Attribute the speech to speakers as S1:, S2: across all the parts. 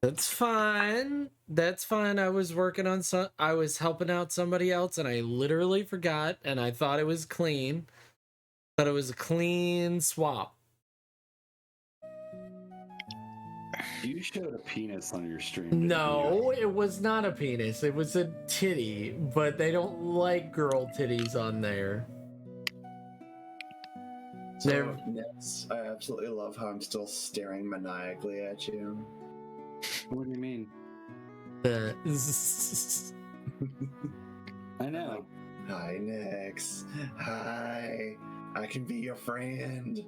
S1: That's fine. That's fine. I was working on I was helping out somebody else and I literally forgot and I thought it was clean. Thought it was a clean swap.
S2: You showed a penis on your stream.
S1: No, it was not a penis. It was a titty, but they don't like girl titties on there.
S3: So, yes, I absolutely love how I'm still staring maniacally at you.
S2: What do you mean? I know.
S3: Hi, Nix. Hi. I can be your friend.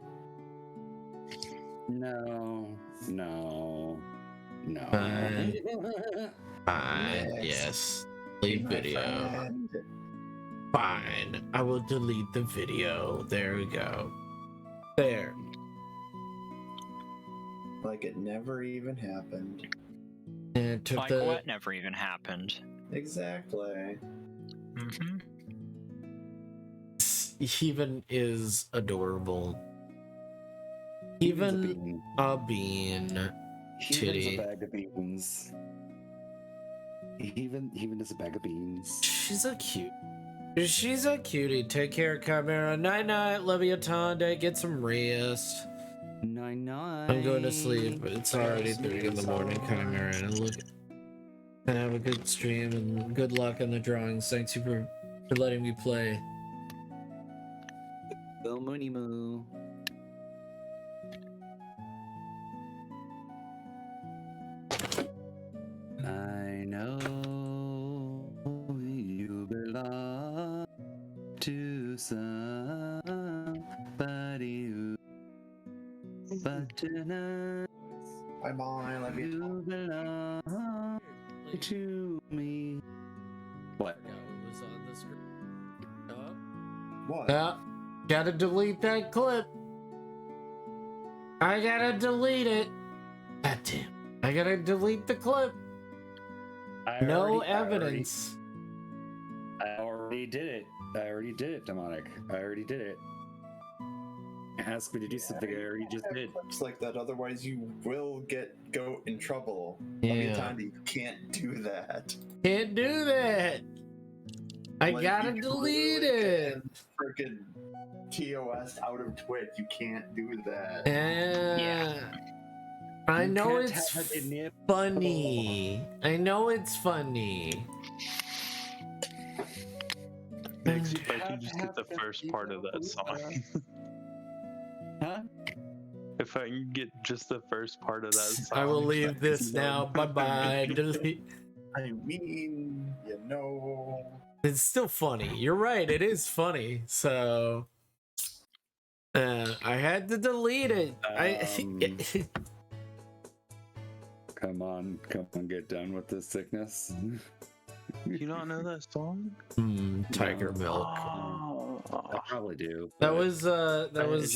S2: No.
S1: Fine, yes. Delete video. Fine. I will delete the video. There we go. There.
S3: Like it never even happened.
S1: And took
S4: Like what never even happened?
S3: Exactly.
S4: Mm-hmm.
S1: Even is adorable. Even a bean. Titty.
S2: Heaven's a bag of beans. Heaven is a bag of beans.
S1: She's a cute. She's a cutie. Take care, Chimera. Night night. Love you, Tonde. Get some rest.
S2: Night.
S1: I'm going to sleep. It's already 3 in the morning, Chimera. And look. And have a good stream and good luck on the drawings. Thanks you for letting me play.
S2: Go Mooney Moo. I know you belong to somebody who, but tonight
S3: Bye bye, love you.
S2: you belong to me. What?
S1: It was on the screen.
S3: What?
S1: Yeah, gotta delete that clip. I gotta delete it. God damn. I gotta delete the clip. No evidence.
S2: I already did it. Demonic. I already did it. Ask me to do something I already just did.
S3: Clips like that, otherwise you will go in trouble. Let me tell you, you can't do that.
S1: Can't do that. I
S3: Like,
S1: gotta
S3: you
S1: delete
S3: literally
S1: it.
S3: Freaking TOS out of Twitch. You can't do that.
S1: Yeah. I know it's funny. I know it's funny.
S5: Next, if I can just get the first part of that song.
S2: Huh?
S5: If I can get just the first part of that song.
S1: I will leave this now. Bye-bye. Delete.
S3: I mean, you know.
S1: It's still funny. You're right. It is funny. So I had to delete it.
S2: Come on, get done with this sickness.
S5: You don't know that song?
S1: Tiger Milk.
S5: Oh.
S2: I probably do.
S1: That was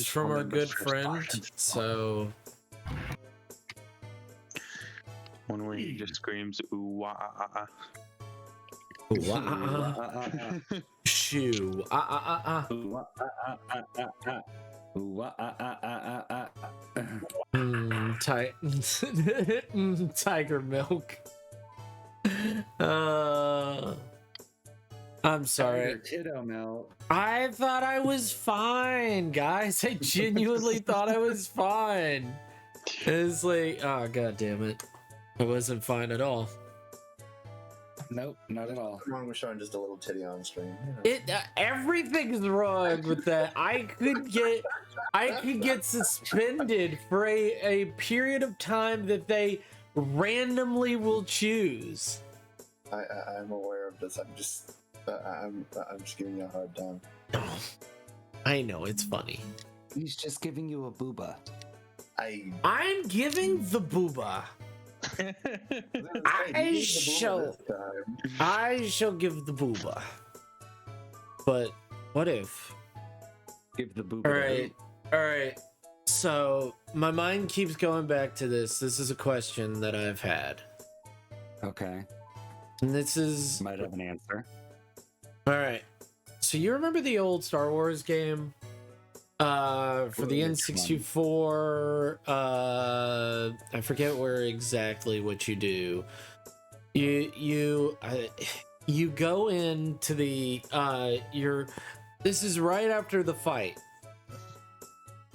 S1: from our
S5: remember
S1: good
S5: first
S1: friend.
S5: part.
S1: So
S5: When he just screams ooh wah ah ah.
S1: ooh, shoo Tiger Milk. I'm sorry. I thought I was fine, guys. I genuinely thought I was fine. It's like, oh god damn it. I wasn't fine at all.
S2: Nope, not at all.
S3: What's wrong with showing just a little titty on stream?
S1: Everything's wrong with that. I could get suspended for a period of time that they randomly will choose.
S3: I'm aware of this. I'm just giving you a hard time.
S1: I know it's funny.
S2: He's just giving you a booba.
S1: I'm giving the booba. I shall give the booba. But what if?
S2: Give the booba.
S1: All right. So my mind keeps going back to this. This is a question that I've had.
S2: Okay.
S1: And this is
S2: might have an answer.
S1: All right. So you remember the old Star Wars game? For the N64, I forget where exactly what you do. You go into the this is right after the fight.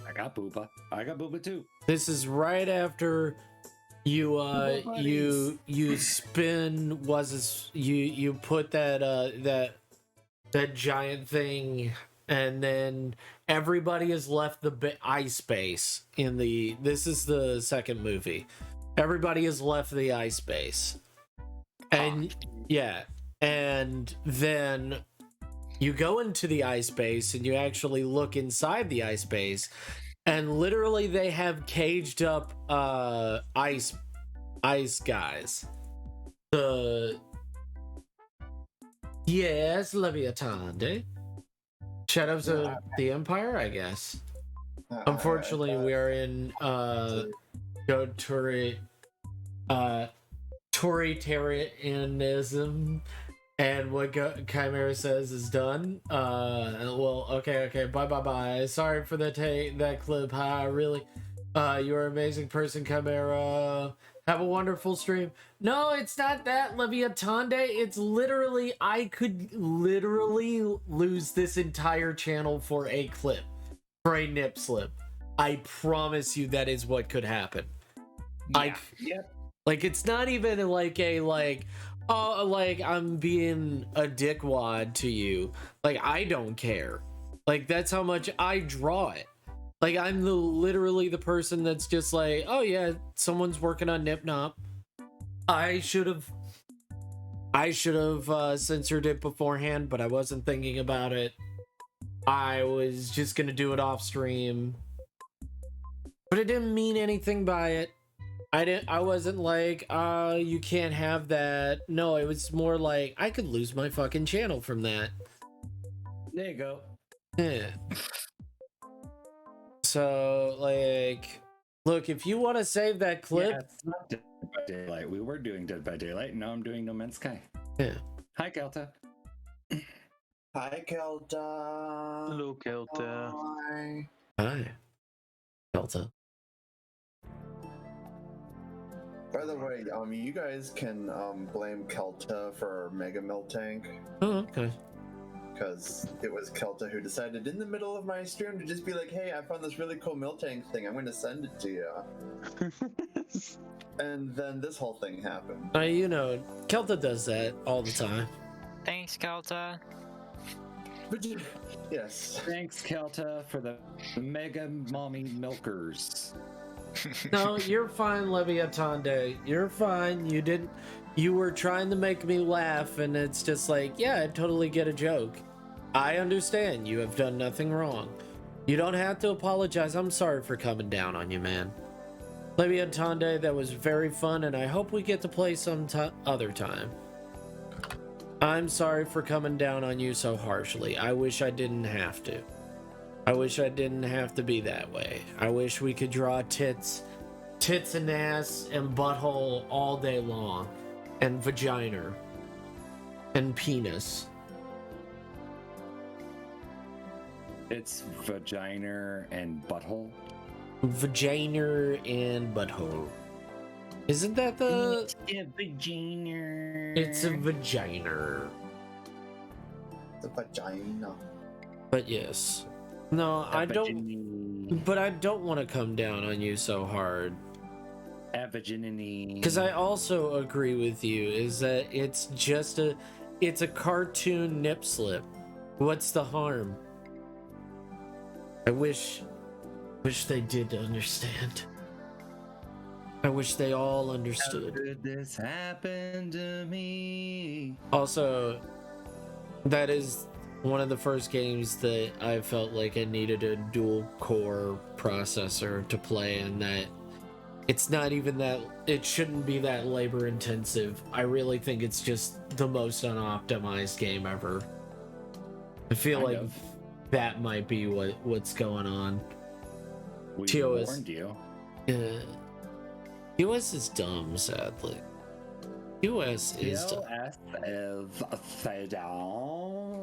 S2: I got Booba too.
S1: This is right after you you spin you put that giant thing, and then everybody has left the ice base in the this is the second movie. Everybody has left the ice base. And yeah, and then you go into the ice base and you actually look inside the ice base, and literally they have caged up ice guys. Yes, Leviathan. Shadows of the Empire, I guess. Unfortunately, we are in Toritarianism, and what Chimera says is done. Well, okay, bye. Sorry for that clip. Hi, really. You're an amazing person, Chimera. Have a wonderful stream. No, it's not that, Leviathan. It's literally, I could literally lose this entire channel for a clip, for a nip slip. I promise you that is what could happen.
S4: Yeah.
S1: Like, it's not even like oh, like I'm being a dickwad to you. Like, I don't care. Like, that's how much I draw it. Like, I'm literally the person that's just like, oh yeah, someone's working on Nip Nop. I should have censored it beforehand, but I wasn't thinking about it. I was just gonna do it off stream, but I didn't mean anything by it. I wasn't like, you can't have that. No, it was more like, I could lose my fucking channel from that.
S2: There you go.
S1: Yeah. So, like, look, if you want to save that clip.
S2: Yeah, it's not Dead by Daylight. We were doing Dead by Daylight, and now I'm doing No Man's Sky.
S1: Yeah.
S2: Hi, Kelta.
S3: Hi, Kelta.
S5: Hello, Kelta.
S1: Hi, Delta.
S3: By the way, you guys can blame Kelta for Mega Mill Tank,
S1: Oh, okay.
S3: because it was Kelta who decided in the middle of my stream to just be like, hey, I found this really cool Mill Tank thing, I'm going to send it to you. And then this whole thing happened.
S1: You know, Kelta does that all the time.
S4: Thanks, Kelta.
S3: Yes.
S2: Thanks, Kelta, for the Mega Mommy Milkers.
S1: No, you're fine, Leviathan Day. You're fine. You were trying to make me laugh, and it's just like, yeah, I totally get a joke. I understand. You have done nothing wrong. You don't have to apologize. I'm sorry for coming down on you, man. Leviathan Day, that was very fun, and I hope we get to play some other time. I'm sorry for coming down on you so harshly. I wish I didn't have to. I wish I didn't have to be that way. I wish we could draw tits and ass and butthole all day long, and vagina and penis.
S2: It's vagina and butthole.
S1: Vagina and butthole. Isn't that the?
S2: It's a vagina.
S1: It's a vagina.
S3: The vagina.
S1: But yes. No, I don't. But I don't want to come down on you so hard.
S2: Virginity.
S1: Because I also agree with you, is that it's just it's a cartoon nip slip. What's the harm? I wish they did understand. I wish they all understood.
S2: How did this happen to me?
S1: Also, that is one of the first games that I felt like I needed a dual core processor to play, and that it's not even that, it shouldn't be that labor intensive. I really think it's just the most unoptimized game ever. I feel like that might be what's going on.
S2: We
S1: TOS.
S2: warned you.
S1: Yeah. US is dumb, sadly. US is dumb.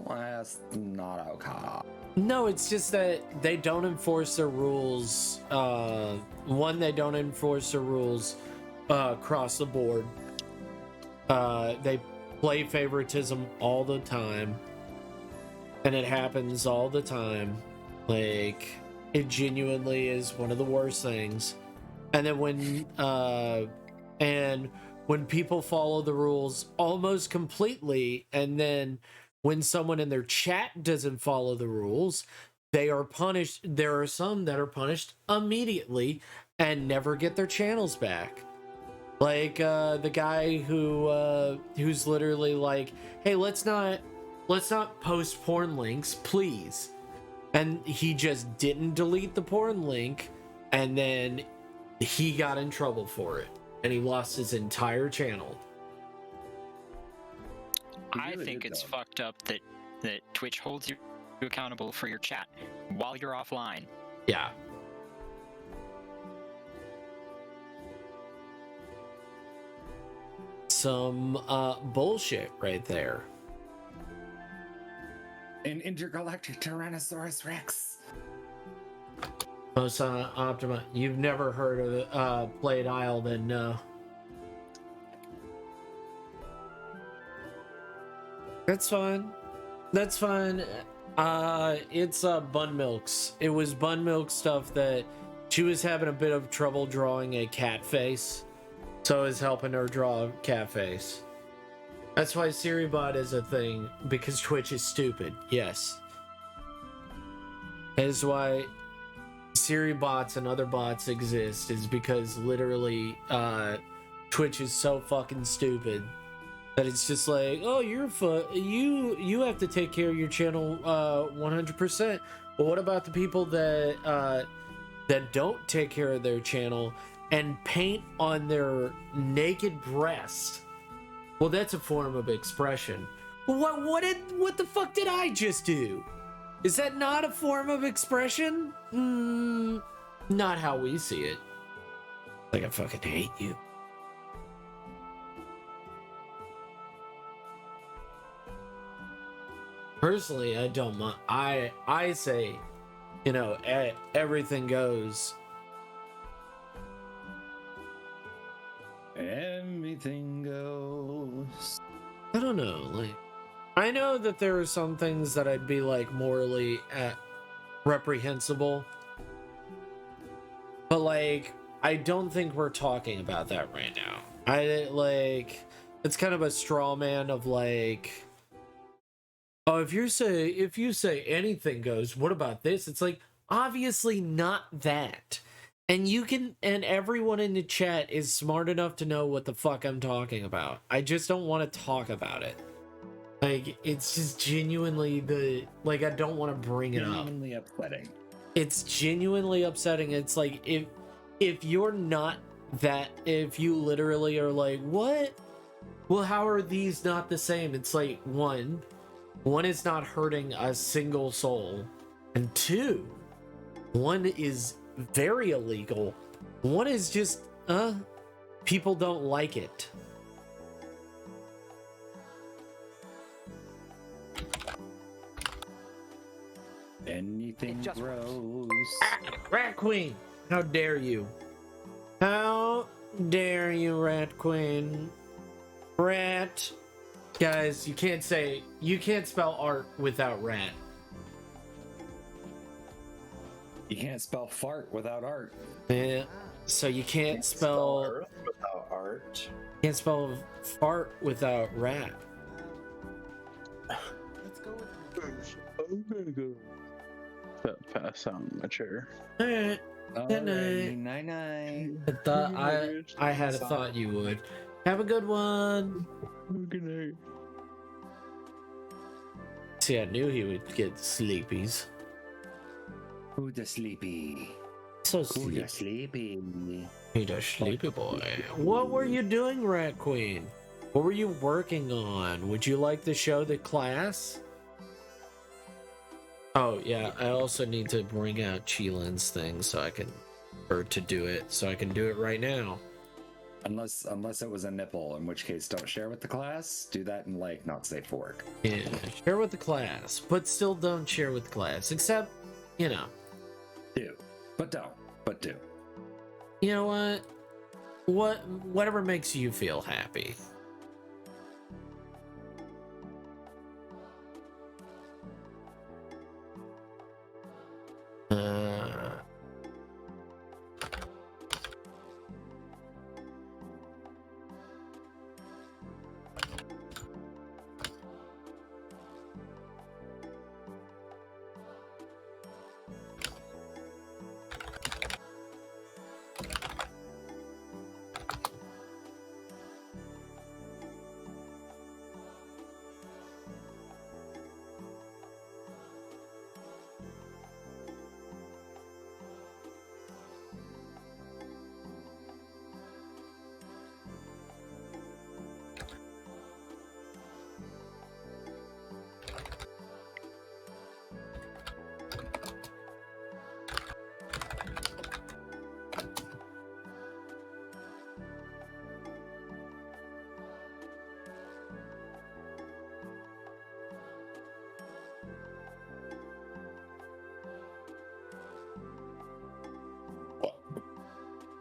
S2: That's not okay.
S1: No, it's just that they don't enforce their rules. One, they don't enforce the rules across the board. They play favoritism all the time, and it happens all the time. Like, it genuinely is one of the worst things. And then when people follow the rules almost completely, and then when someone in their chat doesn't follow the rules, they are punished. There are some that are punished immediately and never get their channels back. Like the guy who's literally like, "Hey, let's not post porn links, please." And he just didn't delete the porn link, and then he got in trouble for it, and he lost his entire channel.
S4: I think it's fucked up that Twitch holds you accountable for your chat while you're offline.
S1: Yeah. Some bullshit right there.
S2: An intergalactic Tyrannosaurus Rex.
S1: Most Optima. You've never heard of Played Isle, then no. That's fine. That's fine. It's Bun Milk's. It was Bun Milk stuff that she was having a bit of trouble drawing a cat face. So I was helping her draw a cat face. That's why SiriBot is a thing, because Twitch is stupid. Yes. That is why SiriBots and other bots exist, is because literally Twitch is so fucking stupid that it's just like, oh, you have to take care of your channel 100%. But what about the people that don't take care of their channel and paint on their naked breast? Well, that's a form of expression. What the fuck did I just do? Is that not a form of expression? Not how we see it. Like, I fucking hate you. Personally, I don't mind. I say, you know, everything goes.
S2: Everything goes.
S1: I don't know, like, I know that there are some things that I'd be like morally reprehensible, but like, I don't think we're talking about that right now. It's kind of a straw man of like, oh, if you say anything goes, what about this? It's like, obviously not that. And everyone in the chat is smart enough to know what the fuck I'm talking about. I just don't want to talk about it. Like, it's just genuinely I don't want to bring it up.
S2: Genuinely upsetting.
S1: It's genuinely upsetting. It's like, if you're not that, if you literally are like, what? Well, how are these not the same? It's like, one is not hurting a single soul, and two, one is very illegal. One is just, people don't like it.
S2: Anything grows.
S1: Rat Queen, how dare you? How dare you, Rat Queen? Rat. Guys, you can't spell art without rat.
S2: You can't spell fart without art.
S1: Yeah, so you can't spell
S3: Earth without art.
S1: can't spell fart without rat.
S3: Let's go with
S5: I'm gonna go pass out in my chair.
S1: Alright. Good
S2: Alrighty,
S1: night.
S2: night.
S1: I thought I had a thought you would. Have a good one.
S5: Good night.
S1: See, I knew he would get sleepies.
S2: Who the sleepy?
S1: So
S2: Who
S1: sleepy.
S2: the sleepy?
S1: He's a sleepy boy. What were you doing, Rat Queen? What were you working on? Would you like to show the class? Oh, yeah, I also need to bring out Chilin's thing so I can do it right now.
S2: Unless it was a nipple, in which case don't share with the class. Do that in like not safe for work.
S1: Yeah, share with the class, but still don't share with the class. Except, you know.
S2: Do, but don't, but do.
S1: You know whatever makes you feel happy.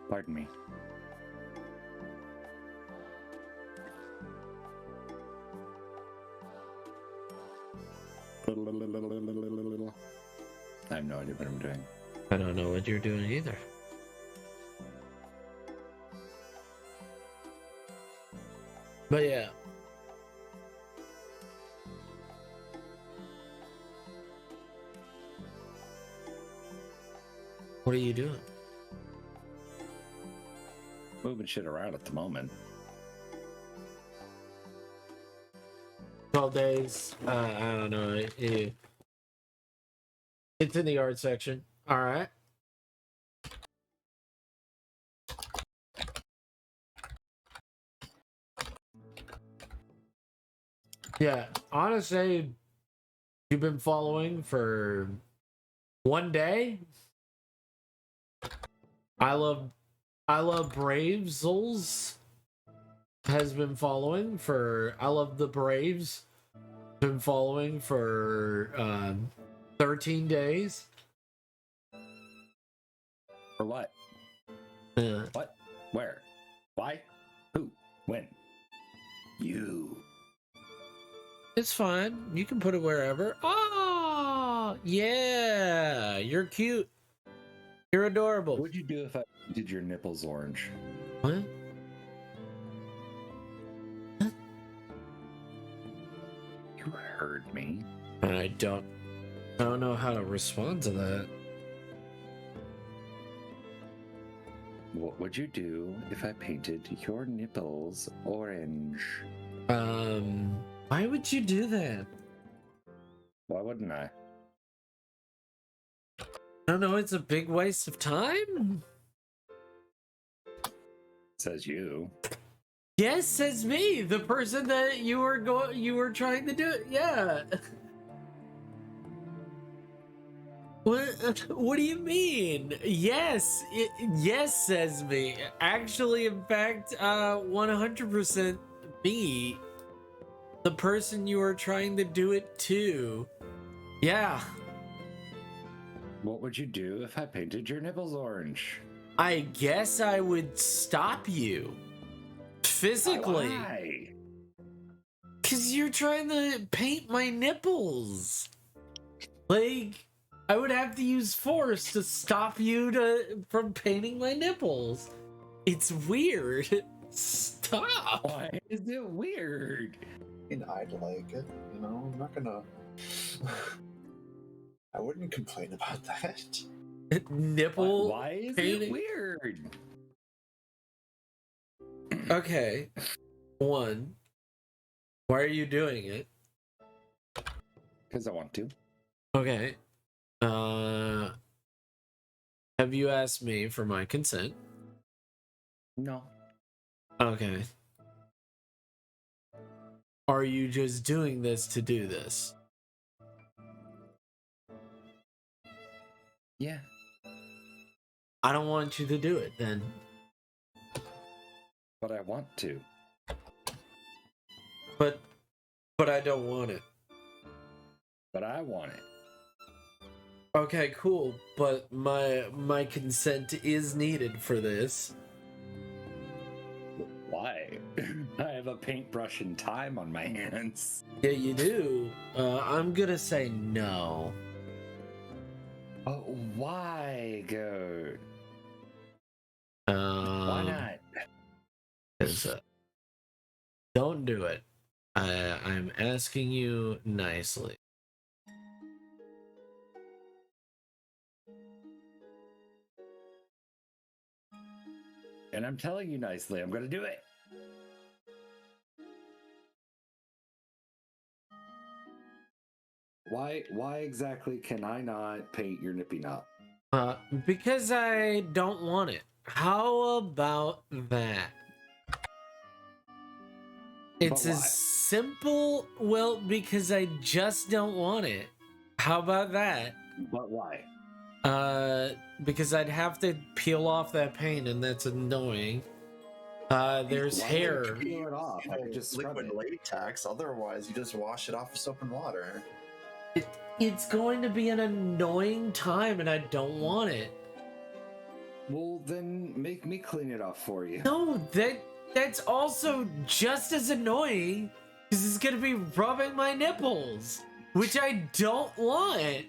S2: Pardon me. I have no idea what I'm doing.
S1: I don't know what you're doing either. But yeah. What are you doing?
S2: Moving shit around at the moment.
S1: 12 days. I don't know. It's in the art section. All right. Yeah, honestly, you've been following for one day. I love Bravesels has been following for. I love the Braves. Been following for 13 days.
S2: For what? What? Where? Why? Who? When? You.
S1: It's fine. You can put it wherever. Oh, yeah. You're cute. You're adorable.
S2: What would you do if I did your nipples orange?
S1: What?
S2: You heard me.
S1: I don't know how to respond to that.
S2: What would you do if I painted your nipples orange?
S1: Why would you do that?
S2: Why wouldn't I?
S1: I don't know. It's a big waste of time.
S2: Says you.
S1: Yes, says me, the person that you were trying to do it. Yeah. What do you mean? Yes, yes, says me. Actually, in fact, 100% me, the person you were trying to do it to. Yeah.
S2: What would you do if I painted your nipples orange?
S1: I guess I would stop you. Physically.
S2: Why?
S1: Because you're trying to paint my nipples. Like, I would have to use force to stop you from painting my nipples. It's weird. Stop.
S2: Why is it weird?
S3: And I'd like it, you know. I'm not gonna. I wouldn't complain about that.
S1: Nipple.
S2: Why is
S1: painting?
S2: it weird?
S1: Okay. One. Why are you doing it?
S2: Because I want to.
S1: Okay. Have you asked me for my consent?
S2: No.
S1: Okay. Are you just doing this to do this?
S2: Yeah.
S1: I don't want you to do it then.
S2: But I want to.
S1: But I don't want it.
S2: But I want it.
S1: Okay, cool. But my consent is needed for this.
S2: Why? I have a paintbrush and time on my hands.
S1: Yeah, you do. I'm gonna say no.
S2: Oh, why, Goat? Why not?
S1: 'Cause, don't do it. I'm asking you nicely.
S2: And I'm telling you nicely, I'm gonna do it. Why exactly can I not paint your nippy knot?
S1: Because I don't want it. How about that? It's
S2: But
S1: as
S2: why?
S1: simple, well, because I just don't want it. How about that?
S2: But why?
S1: Because I'd have to peel off that paint, and that's annoying. There's
S2: Why
S1: hair.
S2: would you peel it off. I could just scrub
S3: liquid
S2: it.
S3: latex. Otherwise, you just wash it off with soap and water.
S1: It's going to be an annoying time, and I don't want it.
S2: Well, then make me clean it off for you.
S1: No, that's also just as annoying, because it's gonna be rubbing my nipples, which I don't want.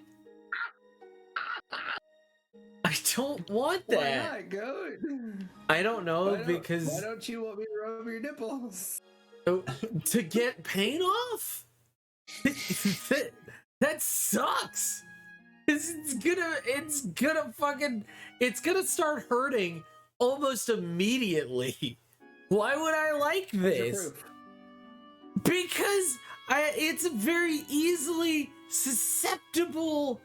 S1: I don't want that.
S2: Why not, Goat?
S1: I don't know,
S2: Why
S1: because
S2: don't you want me to rub your nipples?
S1: to get paint off? That sucks. It's gonna start hurting almost immediately. Why would I like this? Because it's a very easily susceptible,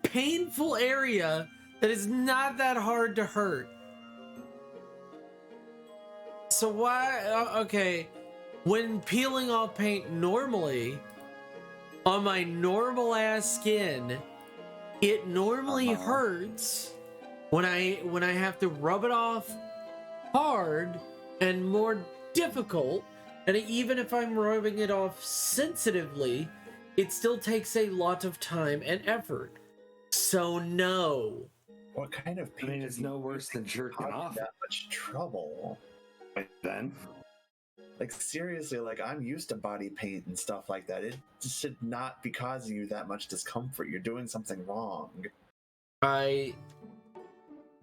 S1: painful area that is not that hard to hurt. So why? Okay, when peeling off paint normally on my normal ass skin, it normally hurts when I have to rub it off hard and more difficult. And even if I'm rubbing it off sensitively, it still takes a lot of time and effort. So no.
S3: What kind of
S2: I
S3: paint?
S2: mean, it's no worse than jerking off.
S3: That much trouble.
S2: Then.
S3: Like seriously, like I'm used to body paint and stuff like that. It should not be causing you that much discomfort. You're doing something wrong.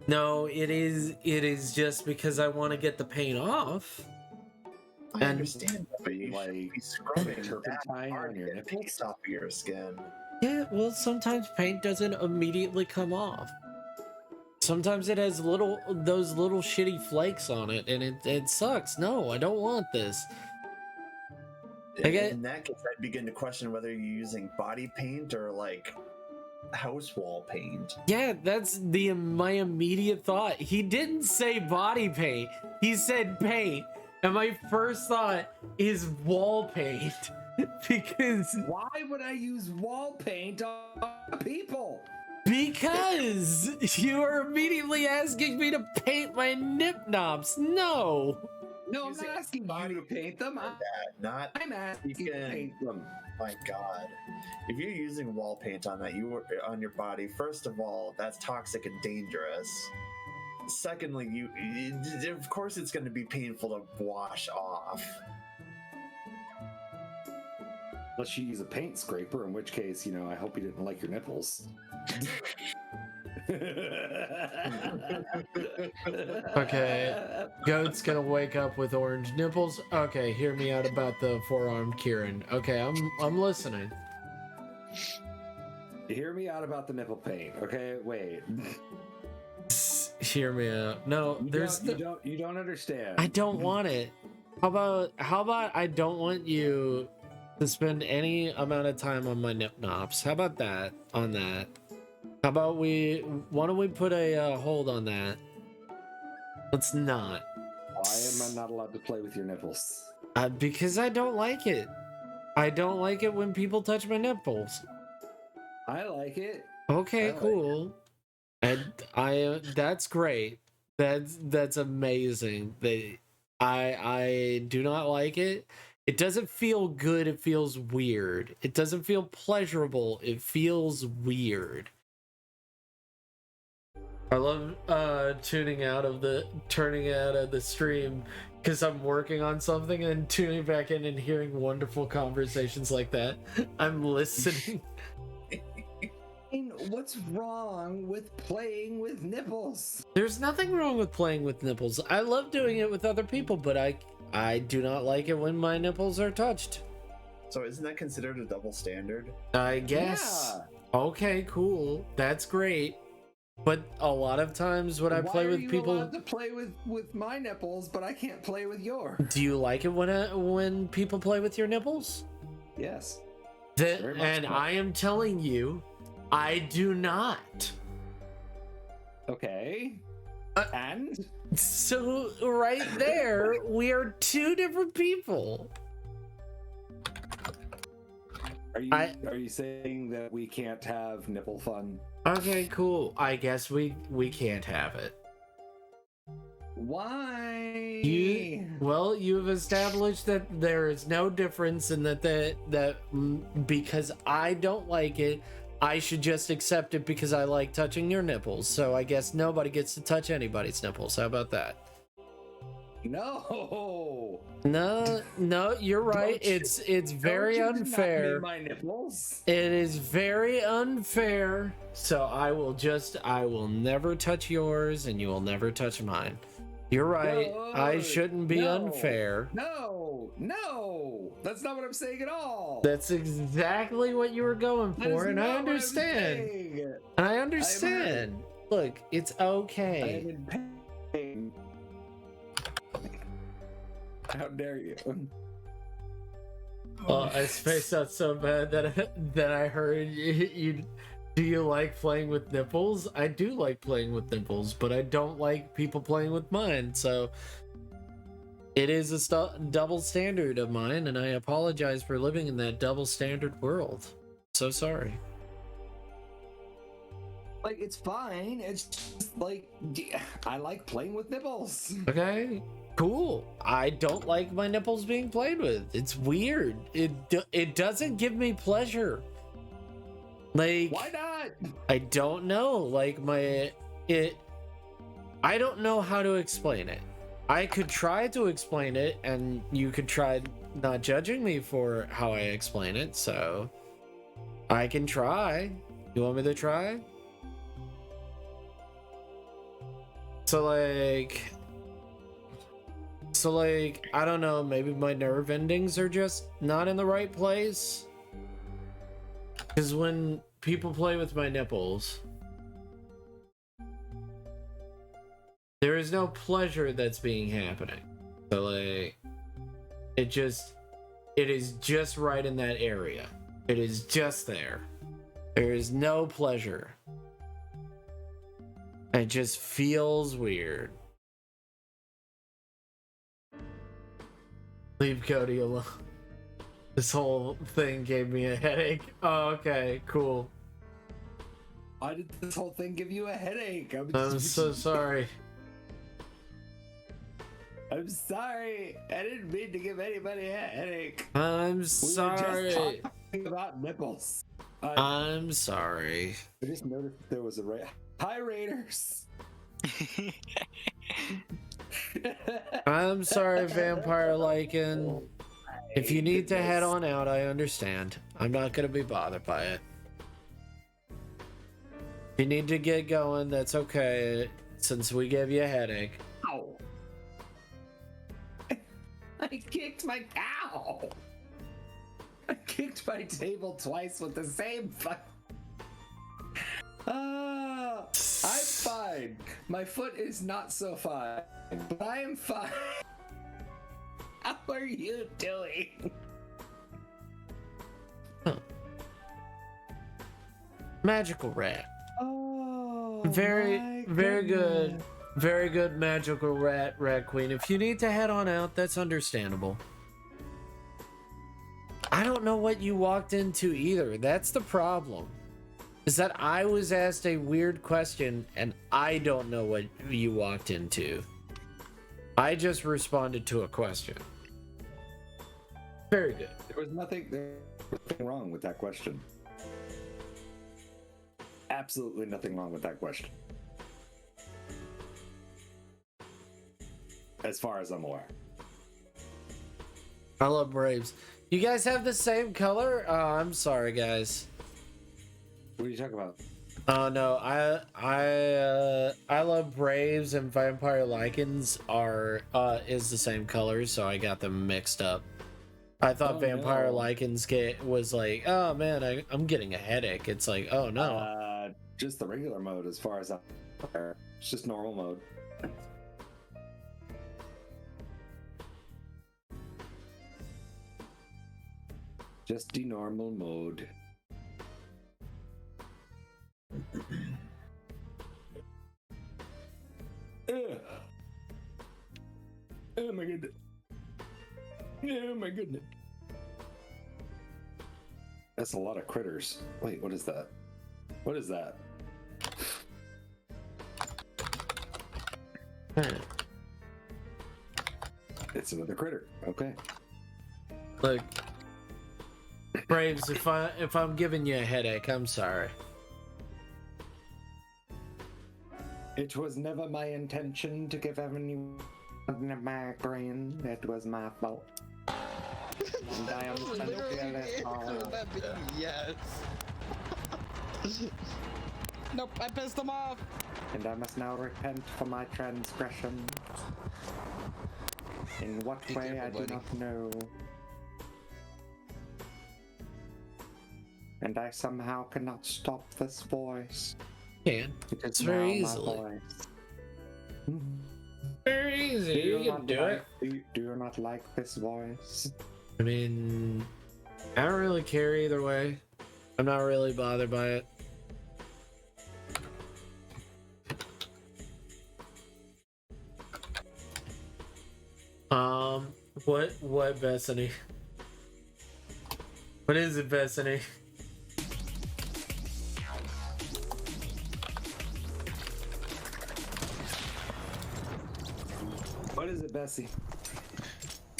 S1: No, it is just because I want to get the paint off.
S3: I understand, but you should be scrubbing
S2: turpentine
S3: that hard
S2: on
S3: to
S2: your
S3: get
S2: nipples?
S3: paint off of your skin.
S1: Yeah, well, sometimes paint doesn't immediately come off. Sometimes it has those little shitty flakes on it, and it sucks. No, I don't want this.
S3: In that case, I'd begin to question whether you're using body paint or like house wall paint.
S1: Yeah, that's my immediate thought. He didn't say body paint. He said paint. And my first thought is wall paint. Because
S2: Why would I use wall paint on people?
S1: Because you are immediately asking me to paint my nip knobs. No.
S2: No, I'm not asking you to paint them. I'm asking you to paint them.
S3: My God, if you're using wall paint on on your body, first of all, that's toxic and dangerous. Secondly, of course it's going to be painful to wash off.
S2: Unless you use a paint scraper, in which case, I hope you didn't like your nipples.
S1: Okay, Goat's gonna wake up with orange nipples. Okay, hear me out about the forearm Kieran. Okay, I'm listening.
S2: Hear me out about the nipple paint. Okay, wait.
S1: Hear me out. No,
S2: you don't understand.
S1: I don't want it. How about I don't want you to spend any amount of time on my nip knobs? How about that? On that? How about why don't we put a hold on that? Let's not.
S2: Why am I not allowed to play with your nipples?
S1: Because I don't like it. I don't like it when people touch my nipples.
S2: I like it.
S1: Okay, cool. And that's great. That's amazing. I do not like it. It doesn't feel good, it feels weird. It doesn't feel pleasurable, it feels weird. I love turning out of the stream because I'm working on something and tuning back in and hearing wonderful conversations like that. I'm listening.
S6: What's wrong with playing with nipples?
S1: There's nothing wrong with playing with nipples. I love doing it with other people, but I do not like it when my nipples are touched.
S3: So isn't that considered a double standard?
S1: I guess.
S6: Yeah.
S1: Okay, cool. That's great. But a lot of times when I play with people,
S6: Why are you allowed to play with my nipples, but I can't play with yours?
S1: do you like it when people play with your nipples?
S6: Yes.
S1: Then,
S6: Very much
S1: and
S6: so.
S1: I am telling you, I do not.
S6: Okay. And
S1: So right there, we are two different people.
S6: are you saying that we can't have nipple fun?
S1: Okay, cool. I guess we can't have it.
S6: Why?
S1: You've established that there is no difference in that because I don't like it, I should just accept it because I like touching your nipples. So I guess nobody gets to touch anybody's nipples. How about that?
S6: No.
S1: No, you're right. It's very
S6: Don't you
S1: unfair.
S6: deny me my nipples.
S1: It is very unfair. So I will never touch yours and you will never touch mine. You're right. I shouldn't be unfair.
S6: No, that's not what I'm saying at all.
S1: That's exactly what you were going
S6: That is
S1: for, and I
S6: not what I'm
S1: understand.
S6: saying.
S1: And I understand. Look, it's
S6: I am
S1: okay.
S6: in pain. How dare you?
S1: Well, I spaced out so bad that I heard you. Do you like playing with nipples? I do like playing with nipples, but I don't like people playing with mine. So it is a double standard of mine, and I apologize for living in that double standard world. So sorry.
S6: Like, it's fine. It's just like I like playing with nipples.
S1: Okay, cool. I don't like my nipples being played with. It's weird. It doesn't give me pleasure. Like,
S6: Why not?
S1: I don't know. Like I don't know how to explain it. I could try to explain it, and you could try not judging me for how I explain it. So I can try. You want me to try? So like, I don't know, maybe my nerve endings are just not in the right place. Because when people play with my nipples, there is no pleasure that's being happening. So like, it is just right in that area. It is just there. There is no pleasure. It just feels weird. Leave Cody alone. This whole thing gave me a headache. Oh, okay, cool.
S6: Why did this whole thing give you a headache?
S1: I'm so sorry.
S6: I'm sorry. I didn't mean to give anybody a headache.
S1: I'm
S6: We were just
S1: sorry.
S6: talking about nipples.
S1: I'm sorry.
S6: I just noticed there was a Hi, Raiders.
S1: I'm sorry, Vampire Lycan. If you need to head on out, I understand. I'm not gonna be bothered by it. If you need to get going, that's okay, since we gave you a headache.
S6: Ow. I kicked my cow. I kicked my table twice with the same fuck. I'm fine. My foot is not so fine, but I am fine. How are you doing?
S1: Magical rat.
S6: Oh,
S1: Very good. Very good magical rat queen. If you need to head on out, that's understandable. I don't know what you walked into either. That's the problem. is that I was asked a weird question and I don't know what you walked into. I just responded to a question. Very good.
S2: There was nothing wrong with that question. Absolutely nothing wrong with that question. As far as I'm aware.
S1: I love Braves. You guys have the same color? Oh, I'm sorry, guys.
S2: What are you talking about?
S1: Oh no, I love Braves and Vampire Lycans is the same color, so I got them mixed up. I thought Vampire Lycans was like, oh man, I'm getting a headache. It's like, oh no.
S2: Just the regular mode as far as I'm aware. It's just normal mode. Just the normal mode. Oh my goodness. Oh my goodness. That's a lot of critters. Wait, what is that? What is that? It's another critter. Okay.
S1: Look, Braves, if I'm giving you a headache, I'm sorry.
S2: It was never my intention to give anyone a migraine. It was my fault. And I am sincerely sorry.
S7: Yes. Nope, I pissed him off.
S2: And I must now repent for my transgression. In what
S7: Be
S2: way
S7: careful,
S2: I do
S7: buddy.
S2: not know. And I somehow cannot stop this voice.
S1: Can.
S2: It is
S1: It's very
S2: now my
S1: easily.
S2: voice.
S1: Very easy. You can
S2: not
S1: do
S2: like,
S1: it.
S2: Do you not like this voice?
S1: I mean, I don't really care either way. I'm not really bothered by it. What Bethany? What is it, Bethany?
S2: What is it, Bessie?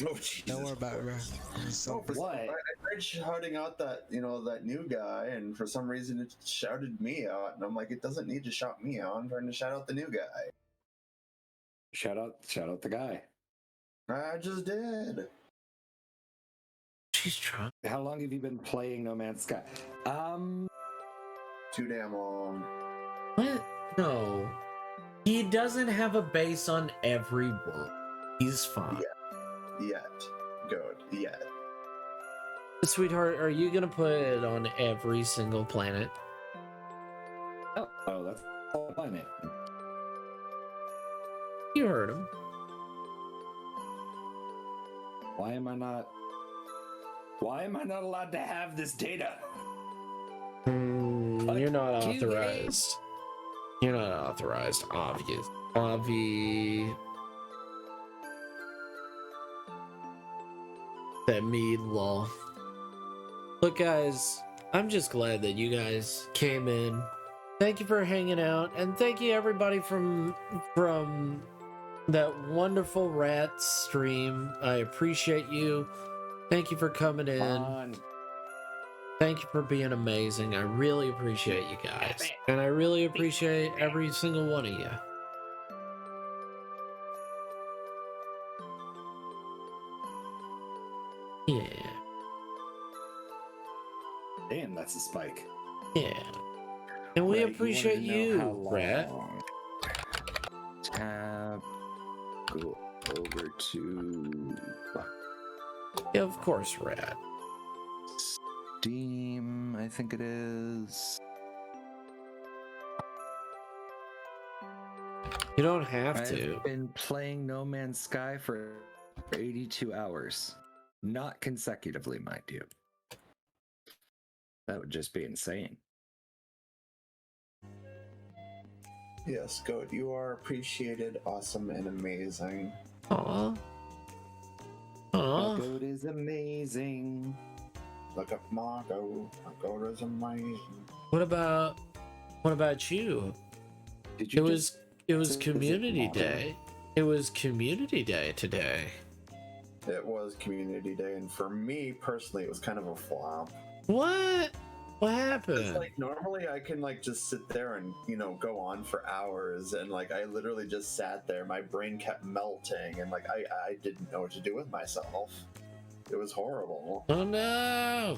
S3: Oh, Jesus.
S7: Don't worry about it, bro.
S3: Oh, for
S2: What?
S3: I tried shouting out that that new guy, and for some reason it shouted me out, and I'm like, it doesn't need to shout me out. I'm trying to shout out the new guy.
S2: Shout out the guy.
S3: I just did.
S1: She's drunk.
S2: How long have you been playing No Man's Sky?
S3: Too damn long.
S1: What? No. He doesn't have a base on every world. He's fine.
S3: Yet. Good. Yet.
S1: Sweetheart, are you gonna put it on every single planet?
S2: Oh, that's all planet.
S1: You heard him.
S2: Why am I not allowed to have this data?
S1: You're not authorized. You're not authorized, obvious. That mead lol. Look, guys, I'm just glad that you guys came in. Thank you for hanging out, and thank you everybody from that wonderful rat stream. I appreciate you. Thank you for coming in. Thank you for being amazing. I really appreciate you guys. And I really appreciate every single one of you. Yeah.
S2: Damn, that's a spike.
S1: Yeah. And we
S2: Right,
S1: appreciate
S2: you, wanted to know how
S1: Rat.
S2: long. Tab. Go over to
S1: Yeah, of course, Rat.
S2: Steam, I think it is.
S1: You don't have to.
S2: I've been playing No Man's Sky for 82 hours. Not consecutively, mind you. That would just be insane.
S3: Yes, Goat, you are appreciated, awesome, and amazing.
S1: Aw. Aw.
S2: Goat is amazing.
S3: Look up Marco. Marco is amazing.
S1: What about you?
S2: Did
S1: It
S2: you
S1: was it was
S2: is it
S1: community
S2: Marco?
S1: day. It was community day today.
S3: It was community day, and for me personally, it was kind of a flop.
S1: What? What
S3: It's
S1: happened?
S3: like normally I can like just sit there and go on for hours, and like I literally just sat there. My brain kept melting, and like I didn't know what to do with myself. It was horrible.
S1: Oh no!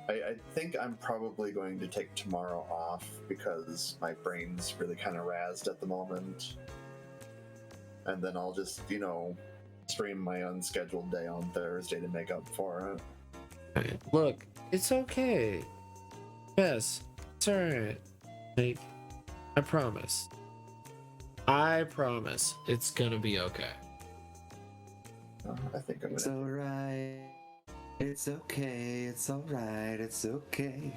S3: I think I'm probably going to take tomorrow off because my brain's really kind of razzed at the moment. And then I'll just, stream my unscheduled day on Thursday to make up for it.
S1: Look, it's okay. Yes, it's alright. Like, I promise. I promise it's gonna be okay.
S3: I think I'm
S2: It's
S3: gonna.
S2: alright. It's okay. It's alright. It's okay.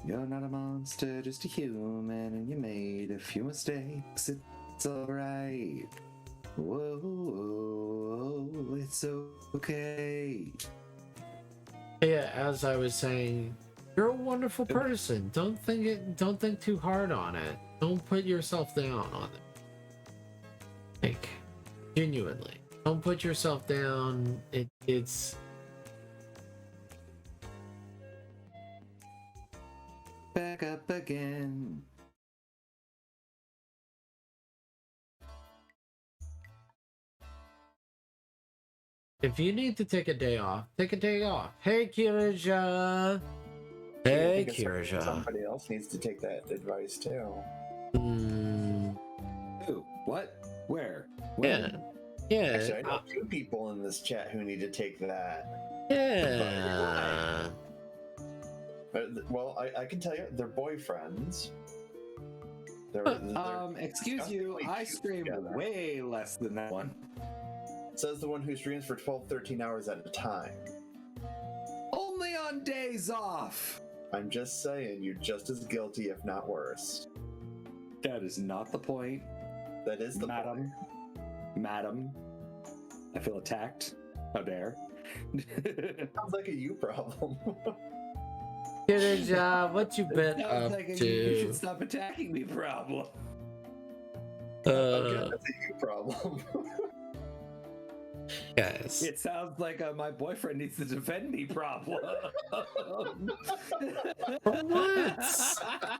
S2: You're not a monster, just a human, and you made a few mistakes. It's alright. Whoa, it's okay.
S1: Yeah, as I was saying, you're a wonderful person. Don't think too hard on it. Don't put yourself down on it. Like, genuinely. Don't put yourself down. It's
S2: Back up again.
S1: if you need to take a day off, take a day off. Hey, Kirija. Hey,
S3: I think
S1: Kirija.
S3: somebody else needs to take that advice too.
S2: Who? What? Where?
S1: Yeah.
S2: When?
S1: Yeah.
S3: Actually, I know two people in this chat who need to take that.
S1: Yeah.
S3: Well, I can tell you, they're boyfriends.
S2: Excuse you, I stream way less than that one.
S3: Says the one who streams for 12, 13 hours at a time.
S2: Only on days off!
S3: I'm just saying, you're just as guilty, if not worse.
S2: That is not the point.
S3: That is the
S2: Madam. Madam. I feel attacked. How dare.
S3: Sounds like a you problem.
S1: Kirija, what you been
S2: Sounds
S1: up
S2: like you
S1: to?
S2: should stop attacking me problem.
S3: Okay, that's a you problem.
S1: Guys.
S2: It sounds like my boyfriend needs to defend me problem.
S1: What?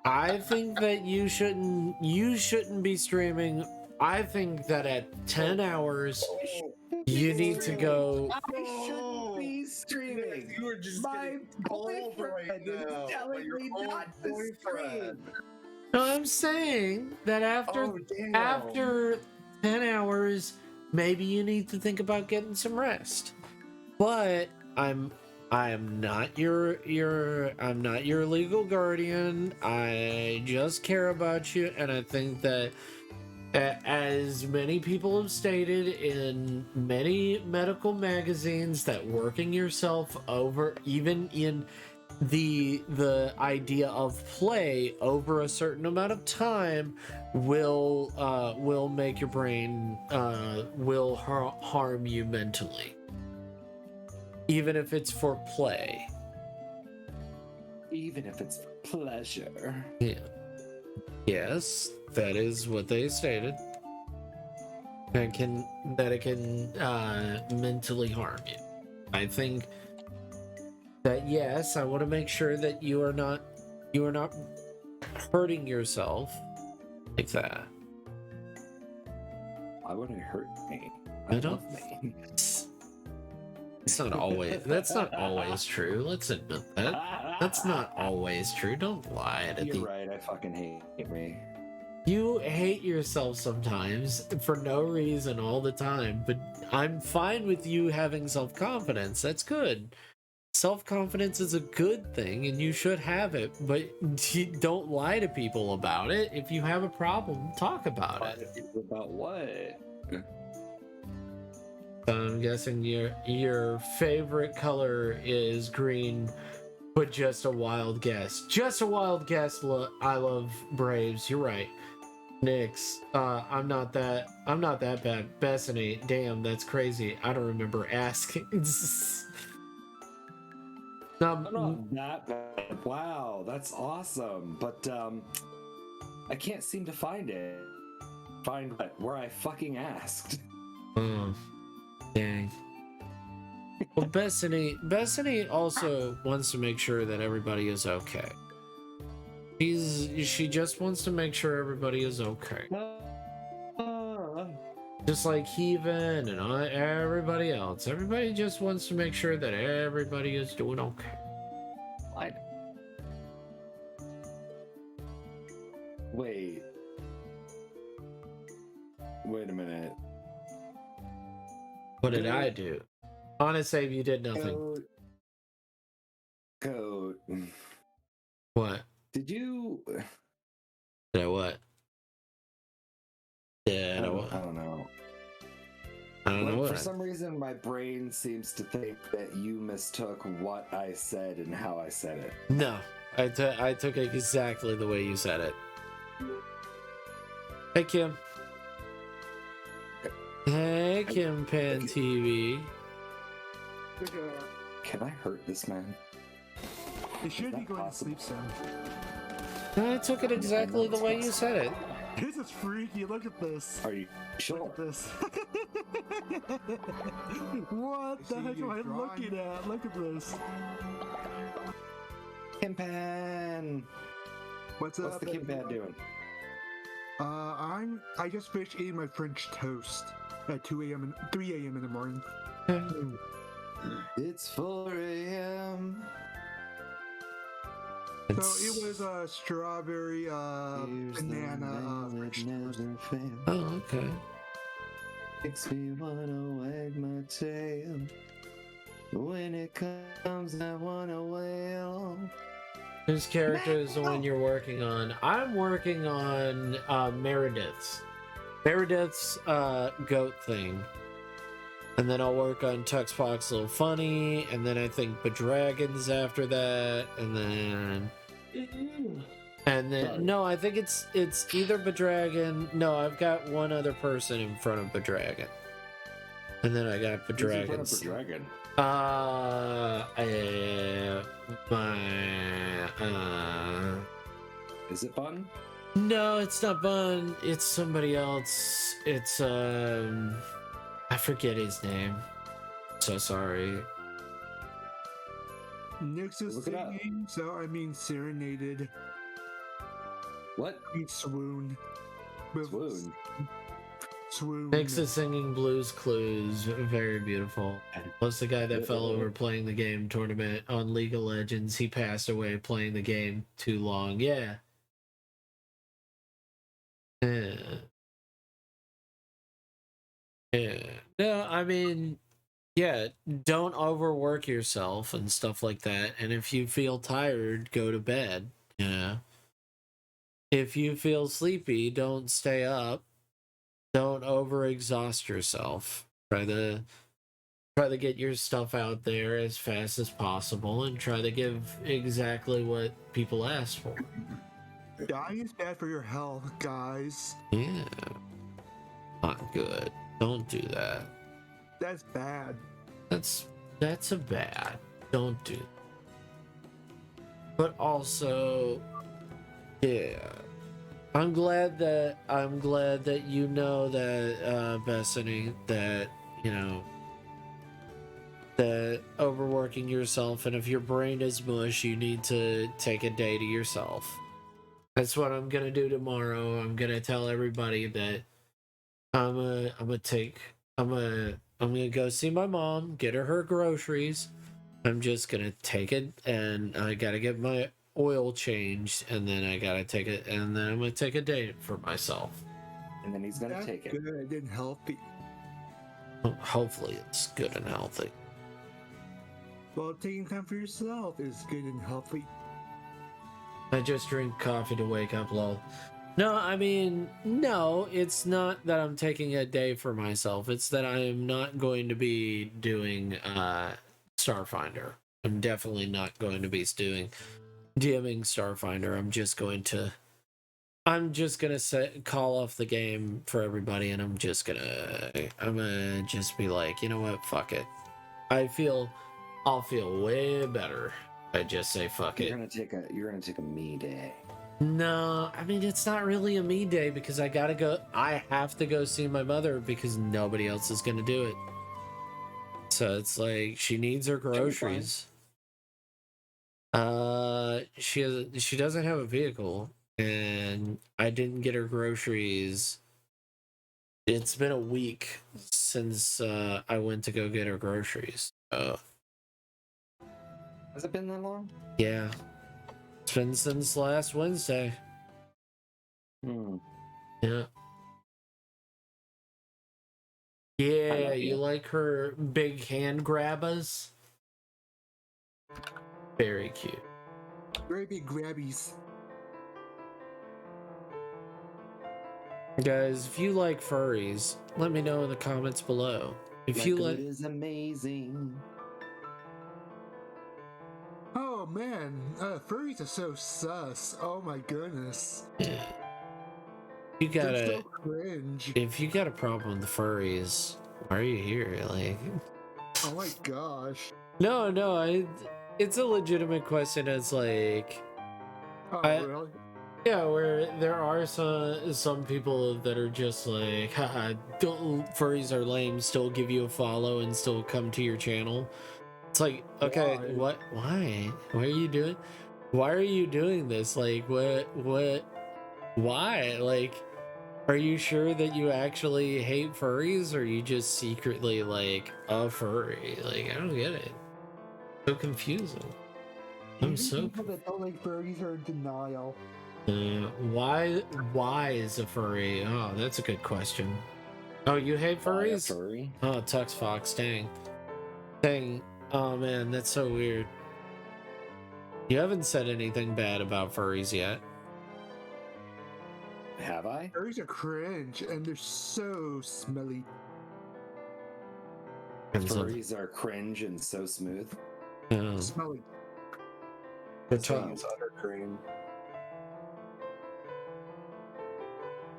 S1: I think that you shouldn't be streaming. I think that at 10 hours you need to go.
S2: I shouldn't be streaming.
S3: You were just
S2: My
S3: cold right
S2: boyfriend is
S3: now.
S2: telling
S3: Your
S2: me
S3: own
S2: not to stream.
S1: No, I'm saying that after 10 hours, maybe you need to think about getting some rest. But I am not your legal guardian. I just care about you, and I think that as many people have stated in many medical magazines, that working yourself over, even in the idea of play over a certain amount of time, will make your brain will harm you mentally, even if it's for play.
S2: Even if it's pleasure.
S1: Yeah. Yes, that is what they stated. That it can mentally harm you. I think that yes, I want to make sure that you are not hurting yourself like that.
S2: Why would it hurt me?
S1: I don't-
S2: love me.
S1: It's not always. That's not always true. Let's admit that. That's not always true. Don't lie to
S2: You're right. I fucking hate me.
S1: You hate yourself sometimes for no reason all the time, but I'm fine with you having self-confidence. That's good. Self-confidence is a good thing and you should have it, but don't lie to people about it. If you have a problem, talk about it.
S2: About what?
S1: I'm guessing your favorite color is green, but just a wild guess. Just a wild guess. I love Braves. You're right. Nyx, I'm not that bad. Bethany, damn, that's crazy. I don't remember asking.
S2: I'm not that bad. Wow, that's awesome. But I can't seem to find it. Find what? Where I fucking asked.
S1: Oh, dang. Well, Bethany also wants to make sure that everybody is okay. She just wants to make sure everybody is okay. Just like Heaven and everybody else. Everybody just wants to make sure that everybody is doing okay.
S2: Wait. Wait a minute.
S1: What did I do? Honest save, you did nothing.
S2: Code.
S1: What?
S2: Did you?
S1: Did I what?
S2: I don't know.
S1: I don't know what.
S2: For some reason, my brain seems to think that you mistook what I said and how I said it.
S1: No, I took it exactly the way you said it. Hey, Kim. Hey, Kim Pan TV.
S2: Can I hurt this man?
S8: You should be going
S2: possible?
S8: to sleep soon.
S1: I took it exactly the way you said it.
S8: This is freaky. Look at this.
S2: Are you sure?
S8: Look at this. What the heck am I looking at? Look at this.
S2: Kimpan!
S8: What's
S2: What's
S8: up?
S2: the Kimpan doing?
S8: I just finished eating my French toast at 3 a.m. in the morning.
S2: It's 4 a.m.
S8: So it was a strawberry, banana, French toast.
S1: Oh, okay.
S2: Makes me wanna wag my tail. When it comes, I wanna wail.
S1: Whose character is the one you're working on? I'm working on Meredith's. Meredith's goat thing. And then I'll work on Tuxpox Little Funny, and then I think Bedragon's after that, and then no, I think it's either Bedragon. No, I've got one other person in front of Bedragon. And then I got Bedragon's.
S2: Bedragon? Is it Bun?
S1: No, it's not Bun. It's somebody else. It's I forget his name. So sorry.
S8: Nyx is
S2: Look it up.
S8: singing, so I mean serenaded.
S2: What?
S8: I mean swoon.
S2: Swoon.
S8: Swoon.
S1: Nyx is singing Blues Clues. Very beautiful. Plus the guy that fell over playing the game tournament on League of Legends. He passed away playing the game too long. Yeah. Yeah. Yeah. No, I mean, yeah, don't overwork yourself and stuff like that. And if you feel tired, go to bed. Yeah. If you feel sleepy, don't stay up. Don't overexhaust yourself. Try to get your stuff out there as fast as possible and try to give exactly what people ask for.
S8: Dying is bad for your health, guys.
S1: Yeah. Not good. Don't do that.
S8: That's bad.
S1: That's a bad. Don't do that. But also, yeah. I'm glad that you know that Bethany, that you know that overworking yourself, and if your brain is mush, you need to take a day to yourself. That's what I'm gonna do tomorrow. I'm gonna tell everybody that I'm gonna go see my mom, get her groceries. I'm just gonna take it, and I gotta get my oil changed, and then I gotta take it, and then I'm gonna take a day for myself.
S2: And then he's gonna
S8: That's
S2: take it.
S8: good and healthy.
S1: Hopefully, it's good and healthy.
S8: Well, taking time for yourself is good and healthy.
S1: I just drink coffee to wake up, lol. No, I mean, no, it's not that I'm taking a day for myself. It's that I am not going to be doing Starfinder. I'm definitely not going to be doing DMing Starfinder. I'm just gonna call off the game for everybody, and I'm gonna just be like, you know what, fuck it. I'll feel way better I just say fuck it.
S2: You're gonna take a me day.
S1: No, I mean it's not really a me day because I gotta go. I have to go see my mother because nobody else is gonna do it. So it's like she needs her groceries. She doesn't have a vehicle, and I didn't get her groceries. It's been a week since I went to go get her groceries.
S2: Has it been that long?
S1: Yeah, it's been since last Wednesday. Yeah. Yeah, you like her big hand grabbers? Very cute.
S8: Very big grabbies.
S1: Guys, if you like furries, let me know in the comments below. If you like,
S2: it is amazing.
S8: Oh man, furries are so sus. Oh my goodness.
S1: yeah. You
S8: They're
S1: gotta.
S8: so cringe.
S1: If you got a problem with furries, why are you here? Like,
S8: Oh my gosh.
S1: no, it's a legitimate question. It's like,
S8: Oh really?
S1: yeah, where there are some people that are just like, haha, furries are lame. Still give you a follow and still come to your channel. It's like, okay,
S8: Why?
S1: Why? Why are you doing? Why are you doing this? Like, what? Why? Like, are you sure that you actually hate furries, or are you just secretly like a furry? Like, I don't get it. So confusing. I'm
S8: Even
S1: so.
S8: people that don't like furries are in denial.
S1: Why is a furry? Oh, that's a good question. Oh, you hate furries?
S2: Furry?
S1: Oh, Tux Fox, dang. Oh man, that's so weird. You haven't said anything bad about furries yet.
S2: Have I?
S8: Furries are cringe and they're so smelly.
S2: Furries are cringe and so smooth.
S8: Smelly.
S1: They're
S3: They
S1: tough.
S3: use utter cream.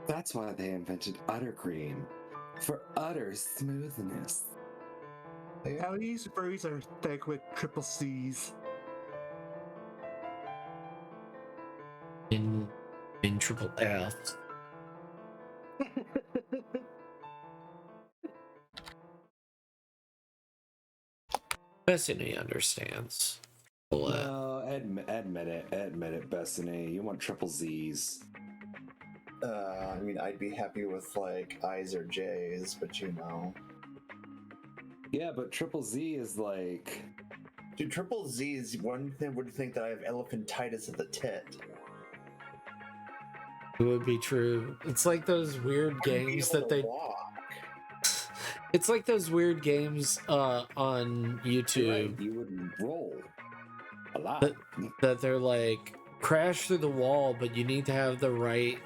S2: That's why they invented utter cream. For utter smoothness.
S8: At least furries are thick with triple C's.
S1: In triple F. Bethany understands.
S2: No, admit it, Bethany. You want triple Z's.
S3: I mean, I'd be happy with like I's or J's, but you know.
S2: Yeah, but triple Z is like.
S3: Dude, triple Z's, one thing would think that I have elephantitis at the tit.
S1: It would be true. It's like those weird games that they.
S3: walk.
S1: It's like those weird games on YouTube.
S2: Right, you would roll a lot.
S1: That they're like crash through the wall, but you need to have the right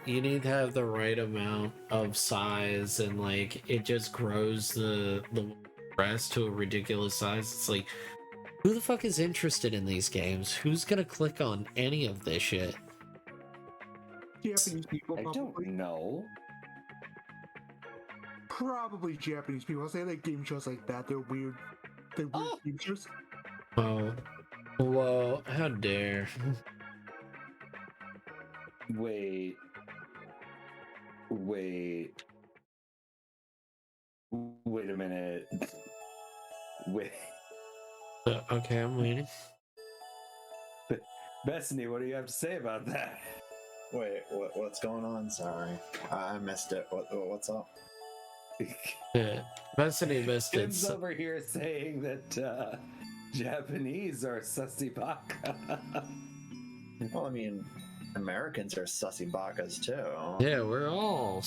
S1: amount of size, and like it just grows the rest to a ridiculous size. It's like, who the fuck is interested in these games? Who's gonna click on any of this shit?
S8: Japanese people,
S2: I don't
S8: probably.
S2: know.
S8: Probably Japanese people. They like game shows like that. They're weird. They're weird game shows.
S1: Oh, whoa! How dare!
S2: Wait. Wait a minute. Wait.
S1: Okay, I'm waiting.
S2: Bethany, what do you have to say about that?
S3: Wait, what's going on? Sorry, I missed it. What's up?
S1: Yeah, Bethany missed it.
S2: Tim's over here saying that Japanese are sussy baka.
S3: Well, I mean, Americans are sussy bakas too.
S1: Yeah, we're all.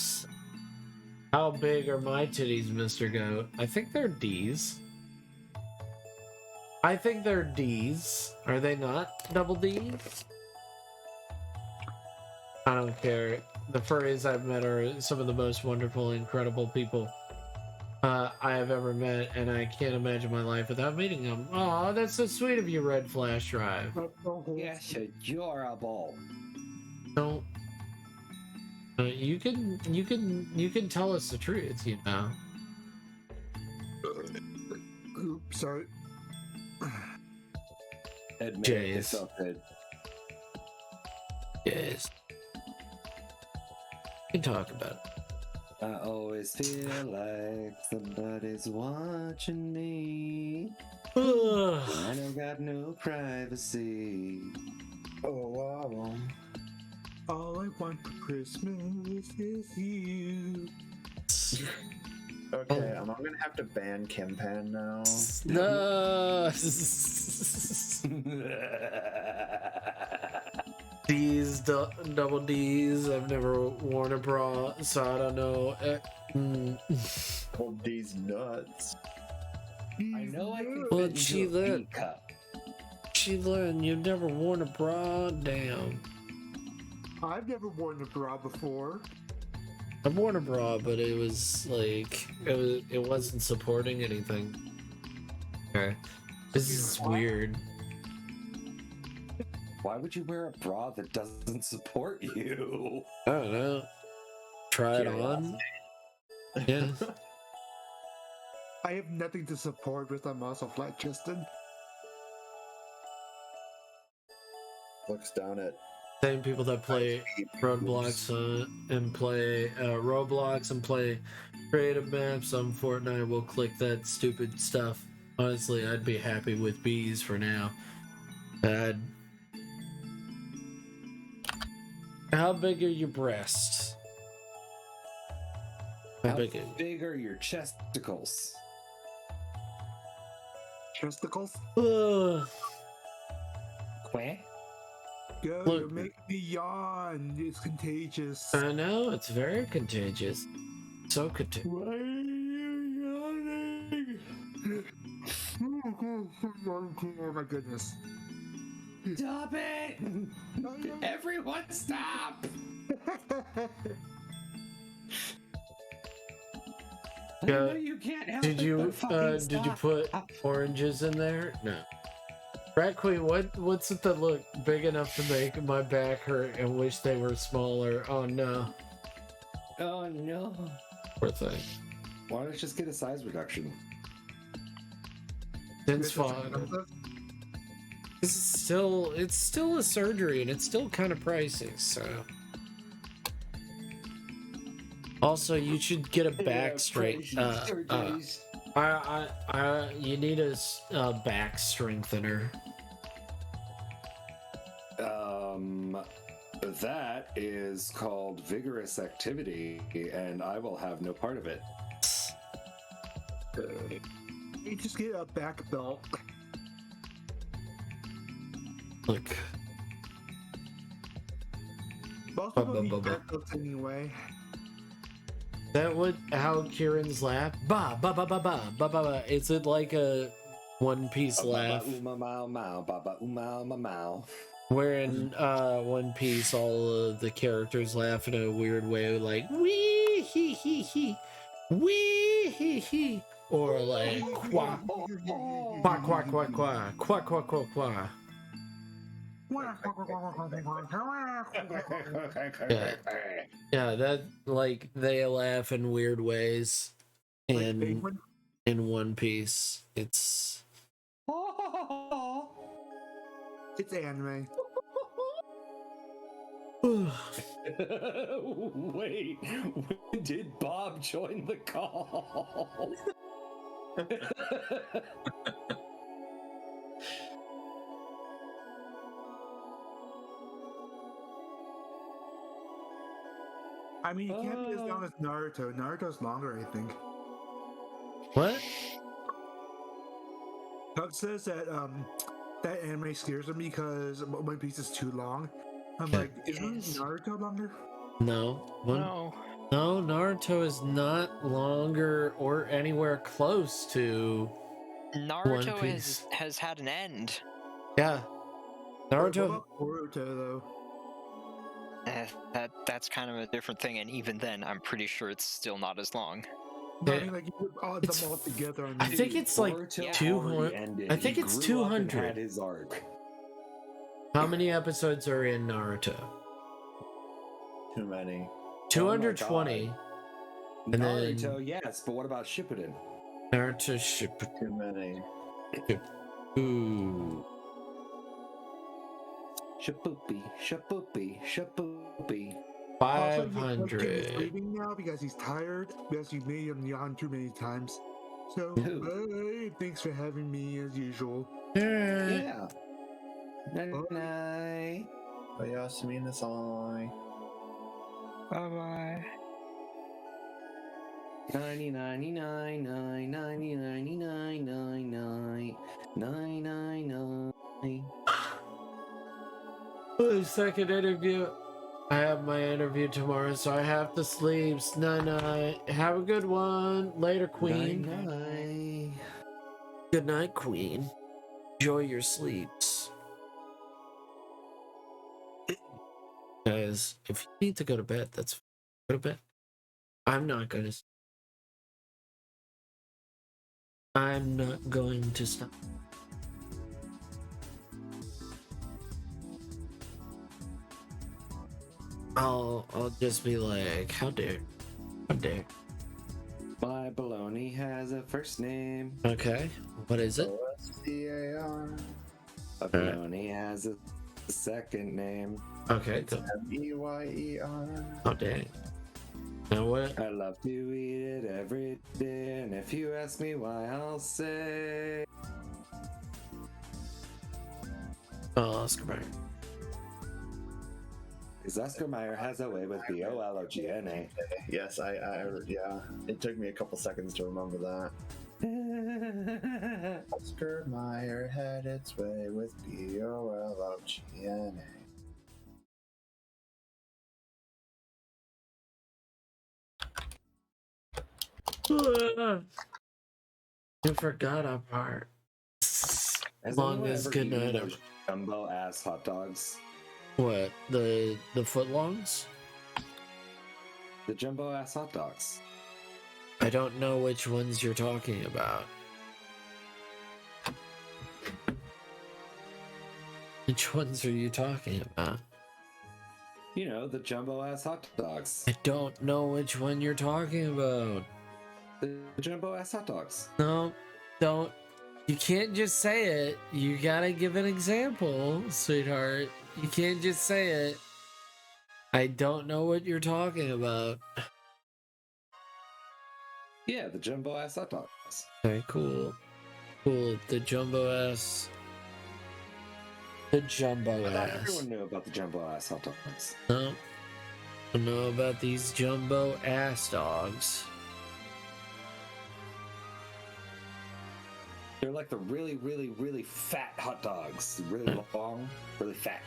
S1: How big are my titties, Mr. Goat? I think they're D's. I think they're D's. Are they not double D's? I don't care. The furries I've met are some of the most wonderful, incredible people I have ever met, and I can't imagine my life without meeting them. Oh, that's so sweet of you, Red Flash Drive.
S2: Yes, adorable.
S1: Don't. You can tell us the truth, you know.
S8: Oops, sorry.
S6: Admit
S1: Jays.
S6: it felt good.
S1: Yes. We can talk about it.
S2: I always feel like somebody's watching me. I don't got no privacy.
S3: Oh wow.
S8: All I want for Christmas is you.
S3: Okay, I'm gonna have to ban Kimpan now.
S1: No. D's, double D's. I've never worn a bra, so I don't know.
S3: Well, these nuts.
S6: I know I can
S1: Well,
S6: fit into
S1: Sheila-
S6: a B cup.
S1: Sheila, and you've never worn a bra? Damn.
S8: I've never worn a bra before.
S1: I've worn a bra, but it was like it wasn't supporting anything. Okay, this is weird.
S6: Why would you wear a bra that doesn't support you?
S1: I don't know. Try it on. Yeah.
S8: I have nothing to support with. I'm also flat-chested.
S3: Looks down at
S1: Same people that play Roadblocks and play Roblox and play creative maps on Fortnite will click that stupid stuff. Honestly, I'd be happy with bees for now. How big are your breasts? How
S6: How
S1: big?
S6: big are your chesticles?
S8: Chesticles?
S1: Ugh.
S6: Quack?
S8: Go,
S1: Look.
S8: you're making me yawn. It's contagious.
S1: I know, it's very contagious. So contagious.
S8: Why are you yawning? Oh my goodness.
S6: Stop it! Everyone stop! I know you can't help
S1: Did
S6: it,
S1: you
S6: but fucking
S1: did you
S6: stop.
S1: put oranges in there? No. Rat Queen, what's it that look big enough to make my back hurt and wish they were smaller? Oh no.
S6: Oh no.
S1: Poor thing.
S6: Why don't you just get a size reduction?
S1: It's fine. It's still a surgery and it's still kind of pricey, so. Also, you should get a back straight. You need a back strengthener.
S6: That is called vigorous activity, and I will have no part of it.
S8: You just get a back belt.
S1: Look.
S8: Most people need back belts anyway.
S1: That how Kieran's laugh? Ba ba ba ba ba ba ba ba. Is it like a One Piece laugh? Where in One Piece all of the characters laugh in a weird way, like wee hee hee hee, wee hee hee, or like quack quack quack quack quack quack quack quack quack. Yeah, that like they laugh in weird ways in One Piece. It's
S8: anime.
S6: Wait, when did Bob join the call?
S8: I mean, it can't be as long as Naruto. Naruto's longer, I think.
S1: what?
S8: Doug says that that anime scares him because One Piece is too long. I'm
S1: Yeah.
S8: like, isn't Naruto longer?
S1: No.
S4: No.
S1: No, Naruto is not longer or anywhere close to
S4: Naruto
S1: One Piece.
S4: has had an end.
S1: Yeah.
S8: What
S1: Naruto.
S8: about Boruto though?
S4: That's kind of a different thing, and even then, I'm pretty sure it's still not as long.
S8: No, I
S1: Yeah.
S8: mean, like you put all
S1: It's
S8: them all together.
S1: I think it's like
S6: Boruto
S1: 200.
S6: already ended.
S1: I think
S6: He
S1: it's
S6: grew up and
S1: 200.
S6: had his arc.
S1: How many episodes are in Naruto?
S3: too many.
S1: 220. And then-
S6: Naruto, yes, but what about Shippuden?
S1: Naruto Shippuden.
S3: Too many.
S1: Ooh.
S2: Shapoopy, shapoopy, shapoopy.
S8: Also, Kim is
S1: 500.
S8: leaving now because he's tired because you made him yawn too many times. So,
S2: Who?
S8: bye. Thanks for having me as usual.
S1: Alright.
S2: Yeah. Night night.
S3: Yasmin is on.
S4: Bye bye.
S2: 99, 999.
S1: The second interview. I have my interview tomorrow, so I have to sleep. Night night. Have a good one. Later, Queen.
S2: Night.
S1: Good night, Queen. Enjoy your sleeps. Guys, if you need to go to bed, that's fine. Go to bed. I'm not going to. I'm not going to stop. I'll just be like, how dare.
S2: My baloney has a first name.
S1: Okay, what is it?
S3: O-S-C-A-R.
S2: A baloney has a second name.
S1: Okay,
S3: It's
S1: go.
S3: M-E-Y-E-R.
S1: Oh, dang. Now what?
S2: I love to eat it every day, and if you ask me why, I'll say.
S1: Oh, Oscar Mayer.
S2: Because Oscar Mayer has a way with B-O-L-O-G-N-A.
S3: Yes, yeah. It took me a couple seconds to remember that. Oscar Mayer had its way with B-O-L-O-G-N-A.
S1: You forgot a part.
S2: Has
S1: Long
S2: anyone
S1: as
S2: ever
S1: good
S2: eaten
S1: night.
S2: those jumbo ass hot dogs?
S1: What? The footlongs?
S2: The jumbo ass hot dogs.
S1: I don't know which ones you're talking about. Which ones are you talking about?
S2: You know, the jumbo ass hot dogs.
S1: I don't know which one you're talking about.
S2: The jumbo ass hot dogs.
S1: No, don't. You can't just say it. You gotta give an example, sweetheart. You can't just say it. I don't know what you're talking about.
S2: Yeah, the jumbo ass hot dogs.
S1: Okay, cool. Cool. The jumbo ass. The jumbo
S2: I thought
S1: ass.
S2: everyone knew about the jumbo ass hot dogs.
S1: No. I know about these jumbo ass dogs.
S2: They're like the really, really, really fat hot dogs. Really long, really fat.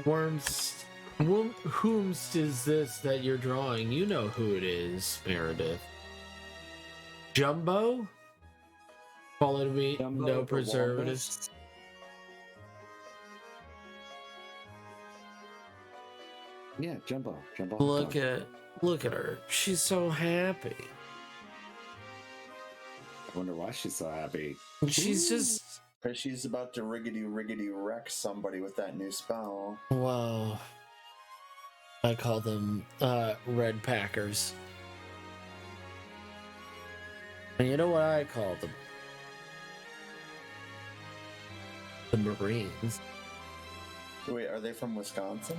S1: Worms. Whomst is this that you're drawing? You know who it is, Meredith. Jumbo? Follow me.
S2: Jumbo
S1: No
S2: the
S1: preservatives.
S2: walnuts. Yeah, jumbo. Jumbo. hot
S1: Look
S2: dog.
S1: at her. She's so happy.
S2: I wonder why she's so happy.
S1: She's just
S3: Because she's about to riggedy wreck somebody with that new spell.
S1: well. I call them red packers. And you know what I call them? The Marines.
S3: Wait, are they from Wisconsin?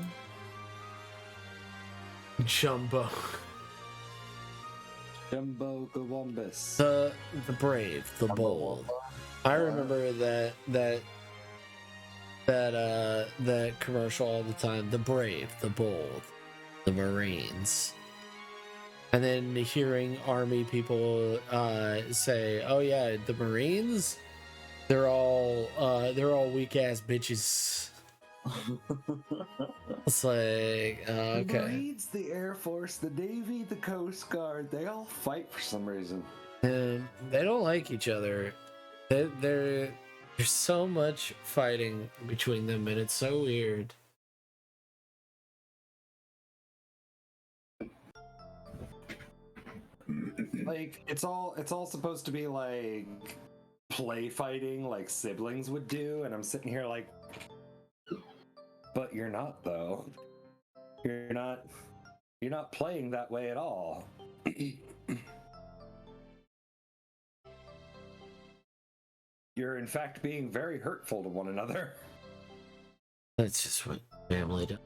S1: Jumbo.
S2: Jumbo Gawumbus.
S1: The brave, the bold. I remember that commercial all the time. The brave, the bold, the Marines. And then hearing army people say, "Oh yeah, the Marines, they're all weak ass bitches." It's like,
S2: The
S1: okay.
S2: Marines, the Air Force, the Navy, the Coast Guard, they all fight for some reason.
S1: They don't like each other. There's so much fighting between them, and it's so weird.
S2: Like it's all supposed to be like play fighting like siblings would do, and I'm sitting here like, but you're not though. You're
S6: You're not playing that way at all. You're in fact being very hurtful to one another.
S1: That's just what family does.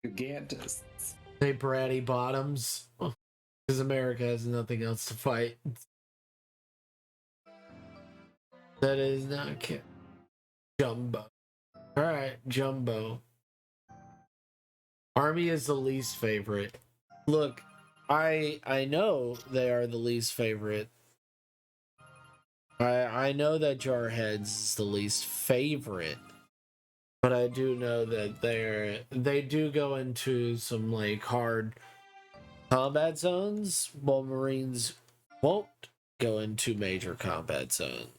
S6: Gigantus.
S1: They bratty bottoms. Because America has nothing else to fight. That is not cute. Jumbo. Alright, Jumbo. Army is the least favorite. Look, I know they are the least favorite. I know that Jarheads is the least favorite. But I do know that they do go into some like hard combat zones, while Marines won't go into major combat zones.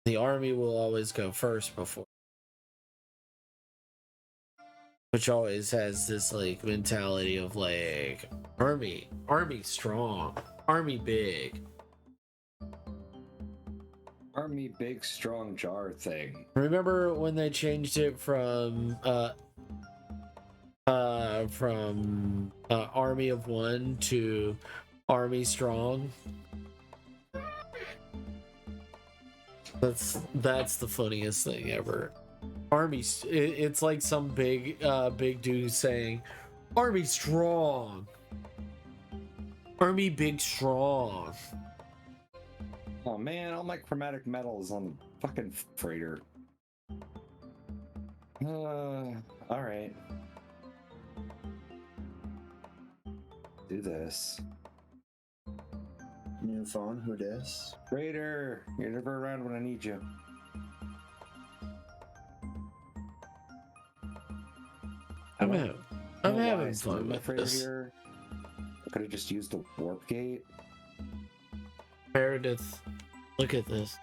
S1: The Army will always go first before, which always has this like mentality of like Army strong, Army big.
S6: Army big strong jar thing.
S1: Remember when they changed it from Army of One to Army Strong? That's the funniest thing ever. Army, it's like some big dude saying, "Army Strong, Army Big Strong."
S6: Oh man, all my chromatic metal is on the fucking freighter. Alright. Do this.
S3: New phone, who dis?
S6: Freighter, you're never around when I need you.
S1: I'm having fun
S6: my
S1: with
S6: freighter
S1: this.
S6: here. I could have just used the warp gate.
S1: Meredith, look at this.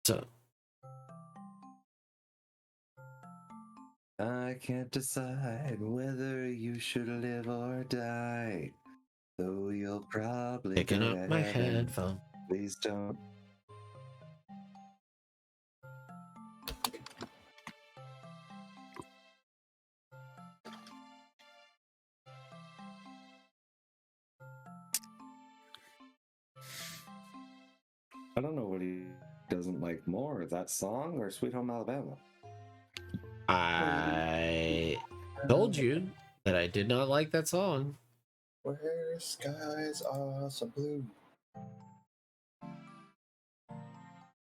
S1: So
S2: I can't decide whether you should live or die. Though you'll probably
S1: picking
S2: go
S1: up
S2: to
S1: my
S2: heaven.
S1: headphone.
S2: Please don't.
S6: I don't know what he doesn't like more, that song or Sweet Home Alabama.
S1: I told you that I did not like that song.
S3: Where skies are so blue.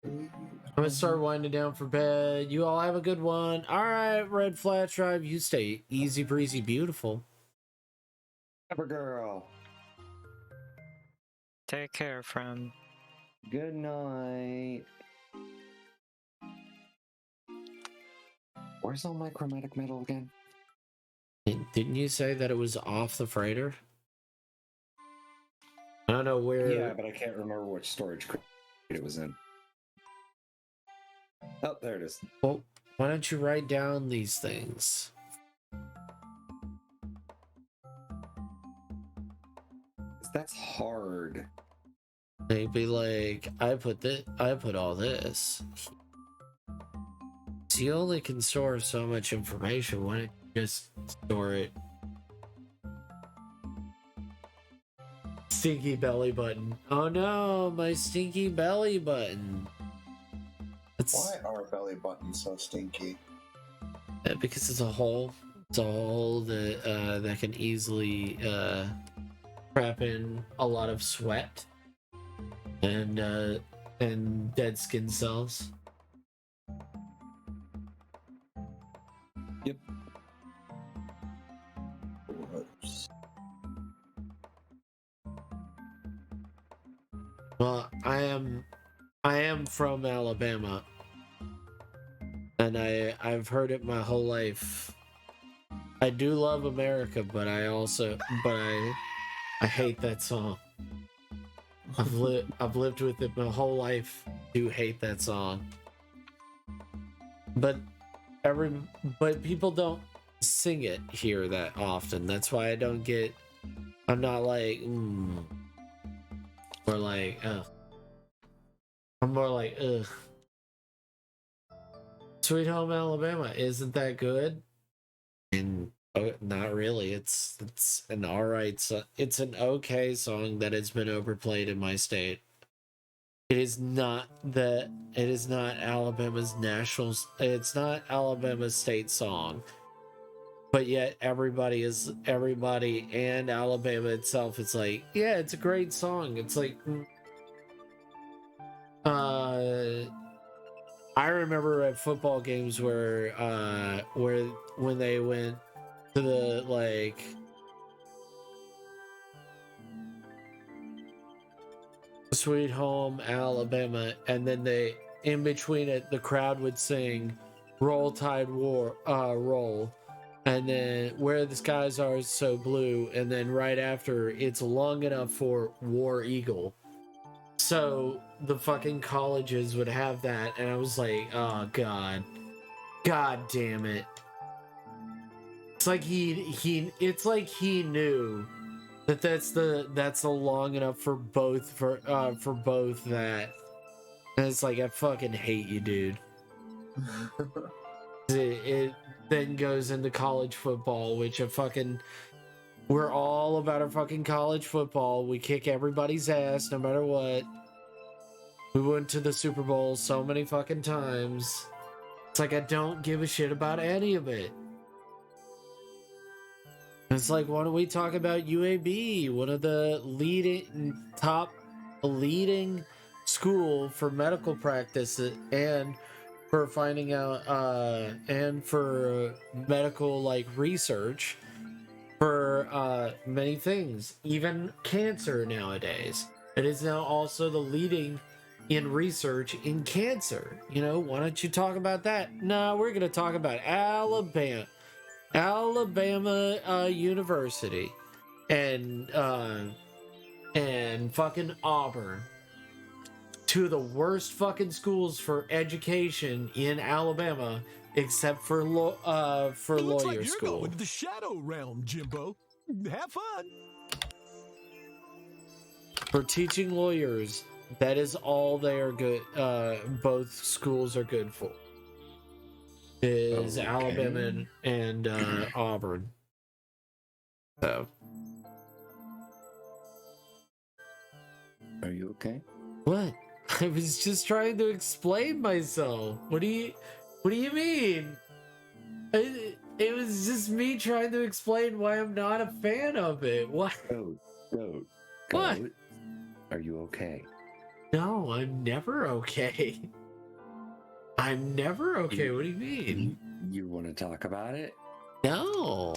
S1: I'm gonna start winding down for bed. You all have a good one. All right, Red Flash Drive. You stay easy breezy, beautiful.
S6: Pepper girl.
S4: Take care, friend.
S6: Good night.
S2: Where's all my chromatic metal again?
S1: Didn't you say that it was off the freighter? I don't know where.
S6: Yeah, but I can't remember which storage crate it was in. Oh, there it is.
S1: Well, why don't you write down these things?
S6: That's hard.
S1: Maybe like I put all this. So you only can store so much information. Why don't you just store it? Stinky belly button. Oh no, my stinky belly button.
S3: Why are belly buttons so stinky?
S1: Because it's a hole. It's a hole that can easily trap in a lot of sweat and dead skin cells.
S6: Yep.
S3: Whoops.
S1: Well, I am from Alabama, and I've heard it my whole life. I do love America, but I hate that song. I've lived with it my whole life. do hate that song. But people don't sing it here that often. That's why I don't get. I'm not like, or like, ugh. I'm more like, ugh. Sweet Home Alabama, isn't that good? And not really. It's an alright. It's an okay song that has been overplayed in my state. It is not that. It is not Alabama's national. It's not Alabama's state song. But yet everybody and Alabama itself. It's like, yeah, it's a great song. It's like, I remember at football games where when they went to the like Sweet Home Alabama, and then they in between it the crowd would sing Roll Tide Roll, and then Where the Skies Are So Blue, and then right after It's Long Enough for War Eagle. So the fucking colleges would have that, and I was like, oh god damn it. It's like it's like he knew that that's the long enough for both that. And it's like, I fucking hate you, dude. it then goes into college football, which we're all about our fucking college football. We kick everybody's ass no matter what. We went to the Super Bowl so many fucking times. It's like, I don't give a shit about any of it. It's like, why don't we talk about UAB, one of the leading school for medical practice and for finding out and for medical like research for many things, even cancer nowadays. It is now also the leading in research in cancer. You know, why don't you talk about that? No, we're gonna talk about Alabama University and fucking Auburn, two of the worst fucking schools for education in Alabama, except for lawyer
S9: like you're
S1: school.
S9: Going to the shadow realm, Jimbo. Have fun.
S1: For teaching lawyers, that is all they are good. Both schools are good for. Is
S2: Okay.
S1: Alabama and Auburn. So,
S2: Are you okay?
S1: what? I was just trying to explain myself. What do you mean? It was just me trying to explain why I'm not a fan of it. What?
S2: Goat.
S1: What?
S2: Are you okay?
S1: No, I'm never okay. I'm never okay. What do you mean?
S2: You want to talk about it?
S1: No.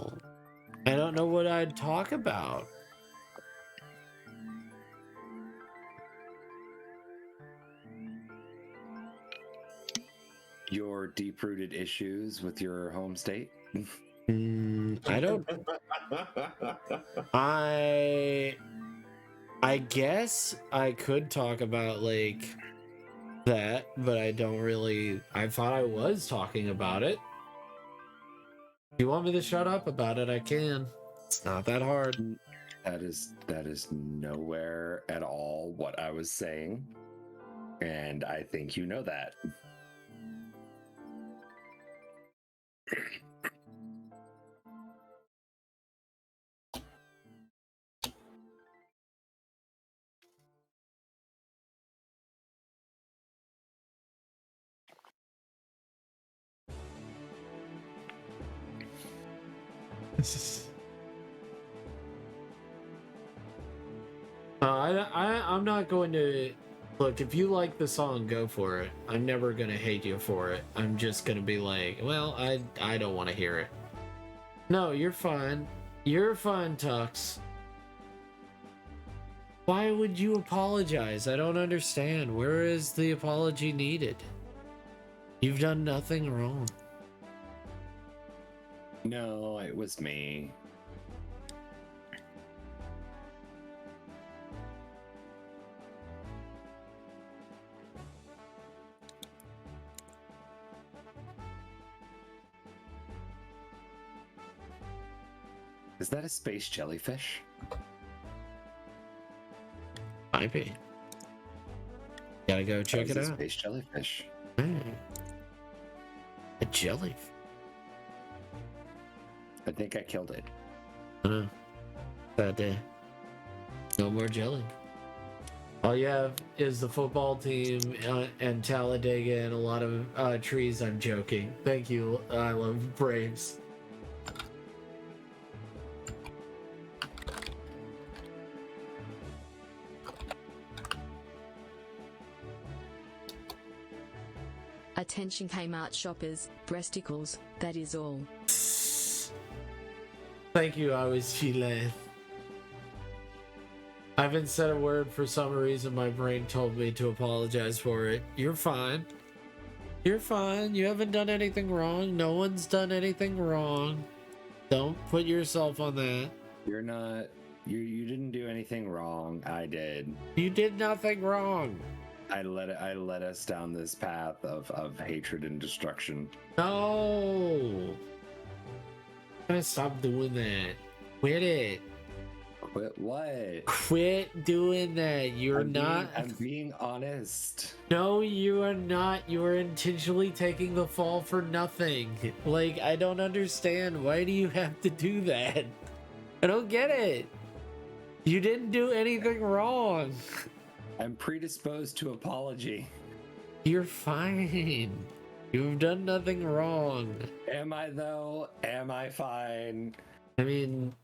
S1: I don't know what I'd talk about.
S2: Your deep-rooted issues with your home state?
S1: I don't. I guess I could talk about like that, but I don't really. I thought I was talking about it. If you want me to shut up about it, I can. It's not that hard.
S2: That is nowhere at all what I was saying, and I think you know that.
S1: I'm not going to look. If you like the song, go for it. I'm never gonna hate you for it. I'm just gonna be like, well, I don't want to hear it. No, you're fine. You're fine, Tux. Why would you apologize? I don't understand. Where is the apology needed? You've done nothing wrong.
S2: No, it was me.
S6: Is that a space jellyfish?
S1: Might be. Gotta go check it
S6: That was a
S1: out.
S6: space jellyfish.
S1: A jellyfish.
S6: I think I killed it.
S1: I know. That day. No more jelly. All you have is the football team and Talladega and a lot of trees. I'm joking. Thank you. I love Braves.
S10: Attention Kmart shoppers, breasticles, that is all.
S1: Thank you, I was Chile. I haven't said a word for some reason. My brain told me to apologize for it. You're fine. You're fine. You haven't done anything wrong. No one's done anything wrong. Don't put yourself on that.
S6: You're not. You didn't do anything wrong. I did.
S1: You did nothing wrong.
S6: I led us down this path of hatred and destruction.
S1: No. I'm gonna stop doing that. Quit it.
S6: Quit what?
S1: Quit doing that.
S6: I'm being honest.
S1: No, you are not. You are intentionally taking the fall for nothing. Like, I don't understand. Why do you have to do that? I don't get it. You didn't do anything wrong.
S6: I'm predisposed to apology.
S1: You're fine. You've done nothing wrong.
S6: Am I though? Am I fine?
S1: I mean,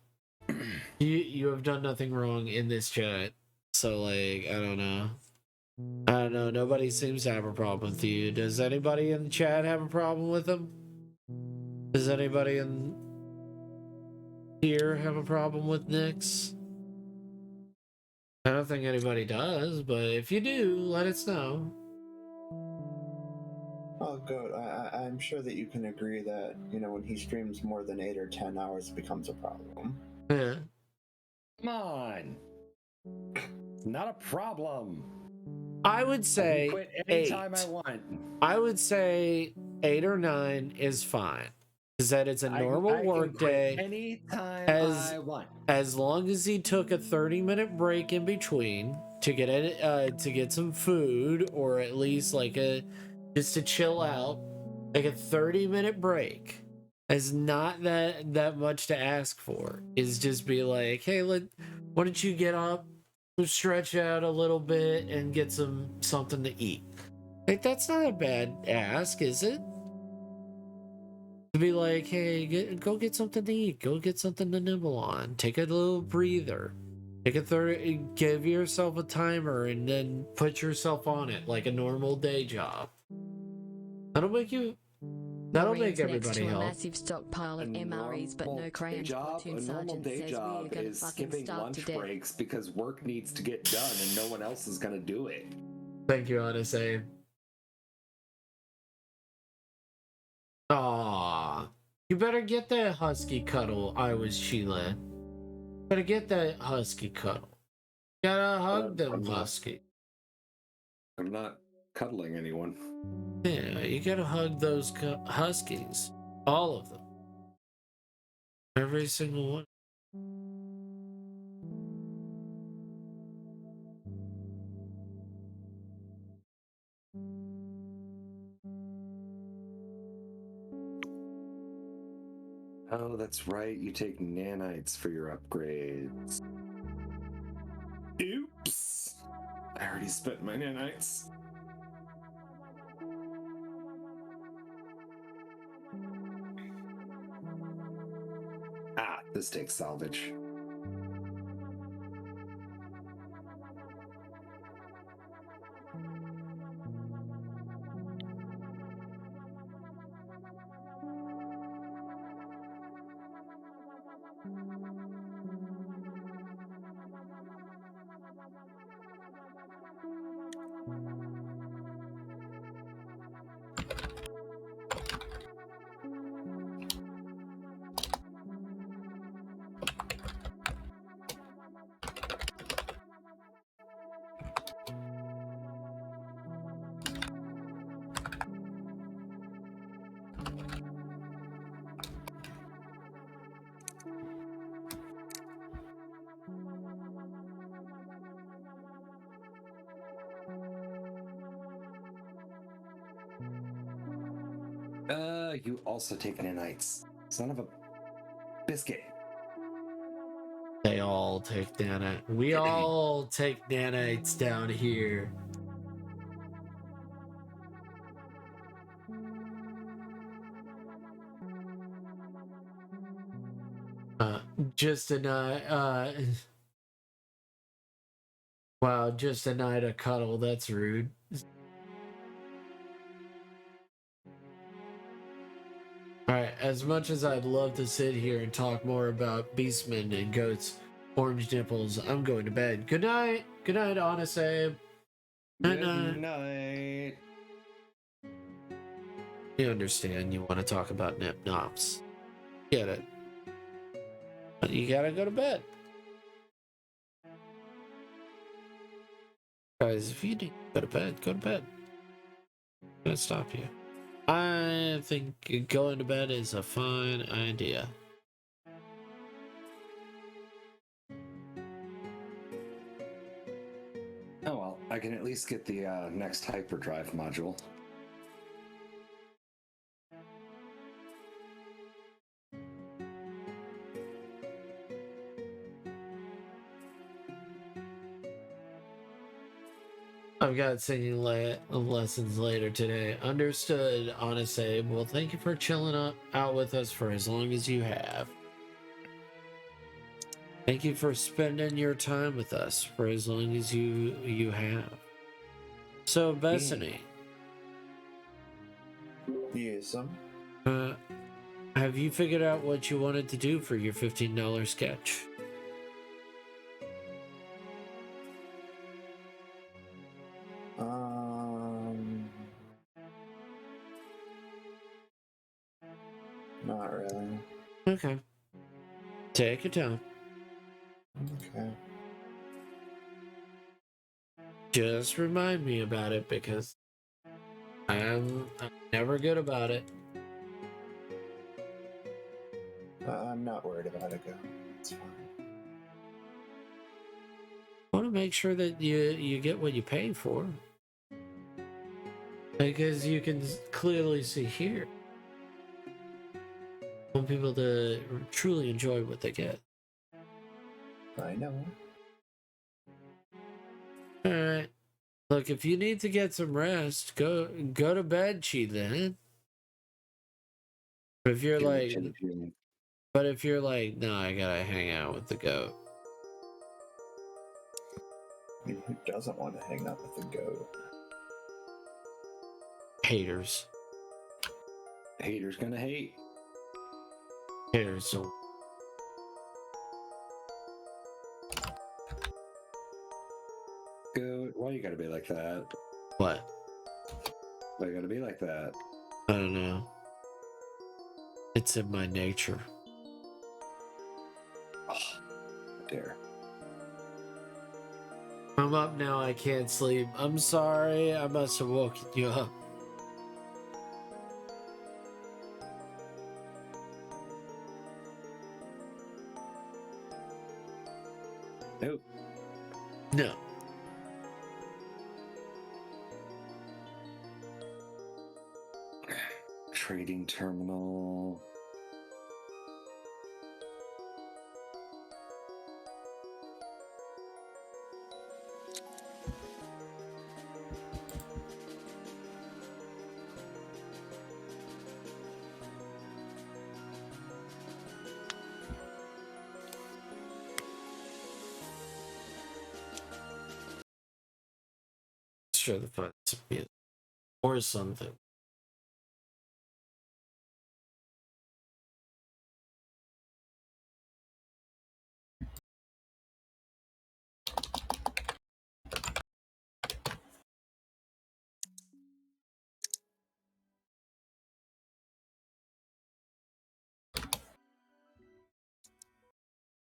S1: you have done nothing wrong in this chat. So, like, I don't know. I don't know. Nobody seems to have a problem with you. Does anybody in the chat have a problem with him? Does anybody in here have a problem with Nyx? I don't think anybody does, but if you do, let us know.
S3: Oh, good. I'm sure that you can agree that, when he streams more than 8 or 10 hours, it becomes a problem.
S1: Yeah.
S6: Come on. It's not a problem.
S1: I would say
S6: I can quit
S1: 8.
S6: anytime I want.
S1: I would say 8 or 9 is fine. Because that it's a normal work day.
S6: Anytime I want.
S1: As long as he took a 30-minute break in between to get some food, or at least just to chill out, like a 30-minute break is not that much to ask for. Is just be like, hey, why don't you get up, stretch out a little bit, and get something to eat? Like, that's not a bad ask, is it? To be like, hey, go get something to eat, go get something to nibble on, take a little breather, give yourself a timer, and then put yourself on it like a normal day job. That'll make everybody
S10: to
S1: help.
S10: A massive stockpile of MREs, but no crayons.
S6: A normal day job is skipping lunch breaks because work needs to get done and no one else is gonna do it.
S1: Thank you, Odyssey. Aw, you better get that husky cuddle, I was Sheila. Better get that husky cuddle. Gotta hug them husky.
S6: I'm not cuddling anyone.
S1: Yeah, you gotta hug those huskies. All of them. Every single one.
S6: Oh, that's right. You take nanites for your upgrades. Oops. I already spent my nanites. Ah, this takes salvage.
S2: You also take nanites. Son of a biscuit.
S1: They all take nanite. We all take nanites down here. Just a night. Wow, just a night of cuddle. That's rude. Alright, as much as I'd love to sit here and talk more about beastmen and goats, orange nipples, I'm going to bed. Good night. Good night, Honest Abe.
S2: Good night.
S1: You understand you want to talk about nip nops. Get it. But you gotta go to bed. Guys, if you need to go to bed, go to bed. I'm gonna stop you. I think going to bed is a fine idea.
S2: Oh well, I can at least get the next hyperdrive module.
S1: I've got singing lessons later today. Understood, Honest Abe. Well, thank you for chilling out with us for as long as you have. Thank you for spending your time with us for as long as you have. So, Bethany.
S3: Yes,
S1: Have you figured out what you wanted to do for your $15 sketch?
S3: Not really.
S1: Okay. Take your time.
S3: Okay.
S1: Just remind me about it because I'm never good about it.
S3: I'm not worried about it, go. It's fine.
S1: I want to make sure that you get what you pay for. Because you can clearly see here. I want people to truly enjoy what they get.
S3: I know.
S1: Alright. Look, if you need to get some rest, go to bed, Chi then. But if you're like, no, I gotta hang out with the goat.
S3: I mean, who doesn't want to hang out with the goat?
S1: Haters.
S2: Haters gonna hate.
S1: Haters. So
S2: Goat, why you gotta be like that?
S1: what?
S2: Why you gotta be like that?
S1: I don't know. It's in my nature.
S2: Oh, dare.
S1: I'm up now. I can't sleep. I'm sorry. I must have woken you up.
S2: Nope.
S1: No.
S2: Trading terminal.
S1: Sure, the fun or something.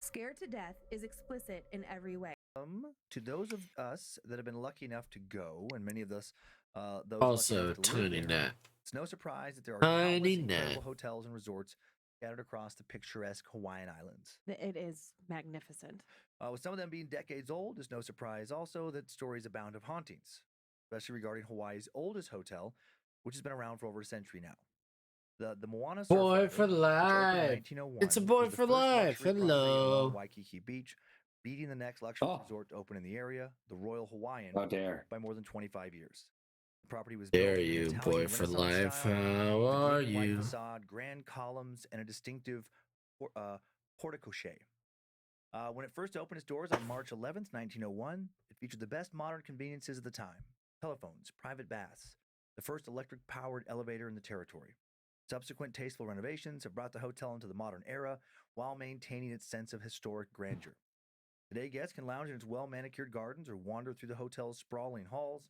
S11: Scared to Death is explicit in every way.
S12: To those of us that have been lucky enough to go, and many of those
S1: Also,
S12: lucky enough to
S1: Tiny
S12: live there,
S1: Net.
S12: it's no surprise that there are
S1: Tiny
S12: countless
S1: Net.
S12: incredible hotels and resorts scattered across the picturesque Hawaiian Islands.
S11: It is magnificent.
S12: With some of them being decades old, it's no surprise also that stories abound of hauntings, especially regarding Hawaii's oldest hotel, which has been around for over a century now. The Moana Surf
S1: Boy
S12: Rider,
S1: for
S12: which opened in
S1: life.
S12: 1901,
S1: It's a boy
S12: was the
S1: for
S12: first
S1: life.
S12: luxury property
S1: Hello.
S12: along Waikiki Beach, beating the next luxury resort to open in the area, the Royal Hawaiian,
S2: Oh, dare.
S12: by more than 25 years. The property was
S1: Dare
S12: built in an
S1: you,
S12: Italian
S1: boy for
S12: Renaissance
S1: life.
S12: style,
S1: How
S12: with a
S1: are
S12: gleaming white
S1: you?
S12: facade, grand columns, and a distinctive porticoche. When it first opened its doors on March 11th, 1901, it featured the best modern conveniences of the time: telephones, private baths, the first electric-powered elevator in the territory. Subsequent tasteful renovations have brought the hotel into the modern era while maintaining its sense of historic grandeur. Today, guests can lounge in its well-manicured gardens or wander through the hotel's sprawling halls,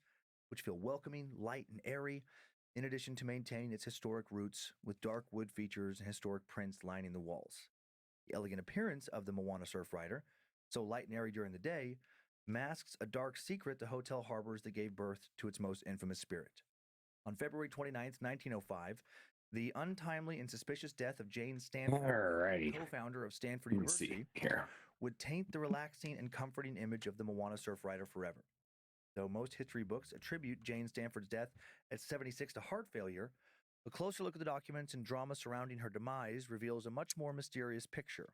S12: which feel welcoming, light, and airy, in addition to maintaining its historic roots with dark wood features and historic prints lining the walls. The elegant appearance of the Moana Surf Rider, so light and airy during the day, masks a dark secret the hotel harbors that gave birth to its most infamous spirit. On February 29th, 1905, the untimely and suspicious death of Jane Stanford,
S2: Alrighty.
S12: co-founder of Stanford
S2: Let me see
S12: University,
S2: here.
S12: would taint the relaxing and comforting image of the Moana Surf Rider forever. Though most history books attribute Jane Stanford's death at 76 to heart failure, a closer look at the documents and drama surrounding her demise reveals a much more mysterious picture.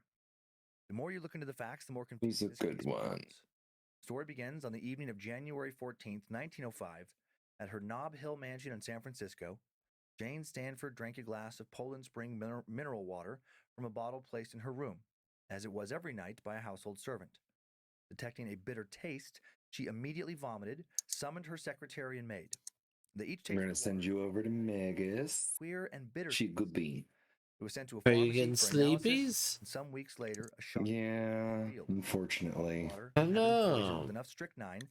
S12: The more you look into the facts, the more confusing
S2: He's a good one.
S12: The story begins on the evening of January 14th, 1905, at her Nob Hill mansion in San Francisco. Jane Stanford drank a glass of Poland Spring mineral water from a bottle placed in her room, as it was every night by a household servant. Detecting a bitter taste, she immediately vomited, summoned her secretary and maid. They each
S2: We're
S12: tasted
S2: gonna send you over to Megas.
S12: queer and bitter.
S2: She could be.
S12: It was sent to a
S1: Are you
S12: pharmacy
S1: getting
S12: for analysis,
S1: sleepies?
S12: and some weeks later, a shock
S2: Yeah,
S12: revealed.
S2: unfortunately.
S12: Water
S1: I
S12: had been poisoned
S1: know.
S12: with enough strychnine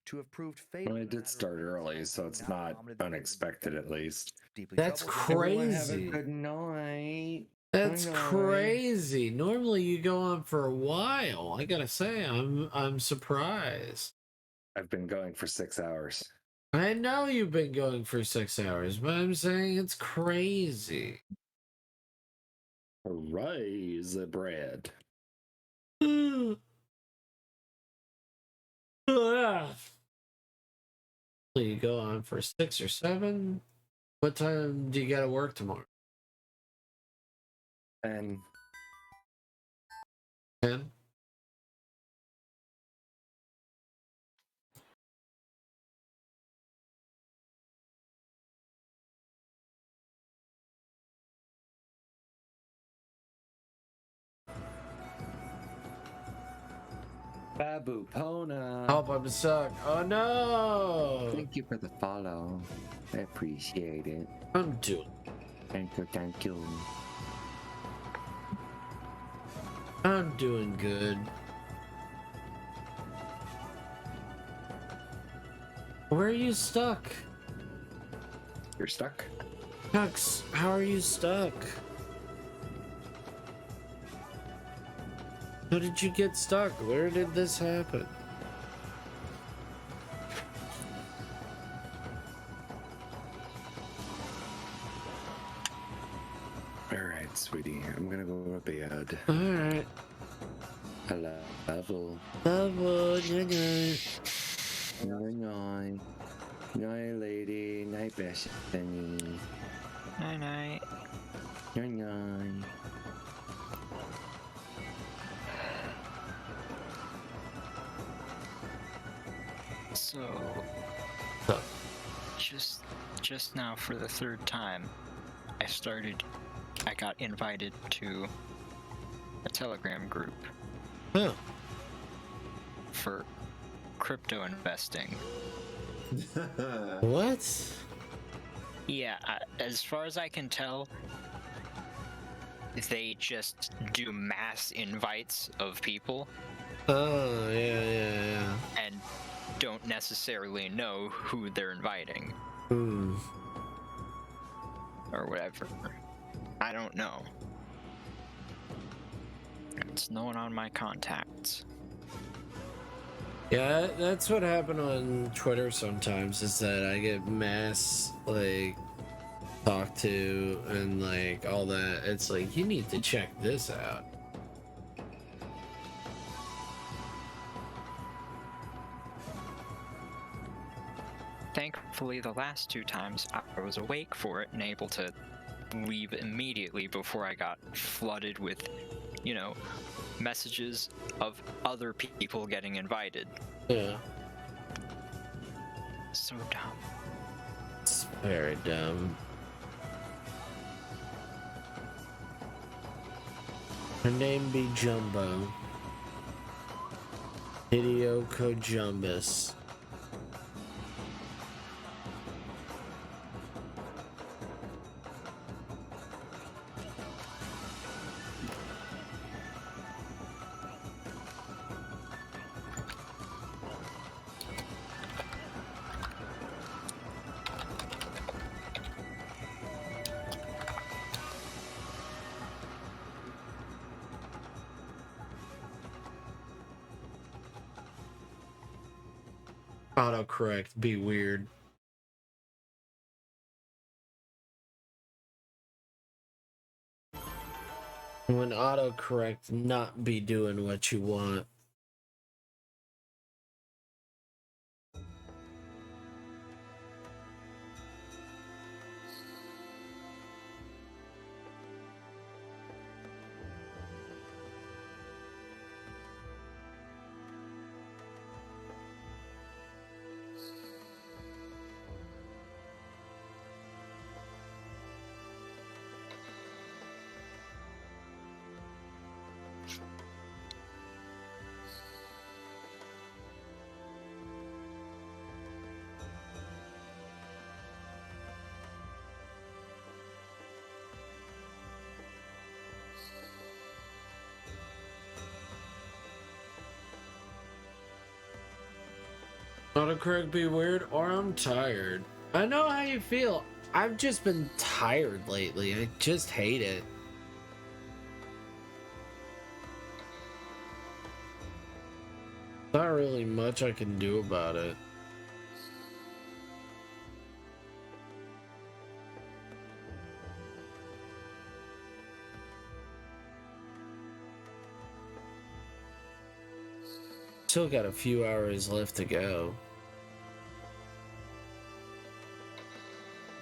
S12: to have proved fatal.
S2: Well, it did start early, so it's not unexpected, at least.
S1: That's
S2: Everyone have a
S1: crazy.
S2: good night.
S1: That's
S2: Good night.
S1: crazy. Normally you go on for a while. I gotta say, I'm surprised.
S2: I've been going for 6 hours.
S1: I know you've been going for 6 hours, but I'm saying it's crazy.
S2: Rise the bread.
S1: You go on for 6 or 7? What time do you gotta work tomorrow?
S2: 10.
S1: 10?
S2: Babu Pona.
S1: Help, I'm stuck. Oh no!
S2: Thank you for the follow. I appreciate it.
S1: I'm doing.
S2: Thank you, thank you.
S1: I'm doing good. Where are you stuck?
S2: You're stuck?
S1: Hux, how are you stuck? How did you get stuck? Where did this happen?
S2: Alright, sweetie. I'm gonna go to bed.
S1: Alright.
S2: Hello. Level.
S1: Level. Good night.
S2: Night, night. Night, lady. Night, Bethany.
S4: Night night.
S2: Night, night.
S4: So, just now for the third time, I got invited to a Telegram group for crypto investing.
S1: What?
S4: Yeah, as far as I can tell, they just do mass invites of people.
S1: Oh, yeah.
S4: And don't necessarily know who they're inviting. Or whatever. I don't know. It's no one on my contacts.
S1: Yeah, that's what happened on Twitter sometimes, is that I get mass, like, talked to and, like, all that. It's like, you need to check this out.
S4: Thankfully, the last two times I was awake for it and able to leave immediately before I got flooded with, you know, messages of other people getting invited.
S1: Yeah.
S4: So dumb.
S1: It's very dumb. Her name be Jumbo. Hideo Kojumbus. Autocorrect be weird. When autocorrect not be doing what you want. Autocorrect be weird, or I'm tired. I know how you feel. I've just been tired lately. I just hate it. Not really much I can do about it. Still got a few hours left to go.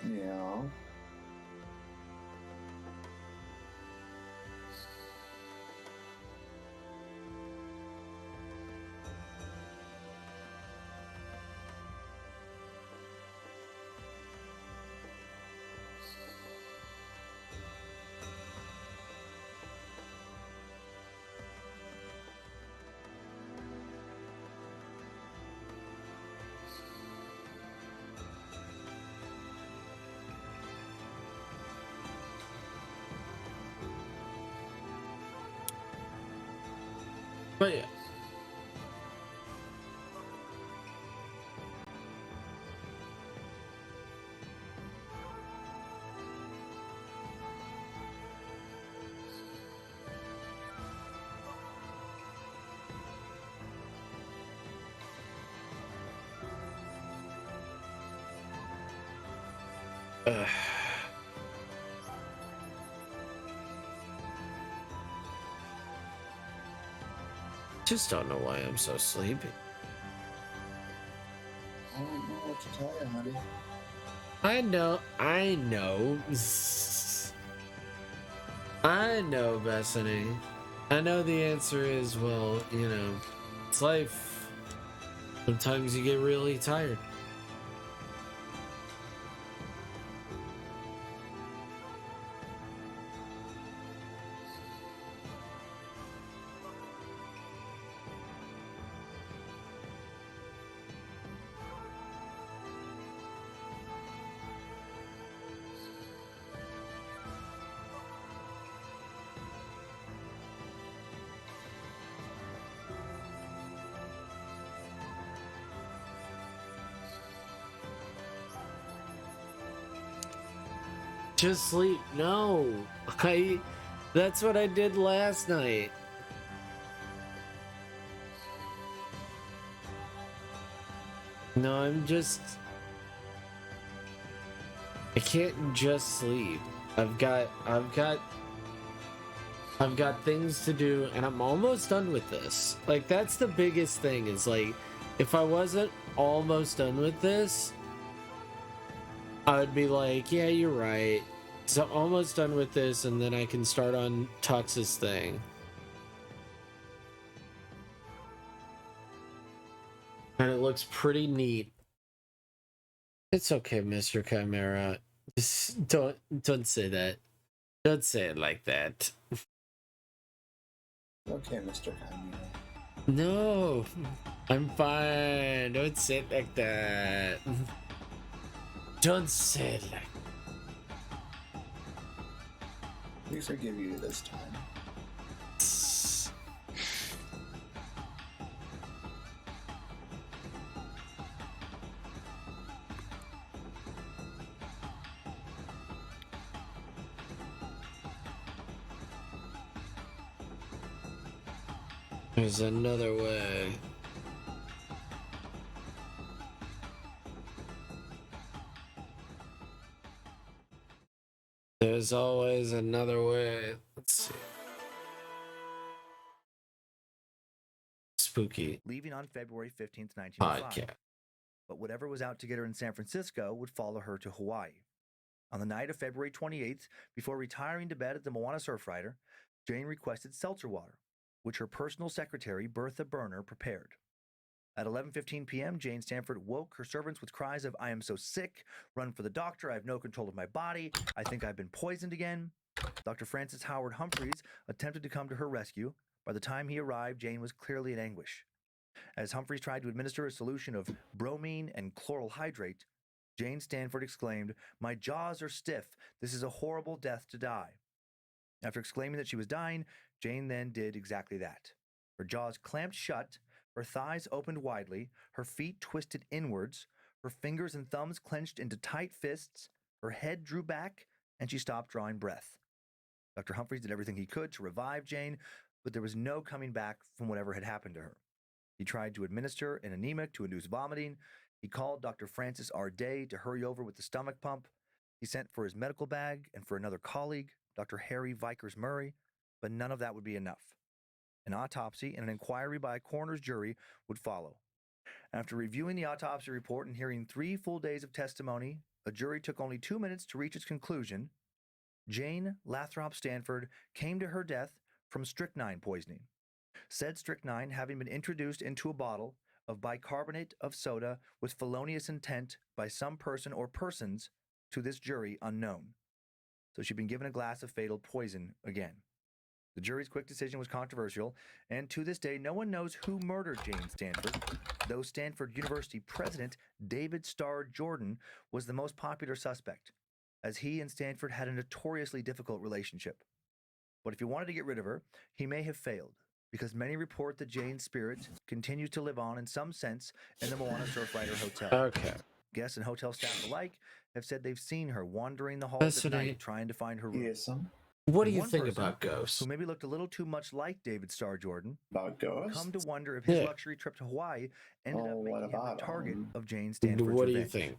S3: Yeah.
S1: But yeah. Ugh. Just don't know why I'm so sleepy.
S3: I don't know what to tell you, honey.
S1: I know. I know, Bethany. I know the answer is, well, you know, it's life. Sometimes you get really tired. Just sleep. No. That's what I did last night. No, I can't just sleep. I've got things to do, and I'm almost done with this. Like, that's the biggest thing, is like, if I wasn't almost done with this, I would be like, yeah, you're right. So I'm almost done with this, and then I can start on Tux's thing. And it looks pretty neat. It's okay, Mr. Chimera. Just don't say that. Don't say it like that.
S3: Okay, Mr. Chimera.
S1: No, I'm fine. Don't say it like that. Don't say it like.
S3: We forgive you this time.
S1: There's another way. There's always another way. Let's see. Spooky
S12: Leaving on February 15th, 1905.
S1: podcast.
S12: But whatever was out to get her in San Francisco would follow her to Hawaii. On the night of February 28th, before retiring to bed at the Moana Surfrider, Jane requested seltzer water, which her personal secretary, Bertha Burner, prepared. At 11:15 p.m., Jane Stanford woke her servants with cries of, "I am so sick, run for the doctor, I have no control of my body, I think I've been poisoned again." Dr. Francis Howard Humphreys attempted to come to her rescue. By the time he arrived, Jane was clearly in anguish. As Humphreys tried to administer a solution of bromine and chloral hydrate, Jane Stanford exclaimed, "My jaws are stiff. This is a horrible death to die." After exclaiming that she was dying, Jane then did exactly that. Her jaws clamped shut, her thighs opened widely, her feet twisted inwards, her fingers and thumbs clenched into tight fists, her head drew back, and she stopped drawing breath. Dr. Humphreys did everything he could to revive Jane, but there was no coming back from whatever had happened to her. He tried to administer an anemic to induce vomiting. He called Dr. Francis R. Day to hurry over with the stomach pump. He sent for his medical bag and for another colleague, Dr. Harry Vikers Murray, but none of that would be enough. An autopsy and an inquiry by a coroner's jury would follow. After reviewing the autopsy report and hearing 3 full days of testimony, a jury took only 2 minutes to reach its conclusion. Jane Lathrop Stanford came to her death from strychnine poisoning. Said strychnine having been introduced into a bottle of bicarbonate of soda with felonious intent by some person or persons, to this jury unknown. So she'd been given a glass of fatal poison again. The jury's quick decision was controversial, and to this day, no one knows who murdered Jane Stanford, though Stanford University president David Starr Jordan was the most popular suspect, as he and Stanford had a notoriously difficult relationship. But if he wanted to get rid of her, he may have failed, because many report that Jane's spirit continues to live on in some sense in the Moana Surfrider Hotel.
S1: Okay.
S12: Guests and hotel staff alike have said they've seen her wandering the halls at night trying to find her room.
S3: Yes,
S1: What do
S12: And
S1: you
S12: one
S1: think
S12: person,
S1: about ghosts?
S12: who maybe looked a little too much like David Starr Jordan,
S3: about ghosts?
S12: come to wonder if his
S1: Yeah.
S12: luxury trip to Hawaii ended
S3: Oh,
S12: up
S3: what
S12: making him the
S3: about
S12: target
S3: him?
S12: of Jane Stanford's
S1: What do you
S12: revenge.
S1: think?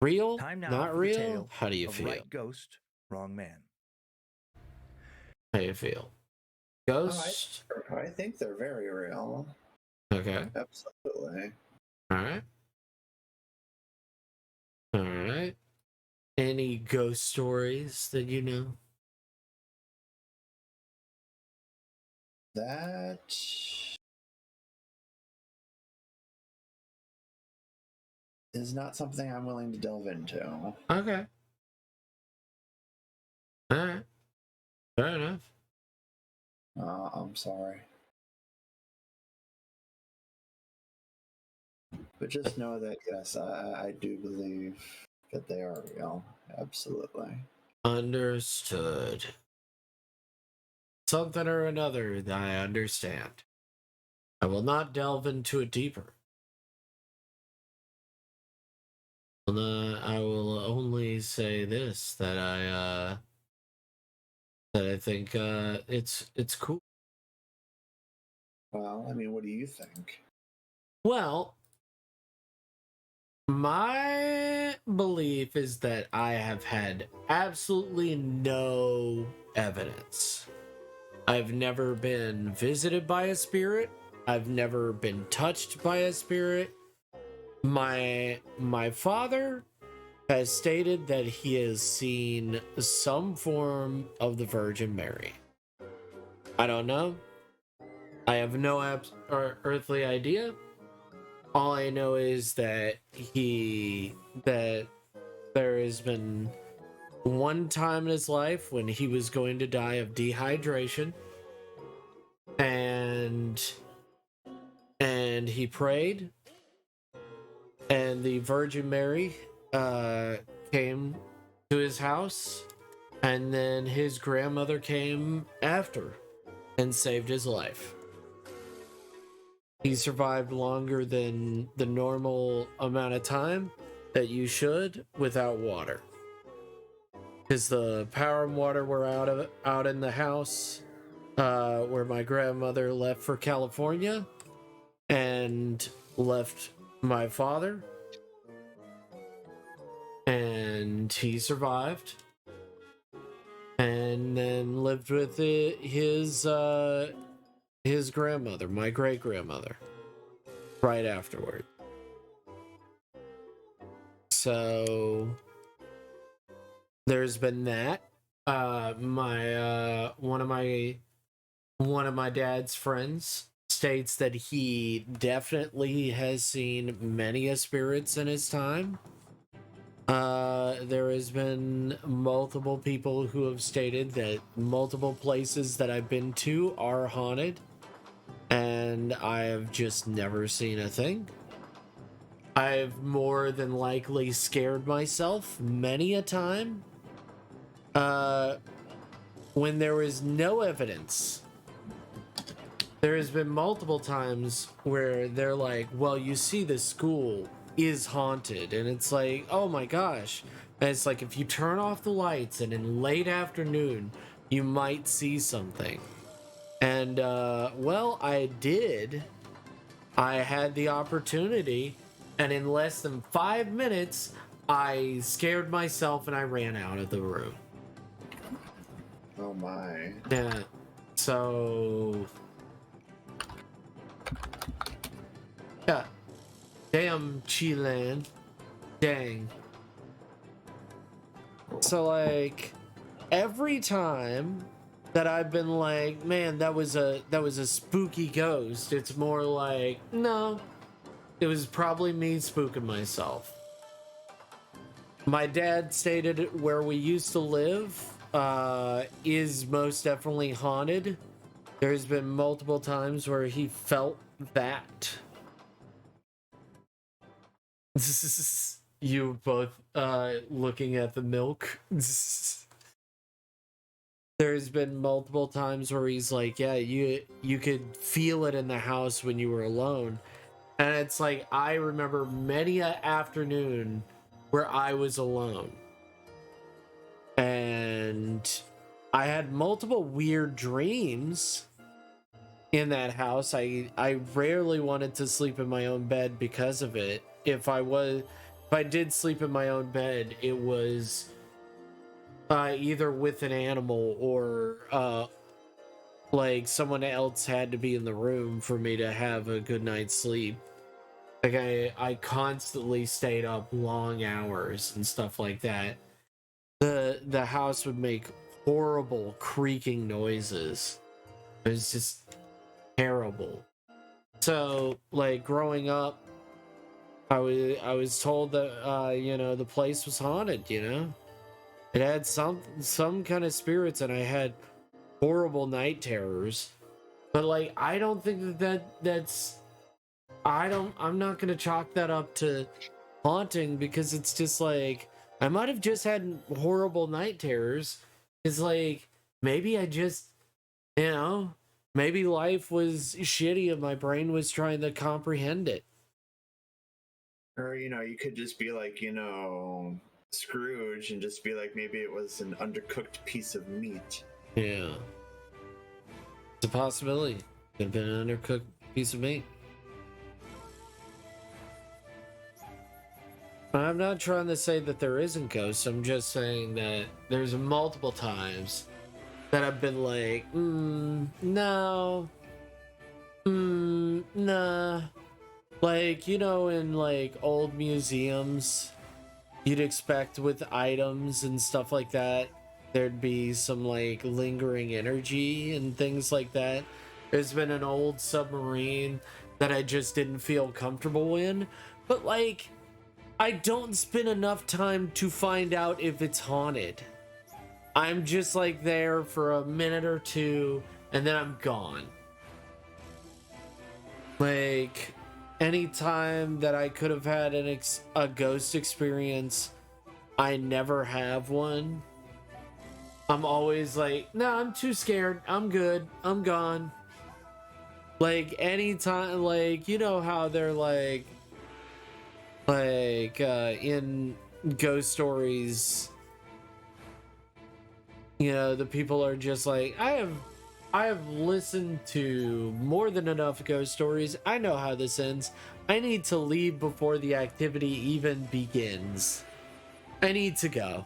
S1: Real?
S12: Time now
S1: Not
S12: for the
S1: real?
S12: tale
S1: How do you
S12: of
S1: feel?
S12: Right ghost, wrong man.
S1: How do you feel? Ghost?
S3: I think they're very real.
S1: Okay.
S3: Absolutely.
S1: Alright. Alright. Any ghost stories that you know?
S3: That is not something I'm willing to delve into.
S1: Okay. Alright. Fair enough.
S3: I'm sorry. But just know that, yes, I do believe that they are real. Absolutely.
S1: Understood. Something or another that I understand. I will not delve into it deeper. I will only say this, that I think it's cool.
S3: Well, I mean, what do you think?
S1: Well, my belief is that I have had absolutely no evidence. I've never been visited by a spirit. I've never been touched by a spirit. My father has stated that he has seen some form of the Virgin Mary. I don't know. I have no earthly idea. All I know is that there has been one time in his life when he was going to die of dehydration, and he prayed, and the Virgin Mary came to his house, and then his grandmother came after and saved his life. He survived longer than the normal amount of time that you should without water, because the power and water were out in the house where my grandmother left for California and left my father, and he survived and then lived with his grandmother, my great grandmother, right afterward. So there's been that. One of my dad's friends states that he definitely has seen many a spirits in his time. There has been multiple people who have stated that multiple places that I've been to are haunted, and I have just never seen a thing. I've more than likely scared myself many a time when there was no evidence. There has been multiple times where they're like, well, you see, the school is haunted, and it's like, oh my gosh. And it's like, if you turn off the lights and in late afternoon you might see something. And well, I did. I had the opportunity, and in less than 5 minutes I scared myself and I ran out of the room.
S3: Oh my.
S1: Yeah. So yeah. Damn, Chilan. Dang. So, like, every time that I've been like, man, that was a spooky ghost, it's more like, no, it was probably me spooking myself. My dad stated where we used to live is most definitely haunted. There's been multiple times where he felt that. You both looking at the milk. There's been multiple times where he's like, yeah, you could feel it in the house when you were alone. And it's like, I remember many a afternoon where I was alone, and I had multiple weird dreams in that house. I rarely wanted to sleep in my own bed because of it. If I did sleep in my own bed, it was either with an animal or like someone else had to be in the room for me to have a good night's sleep. Like I constantly stayed up long hours and stuff like that. The house would make horrible creaking noises. It was just terrible. So, like, growing up, I was told that the place was haunted. It had some kind of spirits, and I had horrible night terrors. But like, I don't think that's I'm not gonna chalk that up to haunting, because it's just like, I might have just had horrible night terrors. It's like, maybe I just, maybe life was shitty and my brain was trying to comprehend it.
S3: Or, you could just be like, Scrooge, and just be like, maybe it was an undercooked piece of meat.
S1: Yeah. It's a possibility. Could have been an undercooked piece of meat. I'm not trying to say that there isn't ghosts. I'm just saying that there's multiple times that I've been like, no. Nah. Like, in like old museums you'd expect with items and stuff like that. There'd be some like lingering energy and things like that. There's been an old submarine that I just didn't feel comfortable in, but like I don't spend enough time to find out if it's haunted. I'm just like there for a minute or two and then I'm gone. Like anytime that I could have had a ghost experience, I never have one. I'm always like, no, I'm too scared. I'm good. I'm gone. Like anytime, like, you know how they're like in ghost stories, you know, the people are just like, I have listened to more than enough ghost stories. I know how this ends. I need to leave before the activity even begins. I need to go.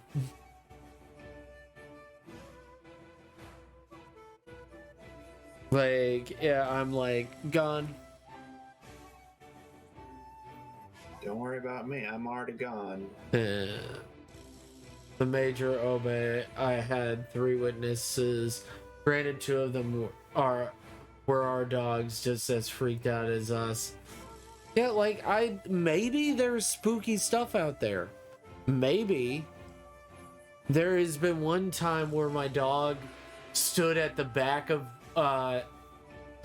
S1: Like, yeah, I'm like gone.
S3: Don't worry about me. I'm already gone.
S1: The major obey. I had 3 witnesses. Granted, 2 of them were our dogs, just as freaked out as us. Yeah, like maybe there's spooky stuff out there. Maybe. There has been one time where my dog stood at the back of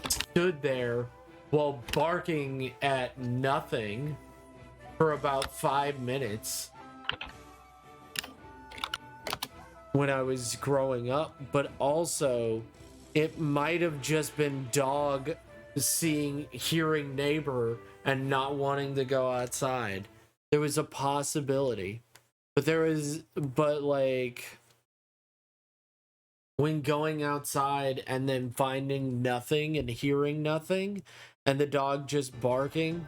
S1: stood there while barking at nothing for about 5 minutes when I was growing up, but also it might have just been dog hearing neighbor and not wanting to go outside. There was a possibility, but like when going outside and then finding nothing and hearing nothing and the dog just barking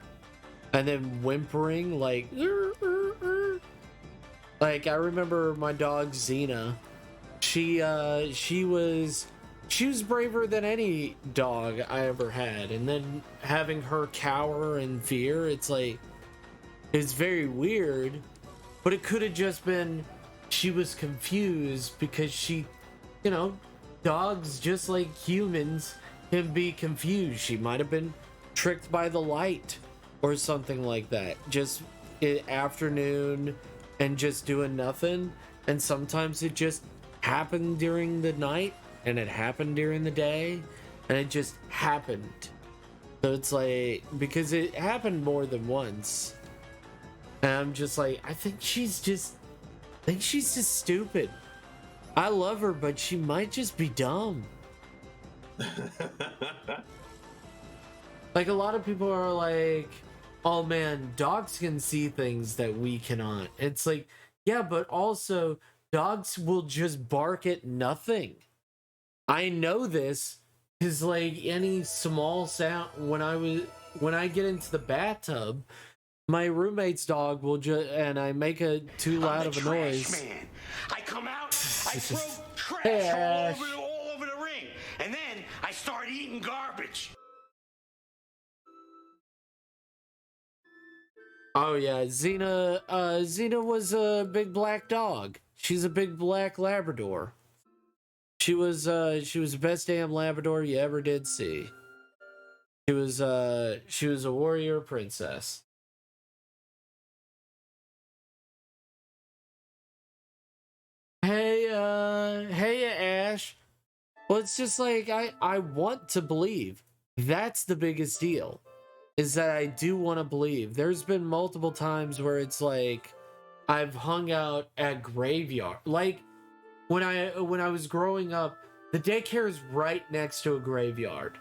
S1: and then whimpering like like I remember my dog Xena. She was braver than any dog I ever had, and then having her cower in fear, it's like it's very weird, but it could have just been she was confused because she, you know, dogs just like humans can be confused. She might have been tricked by the light or something like that. Just afternoon and just doing nothing, and sometimes it just happened during the night and it happened during the day and it just happened. So it's like, because it happened more than once, and I'm just like, I think she's just stupid. I love her, but she might just be dumb. Like a lot of people are like, oh man, dogs can see things that we cannot. It's like, yeah, but also dogs will just bark at nothing. I know this because like any small sound, when I get into the bathtub, my roommate's dog will just, and I make a too loud of a noise.
S13: Man. I come out, I throw trash
S1: Hey,
S13: all over the ring, and then I start eating garbage.
S1: Oh yeah, Xena was a big black dog. She's a big black Labrador. She was the best damn Labrador you ever did see. She was a warrior princess. Hey Ash. Well, it's just like I want to believe. That's the biggest deal. Is that I do want to believe. There's been multiple times where it's like I've hung out at graveyard. Like when I was growing up, the daycare is right next to a graveyard.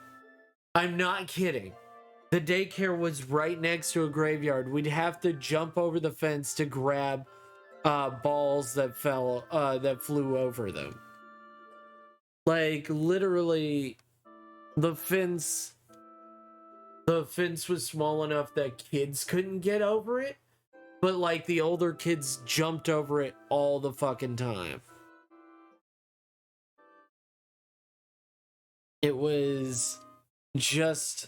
S1: I'm not kidding. The daycare was right next to a graveyard. We'd have to jump over the fence to grab balls that flew over them. Like literally the fence was small enough that kids couldn't get over it, but like the older kids jumped over it all the fucking time. It was just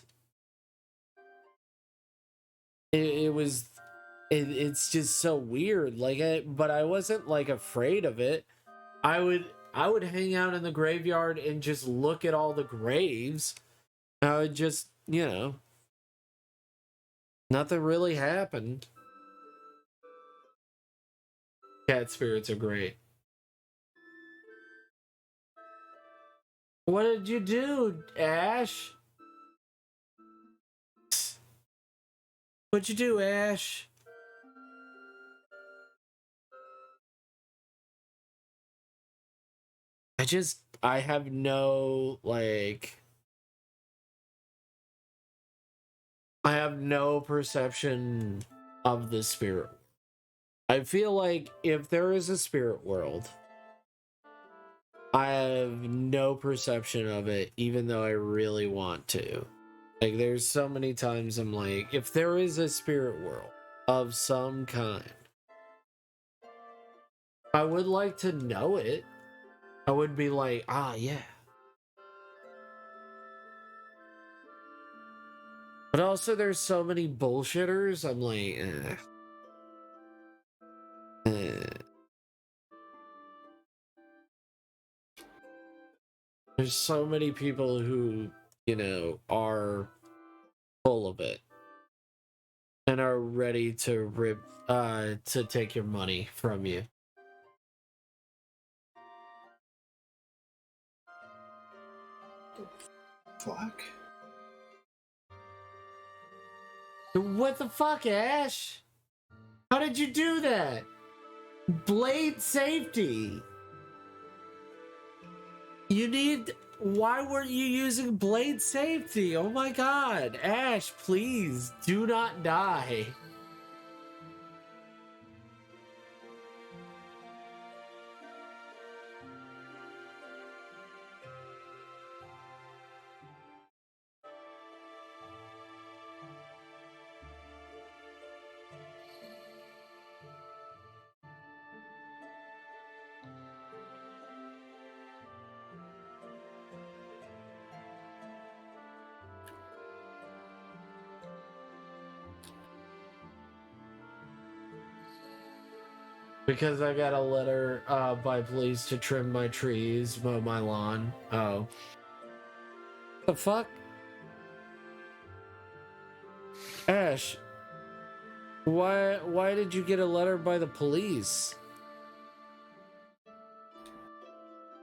S1: it was it's just so weird. But I wasn't like afraid of it. I would hang out in the graveyard and just look at all the graves. I would just, nothing really happened. Cat spirits are great. What did you do, Ash? What'd you do, Ash? I have no, I have no perception of the spirit. I feel like if there is a spirit world, I have no perception of it, even though I really want to. Like, there's so many times I'm like, if there is a spirit world of some kind, I would like to know it. I would be like, yeah. But also, there's so many bullshitters. I'm like, There's so many people who, are full of it and are ready to to take your money from you.
S3: Fuck.
S1: What the fuck, Ash? How did you do that? Blade safety. Why weren't you using blade safety? Oh my god. Ash, please do not die. Because I got a letter by police to trim my trees, mow my lawn. Oh. The fuck? Ash, why did you get a letter by the police?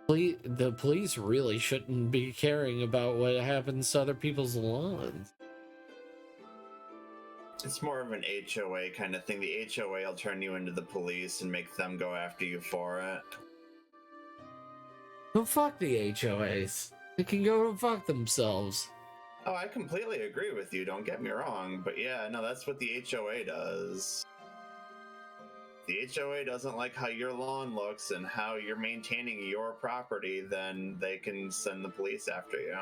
S1: The police really shouldn't be caring about what happens to other people's lawns.
S3: It's more of an HOA kind of thing. The HOA will turn you into the police and make them go after you for it.
S1: Well, fuck the HOAs. They can go and fuck themselves.
S3: Oh, I completely agree with you, don't get me wrong. But yeah, no, that's what the HOA does. The HOA doesn't like how your lawn looks and how you're maintaining your property, then they can send the police after you.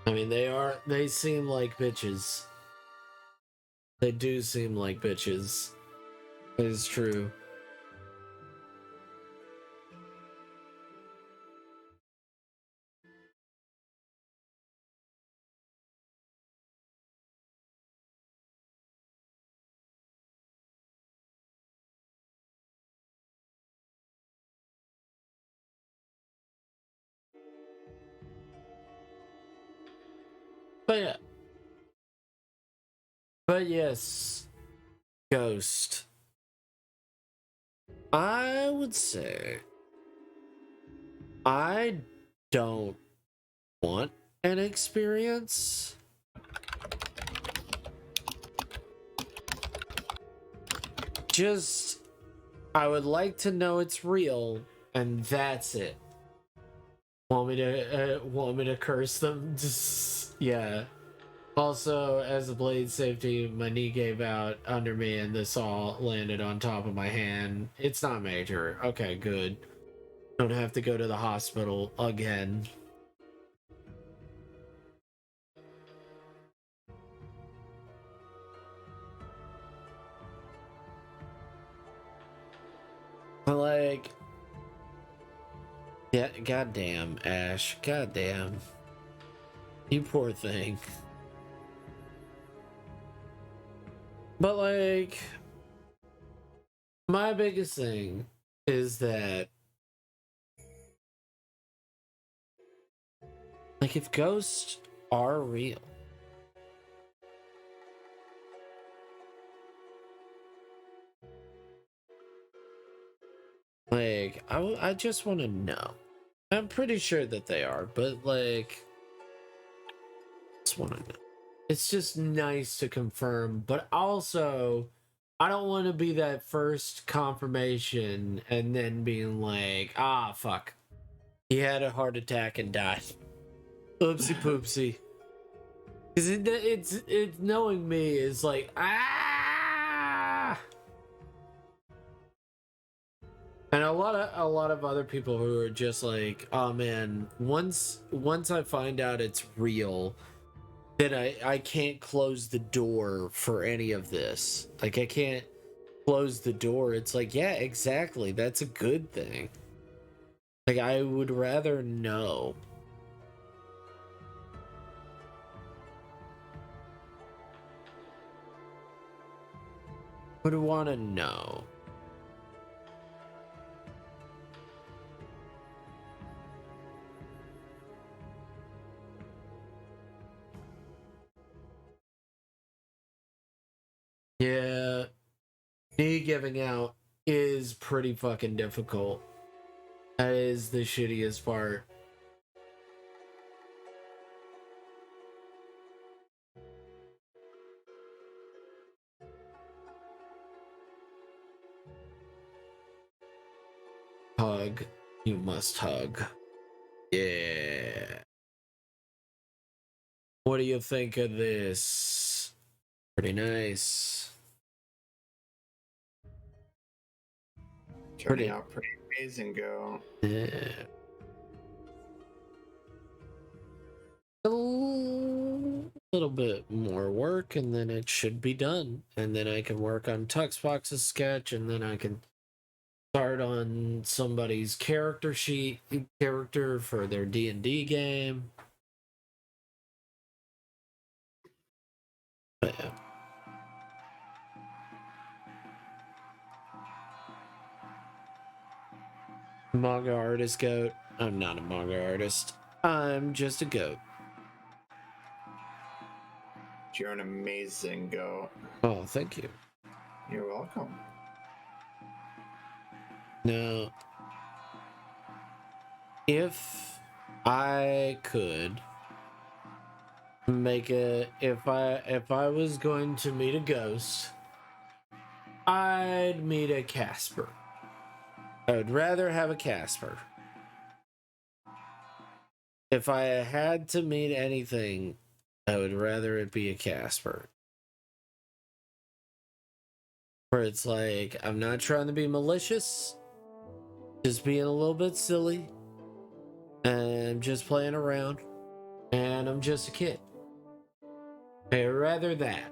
S3: I mean, they seem like bitches. They do seem like bitches.
S1: Is true. But yeah. But yes, Ghost. I would say I don't want an experience. Just, I would like to know it's real, and that's it. Want me to curse them? Just, yeah. Also, as a blade safety, my knee gave out under me, and this all landed on top of my hand. It's not major. Okay, good. Don't have to go to the hospital again. Like, yeah, goddamn, Ash, goddamn, you poor thing. But like, my biggest thing is that, like, if ghosts are real, like, I just want to know. I'm pretty sure that they are, but like, just want to know. It's just nice to confirm, but also, I don't want to be that first confirmation and then being like, ah, fuck. He had a heart attack and died. Oopsie poopsie. Because it's knowing me is like, ah. And a lot of other people who are just like, oh man, once I find out it's real, then I can't close the door for any of this. Like, I can't close the door. It's like, yeah, exactly. That's a good thing. Like, I would rather know. Would want to know. Yeah, knee giving out is pretty fucking difficult. That is the shittiest part. Hug. You must hug. Yeah. What do you think of this? Pretty nice.
S3: Turning out pretty amazing, Go.
S1: Yeah. A little bit more work and then it should be done. And then I can work on Tuxbox's sketch, and then I can start on somebody's character for their D&D game. But yeah. Manga artist goat. I'm not a manga artist. I'm just a goat.
S3: You're an amazing Go.
S1: Oh, thank you.
S3: You're welcome.
S1: Now, if I could make if I was going to meet a ghost, I'd meet a Casper. I would rather have a Casper. If I had to meet anything, I would rather it be a Casper. Where it's like, I'm not trying to be malicious, just being a little bit silly, and I'm just playing around, and I'm just a kid. I'd rather that.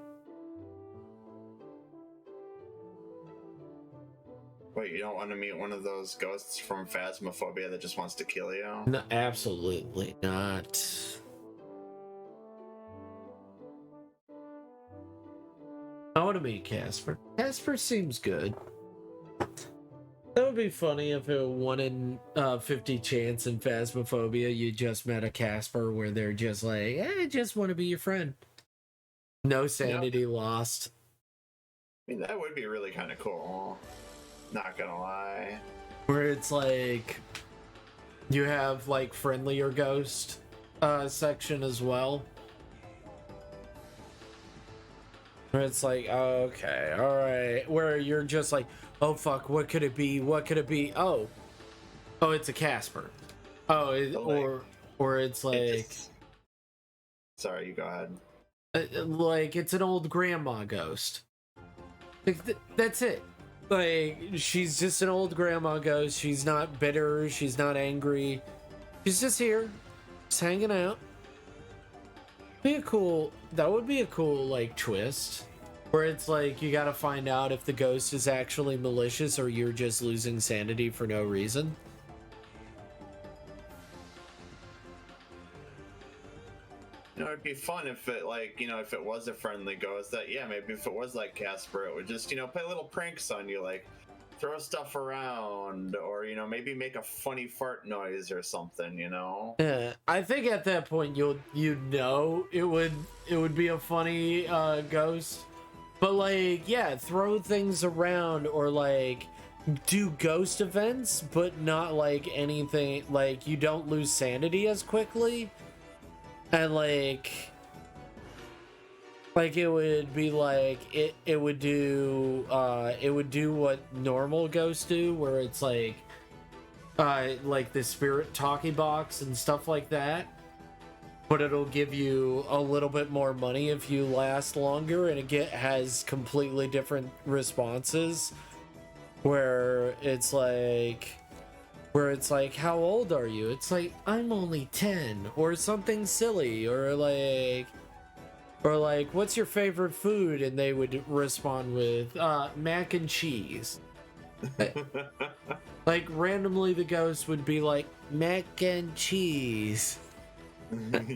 S3: Wait, you don't want to meet one of those ghosts from Phasmophobia that just wants to kill you?
S1: No, absolutely not. I want to meet Casper. Casper seems good. That would be funny if it 1 in 50 chance in Phasmophobia you just met a Casper where they're just like, I just want to be your friend. No sanity lost.
S3: I mean, that would be really kind of cool. Not gonna lie.
S1: Where it's like, you have like friendlier ghost section as well. Where it's like, okay, alright. Where you're just like, oh fuck, what could it be? What could it be? Oh, it's a Casper. Oh, or it's like,
S3: sorry, you go ahead.
S1: Like it's an old grandma ghost. Like that's it. Like she's just an old grandma ghost. She's not bitter. She's not angry. She's just here, just hanging out. That would be a cool like twist, where it's like you gotta find out if the ghost is actually malicious or you're just losing sanity for no reason.
S3: You know, it'd be fun if it if it was a friendly ghost that, maybe if it was like Casper, it would just, play little pranks on you, like throw stuff around or, maybe make a funny fart noise or something,
S1: Yeah, I think at that point you'd know it would be a funny ghost. But like, yeah, throw things around or like do ghost events, but not like anything like you don't lose sanity as quickly. And like it would be like it would do what normal ghosts do, where it's like the spirit talkie box and stuff like that, but it'll give you a little bit more money if you last longer, and it has completely different responses, where it's like, how old are you? It's like, I'm only 10, or something silly, or like, what's your favorite food? And they would respond with, mac and cheese. Like, randomly the ghost would be like, mac and cheese.
S3: That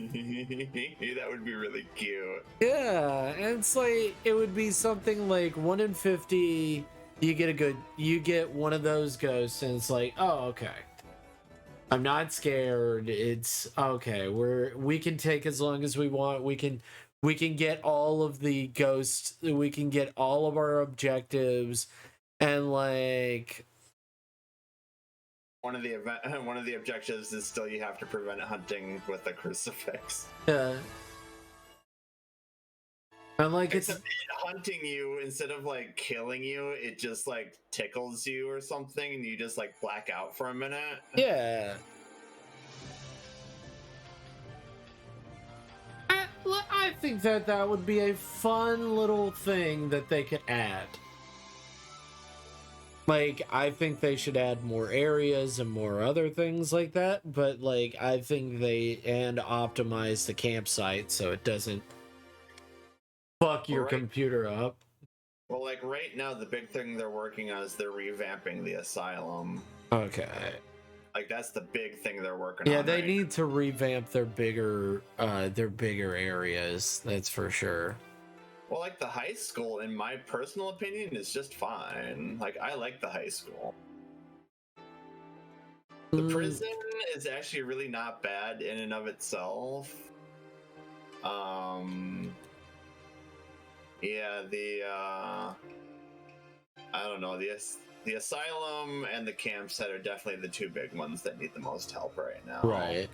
S3: would be really cute.
S1: Yeah, and it's like, it would be something like 1 in 50, you get one of those ghosts, and it's like, oh, okay. I'm not scared. It's okay. We can take as long as we want. We can get all of the ghosts. We can get all of our objectives, and like
S3: one of the objectives is still you have to prevent hunting with a crucifix.
S1: Yeah. And like
S3: Except hunting you, instead of like killing you, it just like tickles you or something, and you just like black out for a minute.
S1: Yeah. I think that would be a fun little thing that they could add. Like, I think they should add more areas and more other things like that, but like, I think and optimize the campsite so it doesn't fuck your computer up.
S3: Well, like right now, the big thing they're working on is they're revamping the asylum.
S1: Okay.
S3: Like that's the big thing they're working on.
S1: Yeah, they need to revamp their bigger areas. That's for sure.
S3: Well, like the high school, in my personal opinion, is just fine. Like I like the high school. The prison is actually really not bad in and of itself. Yeah, I don't know, the asylum and the campsite are definitely the two big ones that need the most help right now.
S1: Right.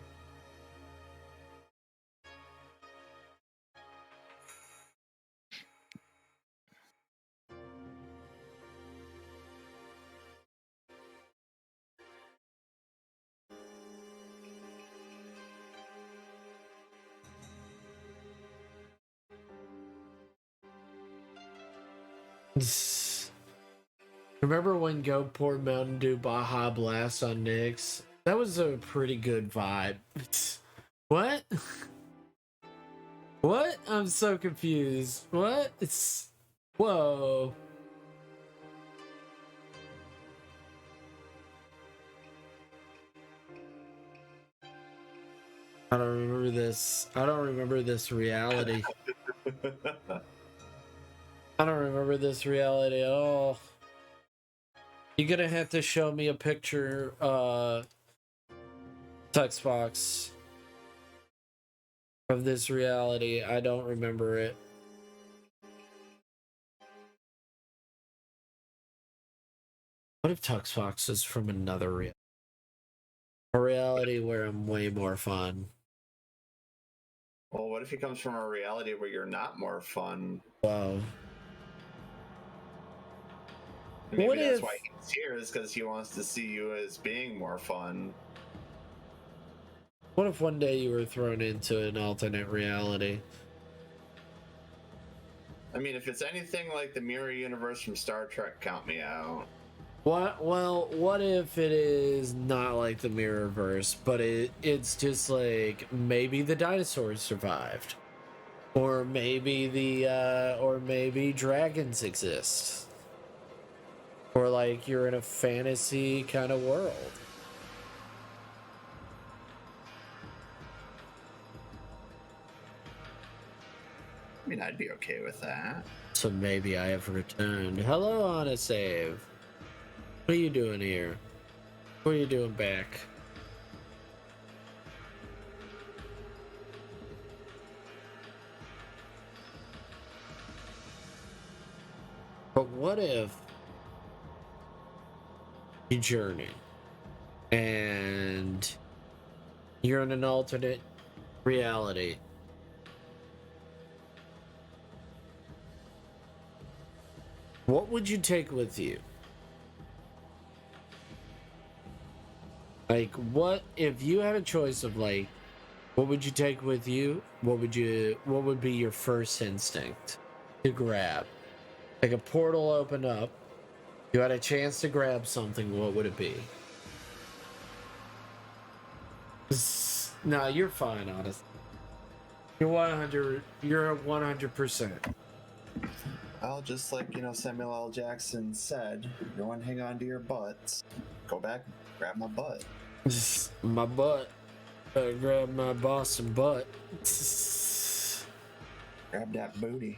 S1: Remember when Go poured Mountain Dew Baja Blast on Nyx? That was a pretty good vibe. What? What? I'm so confused. What? Whoa. I don't remember this. I don't remember this reality. I don't remember this reality at all. You're gonna have to show me a picture, Tuxbox, of this reality. I don't remember it. What if Tuxbox is from another reality? A reality where I'm way more fun.
S3: Well, what if he comes from a reality where you're not more fun?
S1: Wow.
S3: Maybe
S1: What
S3: that's
S1: if-
S3: why he's here, is because he wants to see you as being more fun.
S1: What if one day you were thrown into an alternate reality?
S3: I mean, if it's anything like the mirror universe from Star Trek, count me out.
S1: What? Well, what if it is not like the Mirrorverse, but it's just like maybe the dinosaurs survived, or maybe maybe dragons exist, or like you're in a fantasy kind of world.
S3: I mean, I'd be okay with that.
S1: So maybe I have returned. Hello, Honest Save. What are you doing here? What are you doing back? But what if you journey and you're in an alternate reality? What would you take with you? Like, what if you had a choice of like, what would you take with you? What would be your first instinct to grab? Like a portal opened up, you had a chance to grab something, what would it be? No, you're fine, honestly. You're 100%.
S3: Well, just like, Samuel L. Jackson said, no one hang on to your butts. Go back, grab my butt.
S1: My butt. Better grab my Boston butt.
S3: Grab that booty.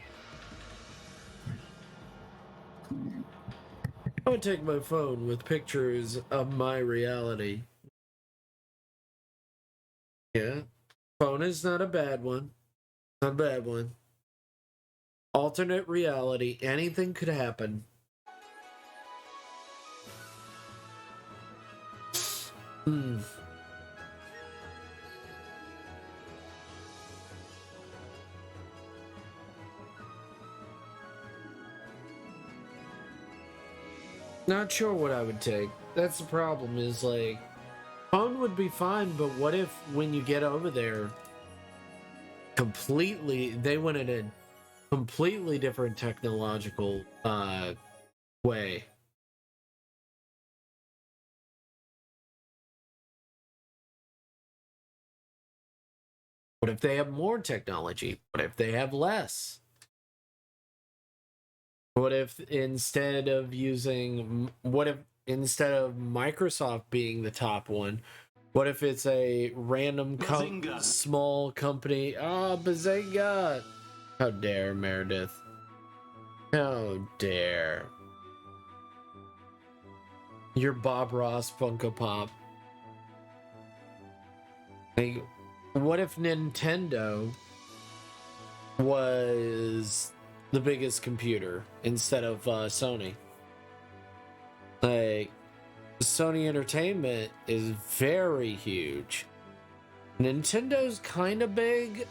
S1: I would take my phone with pictures of my reality. Yeah. Phone is not a bad one. Not a bad one. Alternate reality. Anything could happen. Not sure what I would take. That's the problem, is like, phone would be fine, but what if when you get over there, they went in a completely different technological way? What if they have more technology? What if they have less? What if instead of Microsoft being the top one, what if it's a random small company? Oh, Bazinga! How dare, Meredith. How dare. You're Bob Ross Funko Pop. Like, what if Nintendo was the biggest computer instead of Sony? Like, Sony Entertainment is very huge. Nintendo's kind of big,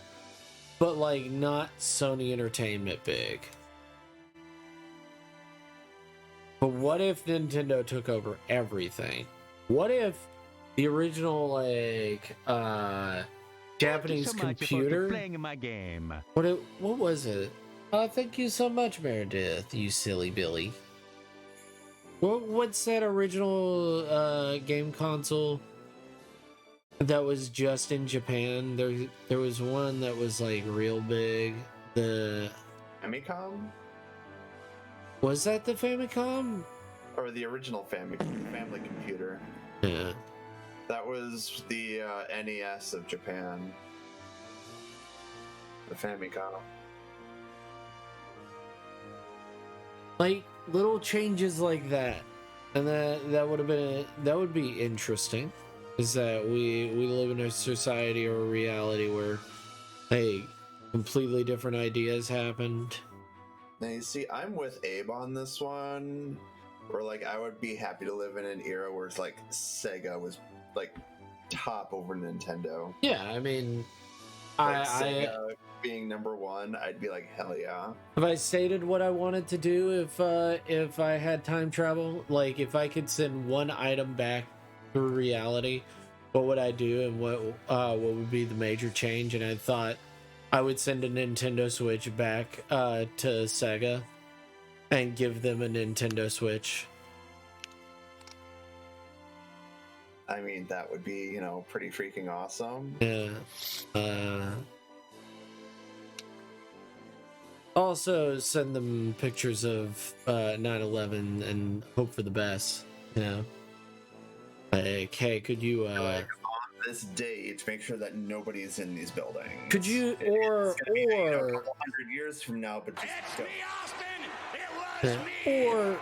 S1: but like not Sony Entertainment big. But what if Nintendo took over everything? What if the original Japanese computer
S14: playing my game?
S1: What was it? Oh, thank you so much, Meredith, you silly Billy. What's that original game console that was just in Japan? There was one that was like real big. The
S3: Famicom?
S1: Was that the Famicom?
S3: Or the original family computer?
S1: Yeah.
S3: that was the NES of Japan. The Famicom.
S1: Like little changes like that, and that would be interesting. Is that we live in a society or a reality where, hey, completely different ideas happened.
S3: Now you see, I'm with Abe on this one. Where like I would be happy to live in an era where it's like Sega was like top over Nintendo.
S1: Yeah, I mean,
S3: Like Sega being number one, I'd be like, hell yeah.
S1: Have I stated what I wanted to do if I had time travel? Like if I could send one item back through reality, what would I do and what would be the major change? And I thought I would send a Nintendo Switch back to Sega and give them a Nintendo Switch.
S3: I mean, that would be, you know, pretty freaking awesome.
S1: Yeah. Also send them pictures of 9/11 and hope for the best, you know. Like, hey, could you
S3: like on this date make sure that nobody's in these buildings?
S1: Could you
S3: It's gonna be, you know, a couple hundred years from now, but just go.
S1: Or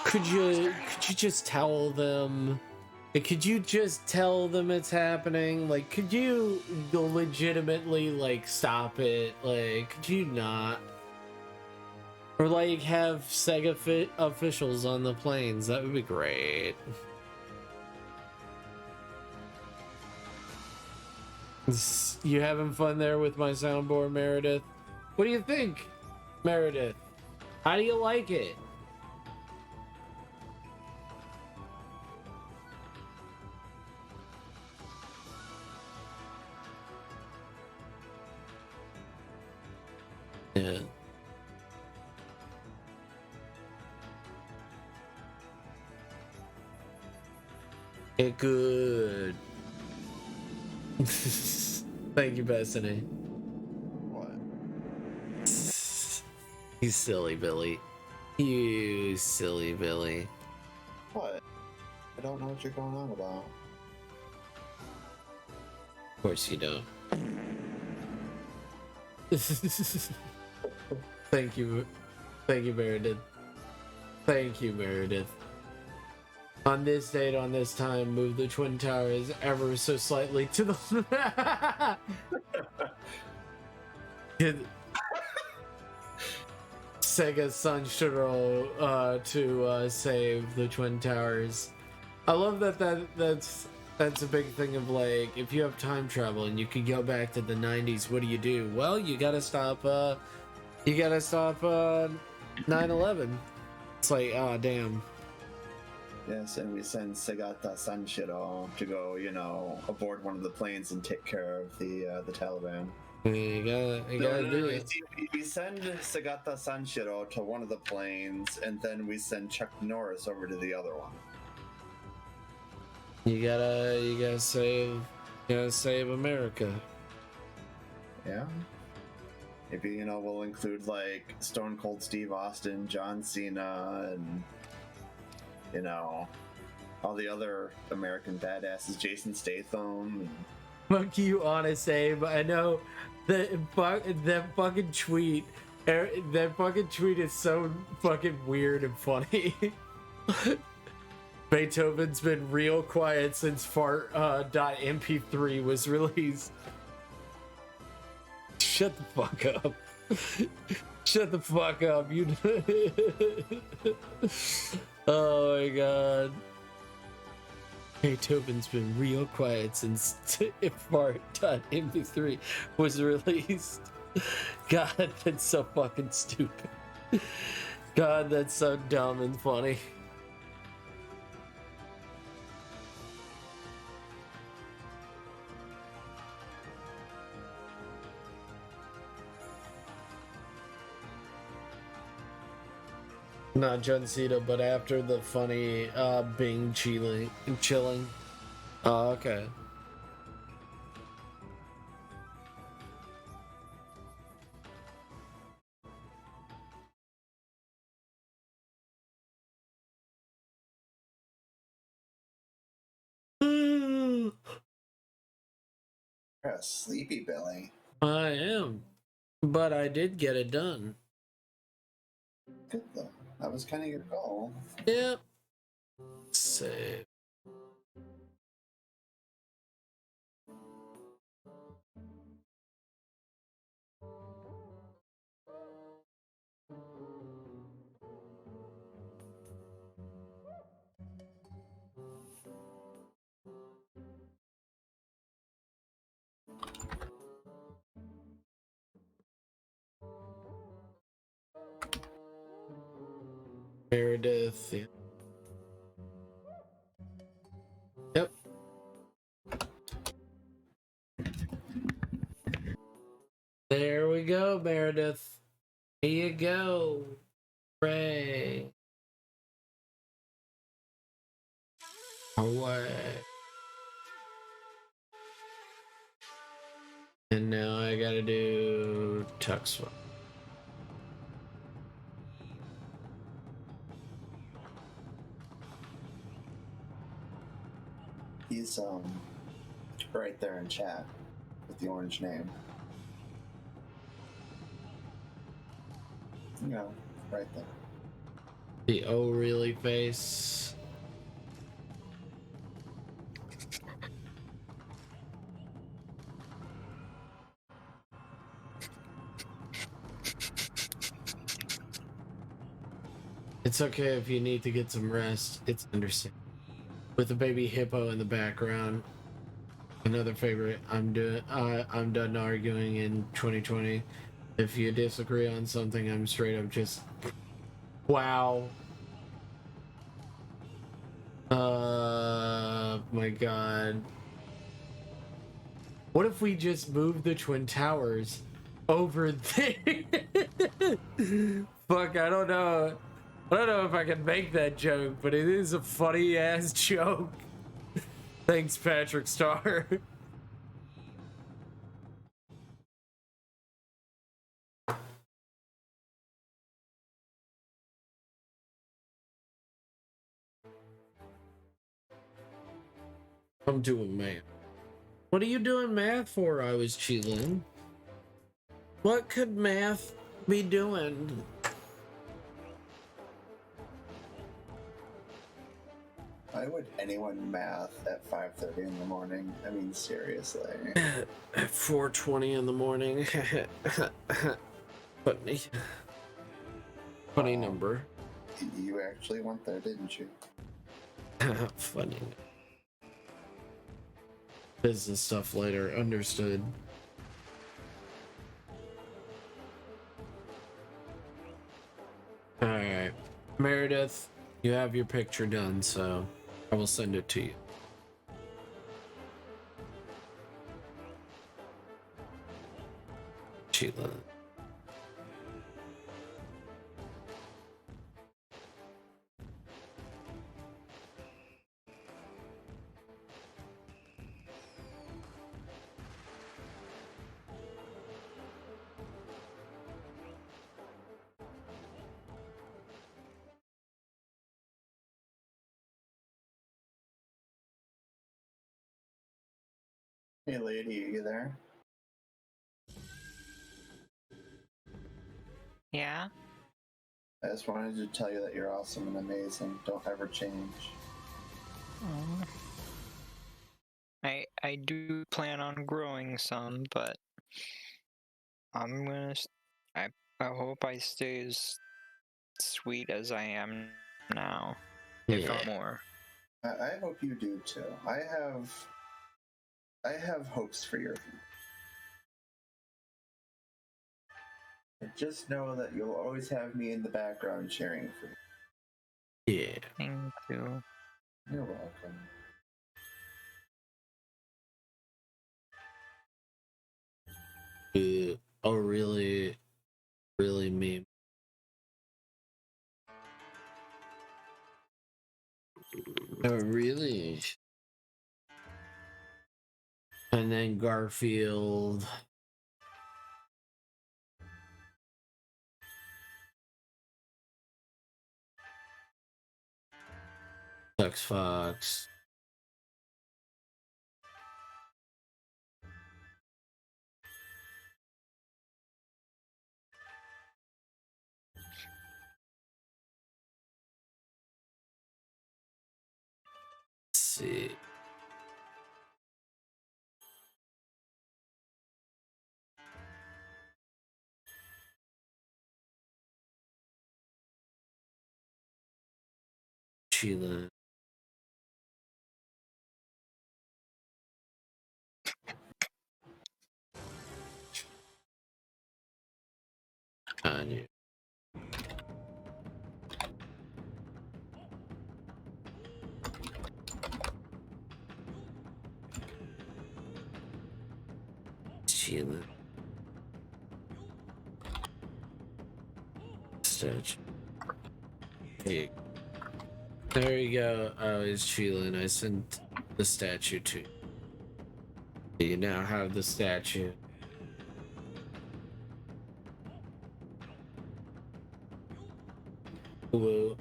S1: could you just tell them? Like, could you just tell them it's happening? Like, could you legitimately like stop it? Like, could you not? Or like have Sega officials on the planes? That would be great. You having fun there with my soundboard, Meredith? What do you think, Meredith? How do you like it? Yeah. It good. Thank you, Bethany.
S3: What?
S1: You silly Billy. You silly Billy.
S3: What? I don't know what you're going on about.
S1: Of course you don't. Thank you. Thank you, Meredith. Thank you, Meredith. On this date, on this time, move the Twin Towers ever so slightly to the... Sega Sunshiro to save the Twin Towers. I love that's a big thing of like, if you have time travel and you could go back to the 90s, what do? Well, you gotta stop 9/11. It's like, oh damn.
S3: Yes, and we send Segata Sanshiro to go, you know, aboard one of the planes and take care of the Taliban.
S1: You gotta do it.
S3: We send Segata Sanshiro to one of the planes, and then we send Chuck Norris over to the other one.
S1: You gotta save America.
S3: Yeah. Maybe, you know, we'll include like Stone Cold Steve Austin, John Cena, and you know, all the other American badasses, Jason Statham.
S1: Fuck you, honest Abe. I know that fucking tweet. That fucking tweet is so fucking weird and funny. Beethoven's been real quiet since fart .mp3 was released. Shut the fuck up. Shut the fuck up. You. Oh my god. Beethoven's been real quiet since fart.mp3 was released. God, that's so fucking stupid. God, that's so dumb and funny. Not John Cena, but after the funny Bing chilling. Oh, okay.
S3: You're a sleepy Billy.
S1: I am, but I did get it done.
S3: Good though. That was kind of your goal.
S1: Yep. Save. Meredith. Yeah. Yep. There we go, Meredith. Here you go. Hooray. Away. And now I gotta do tuck swap.
S3: He's right there in chat with the orange name. You know, right there.
S1: The oh really face. It's okay if you need to get some rest. It's understandable. With the baby hippo in the background. Another favorite. I'm done arguing in 2020. If you disagree on something, I'm straight up just wow. My god. What if we just move the Twin Towers over there? Fuck, I don't know. I don't know if I can make that joke, but it is a funny ass joke. Thanks, Patrick Starr. I'm doing math. What are you doing math for? I was chilling. What could math be doing?
S3: Why would anyone math at 5:30 in the morning? I mean, seriously.
S1: At 4:20 in the morning. Funny. Funny number.
S3: You actually went there, didn't you?
S1: Funny. Business stuff later. Understood. Alright. Meredith, you have your picture done, so I will send it to you. Sheila.
S3: Hey, lady, you there?
S4: Yeah?
S3: I just wanted to tell you that you're awesome and amazing. Don't ever change.
S4: I do plan on growing some, but I'm gonna. I hope I stay as sweet as I am now, if not more.
S3: I hope you do too. I have hopes for your future. Just know that you'll always have me in the background cheering for you.
S1: Yeah.
S4: Thank you.
S3: You're welcome.
S1: Oh, really? Really meme. Oh, really? And then Garfield. Ducks Fox. see. Sheila. Kanye. Sheila. Statue. Hey. There you go. Oh, it's Sheila, and I sent the statue to you. You now have the statue. Woo.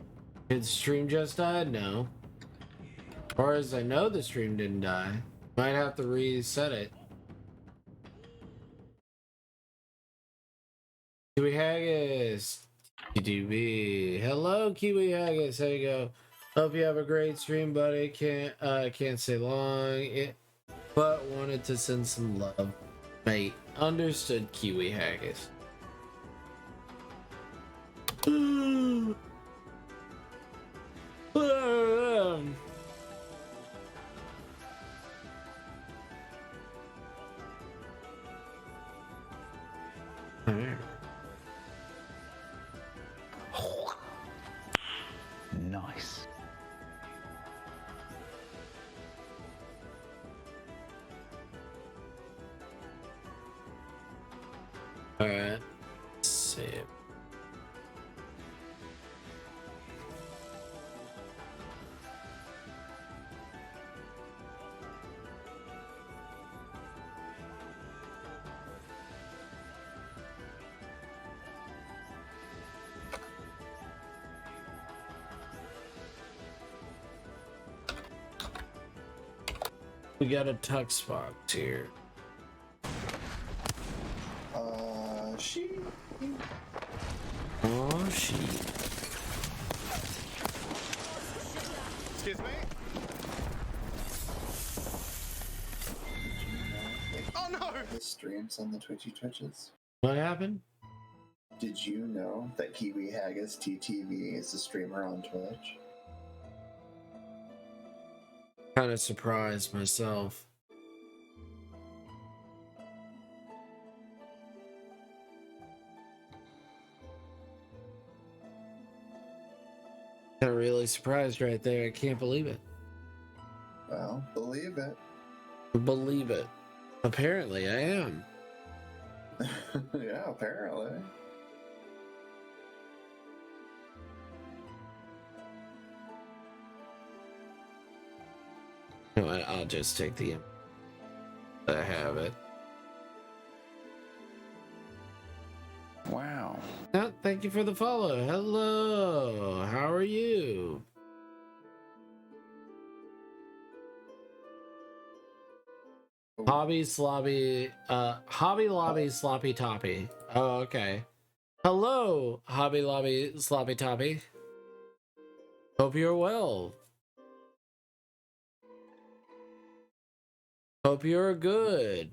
S1: Did the stream just die? No. As far as I know, the stream didn't die. Might have to reset it. Kiwi Haggis. TDB. Hello, Kiwi Haggis. How you go? Hope you have a great stream, buddy. Can't stay long. But wanted to send some love. Mate, understood, Kiwi Haggis.
S12: Nice.
S1: Alright. Save. We got a tux box here.
S3: She.
S1: Oh, she.
S14: Excuse me? Oh no!
S3: The streams on the Twitches.
S1: What happened?
S3: Did you know that Kiwi Haggis TTV is a streamer on Twitch?
S1: Kind of surprised myself. Got really surprised right there. I can't believe it.
S3: Well, believe it.
S1: Believe it. Apparently, I am.
S3: Yeah, apparently.
S1: You know what? I'll just take the. I have it.
S6: Wow.
S1: Oh, thank you for the follow. Hello. How are you? Hobby Lobby Sloppy Toppy. Oh, okay. Hello, Hobby Lobby Sloppy Toppy. Hope you're well. Hope you're good.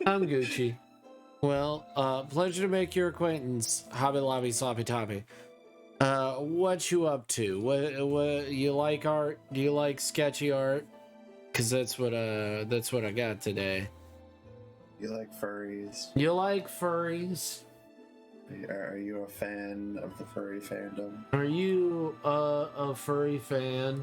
S1: I'm Gucci. Well, pleasure to make your acquaintance, Hobby Lobby Sloppy Toppy. What you up to? What you like art? Do you like sketchy art? Cause that's what I got today.
S3: You like furries?
S1: You like furries?
S3: Are you a fan of the furry fandom?
S1: Are you a furry fan?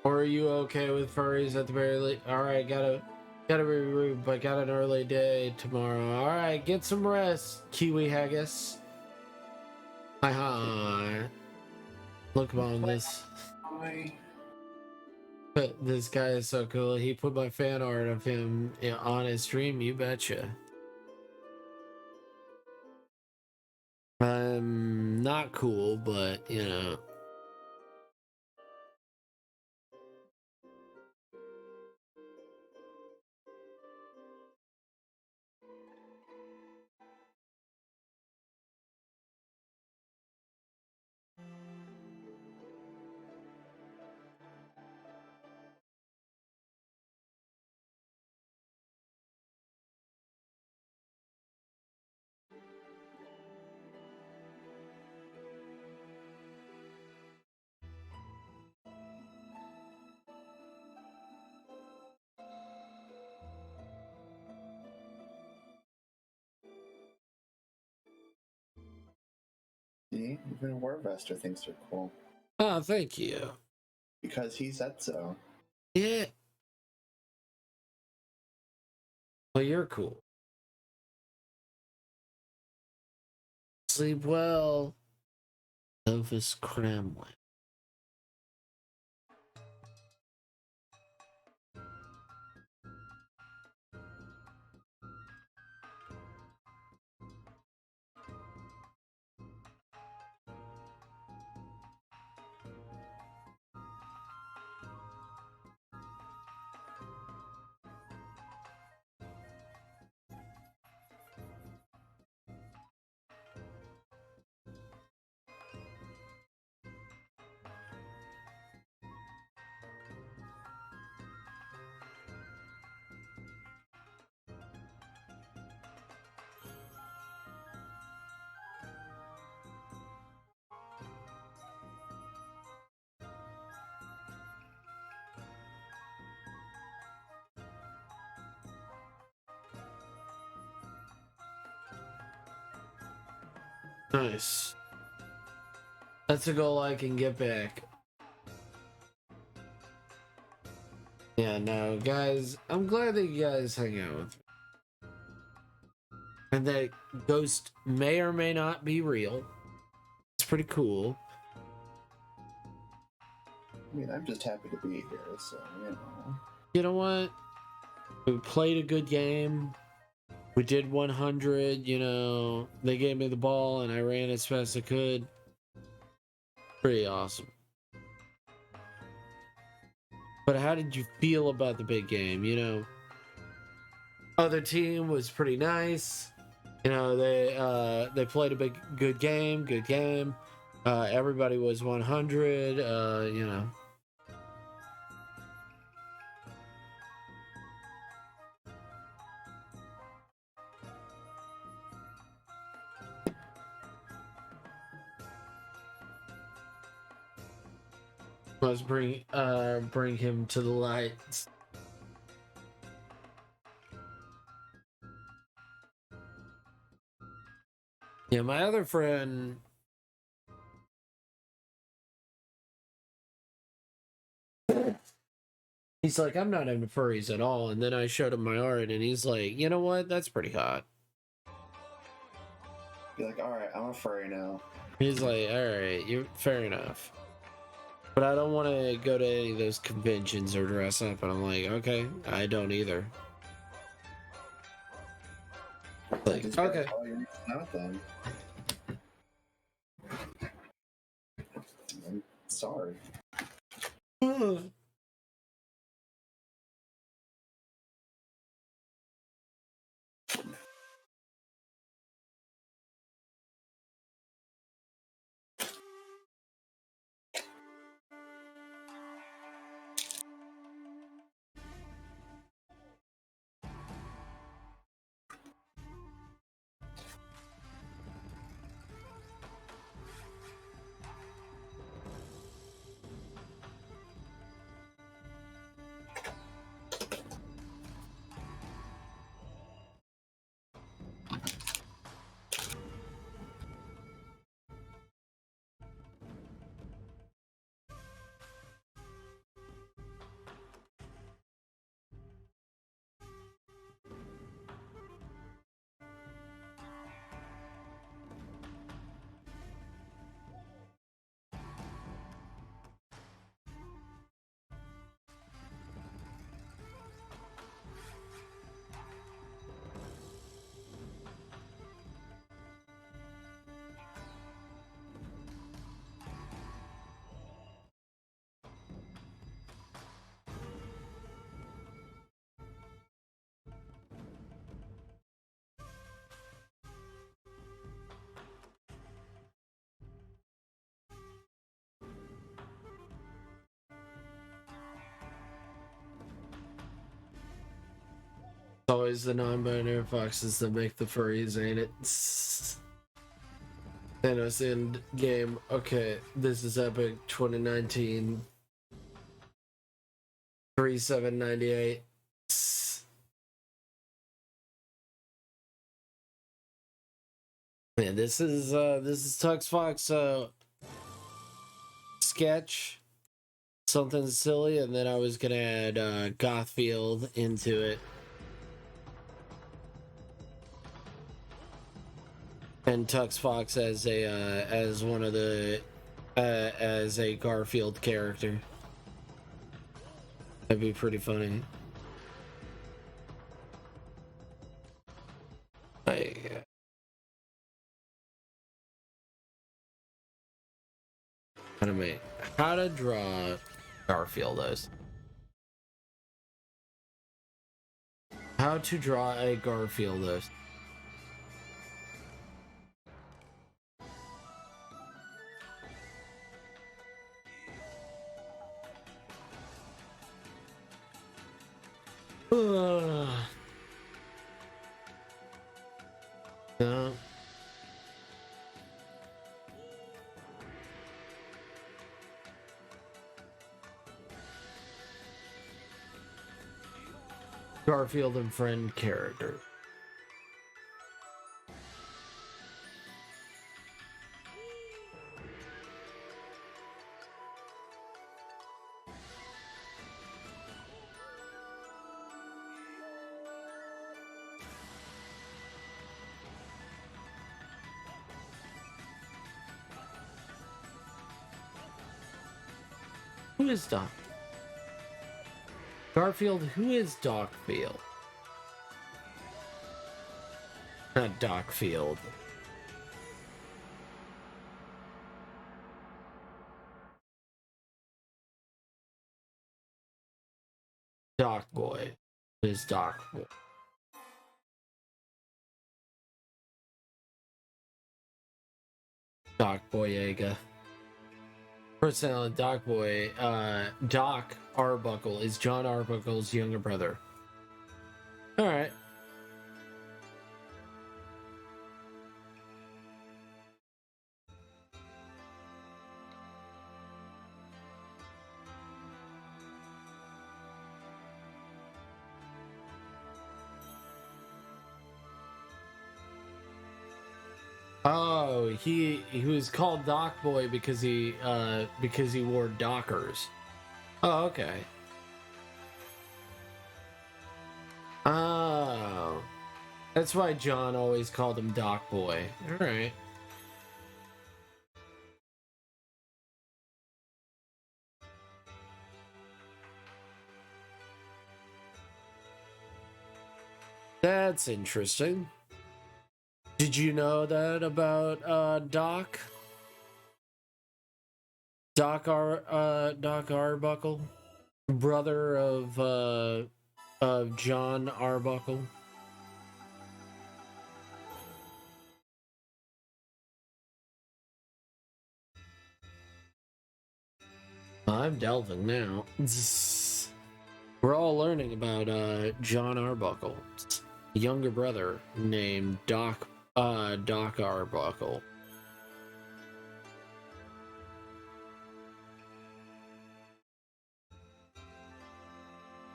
S1: Or are you okay with furries at the very least? Alright, gotta be rude, but got an early day tomorrow. Alright, get some rest, Kiwi Haggis. Hi. Look on this.
S3: Hi.
S1: This guy is so cool. He put my fan art of him on his stream. You betcha. I'm not cool, but you know.
S3: See, even Warvester thinks they're cool.
S1: Oh, thank you.
S3: Because he said so.
S1: Yeah. Well, you're cool. Sleep well, Elvis Cramway. Nice. That's a goal I can get back. Yeah, no, guys, I'm glad that you guys hang out with me. And that Ghost may or may not be real. It's pretty cool.
S3: I mean, I'm just happy to be here, so, you know.
S1: You know what? We played a good game. We did 100, you know. They gave me the ball and I ran as fast as I could. Pretty awesome. But how did you feel about the big game? You know, other team was pretty nice. You know, they played a good game. Everybody was 100. You know. Let's bring him to the lights. Yeah, my other friend. He's like, I'm not into furries at all. And then I showed him my art, and he's like, you know what? That's pretty hot.
S3: Be like, all right, I'm a furry now.
S1: He's like, all right, you're fair enough. But I don't want to go to any of those conventions or dress up. And I'm like, okay, I don't either. Like, okay.
S3: Oh, you're not then. I'm sorry.
S1: always the non-binary foxes that make the furries, ain't it? Thanos end game. Okay, this is Epic 2019. 3798. Man, this is Tux Fox sketch. Something silly, and then I was gonna add Gothfield into it. And Tux Fox as a as one of the as a Garfield character. That'd be pretty funny. How to draw Garfield as. How to draw a Garfield as. No. Garfield and friend character. Who is Doc? Garfield, who is Docfield? Not Docfield. Doc Boy. Who is Doc Boy? Doc Boyega. Personality Doc Boy. Doc Arbuckle is John Arbuckle's younger brother. Alright. Oh, he was called Doc Boy because he wore Dockers. Oh, okay. Oh, that's why John always called him Doc Boy. All right. That's interesting. Did you know that about Doc? Doc Arbuckle, brother of John Arbuckle. I'm delving now. We're all learning about John Arbuckle's younger brother named Doc Arbuckle.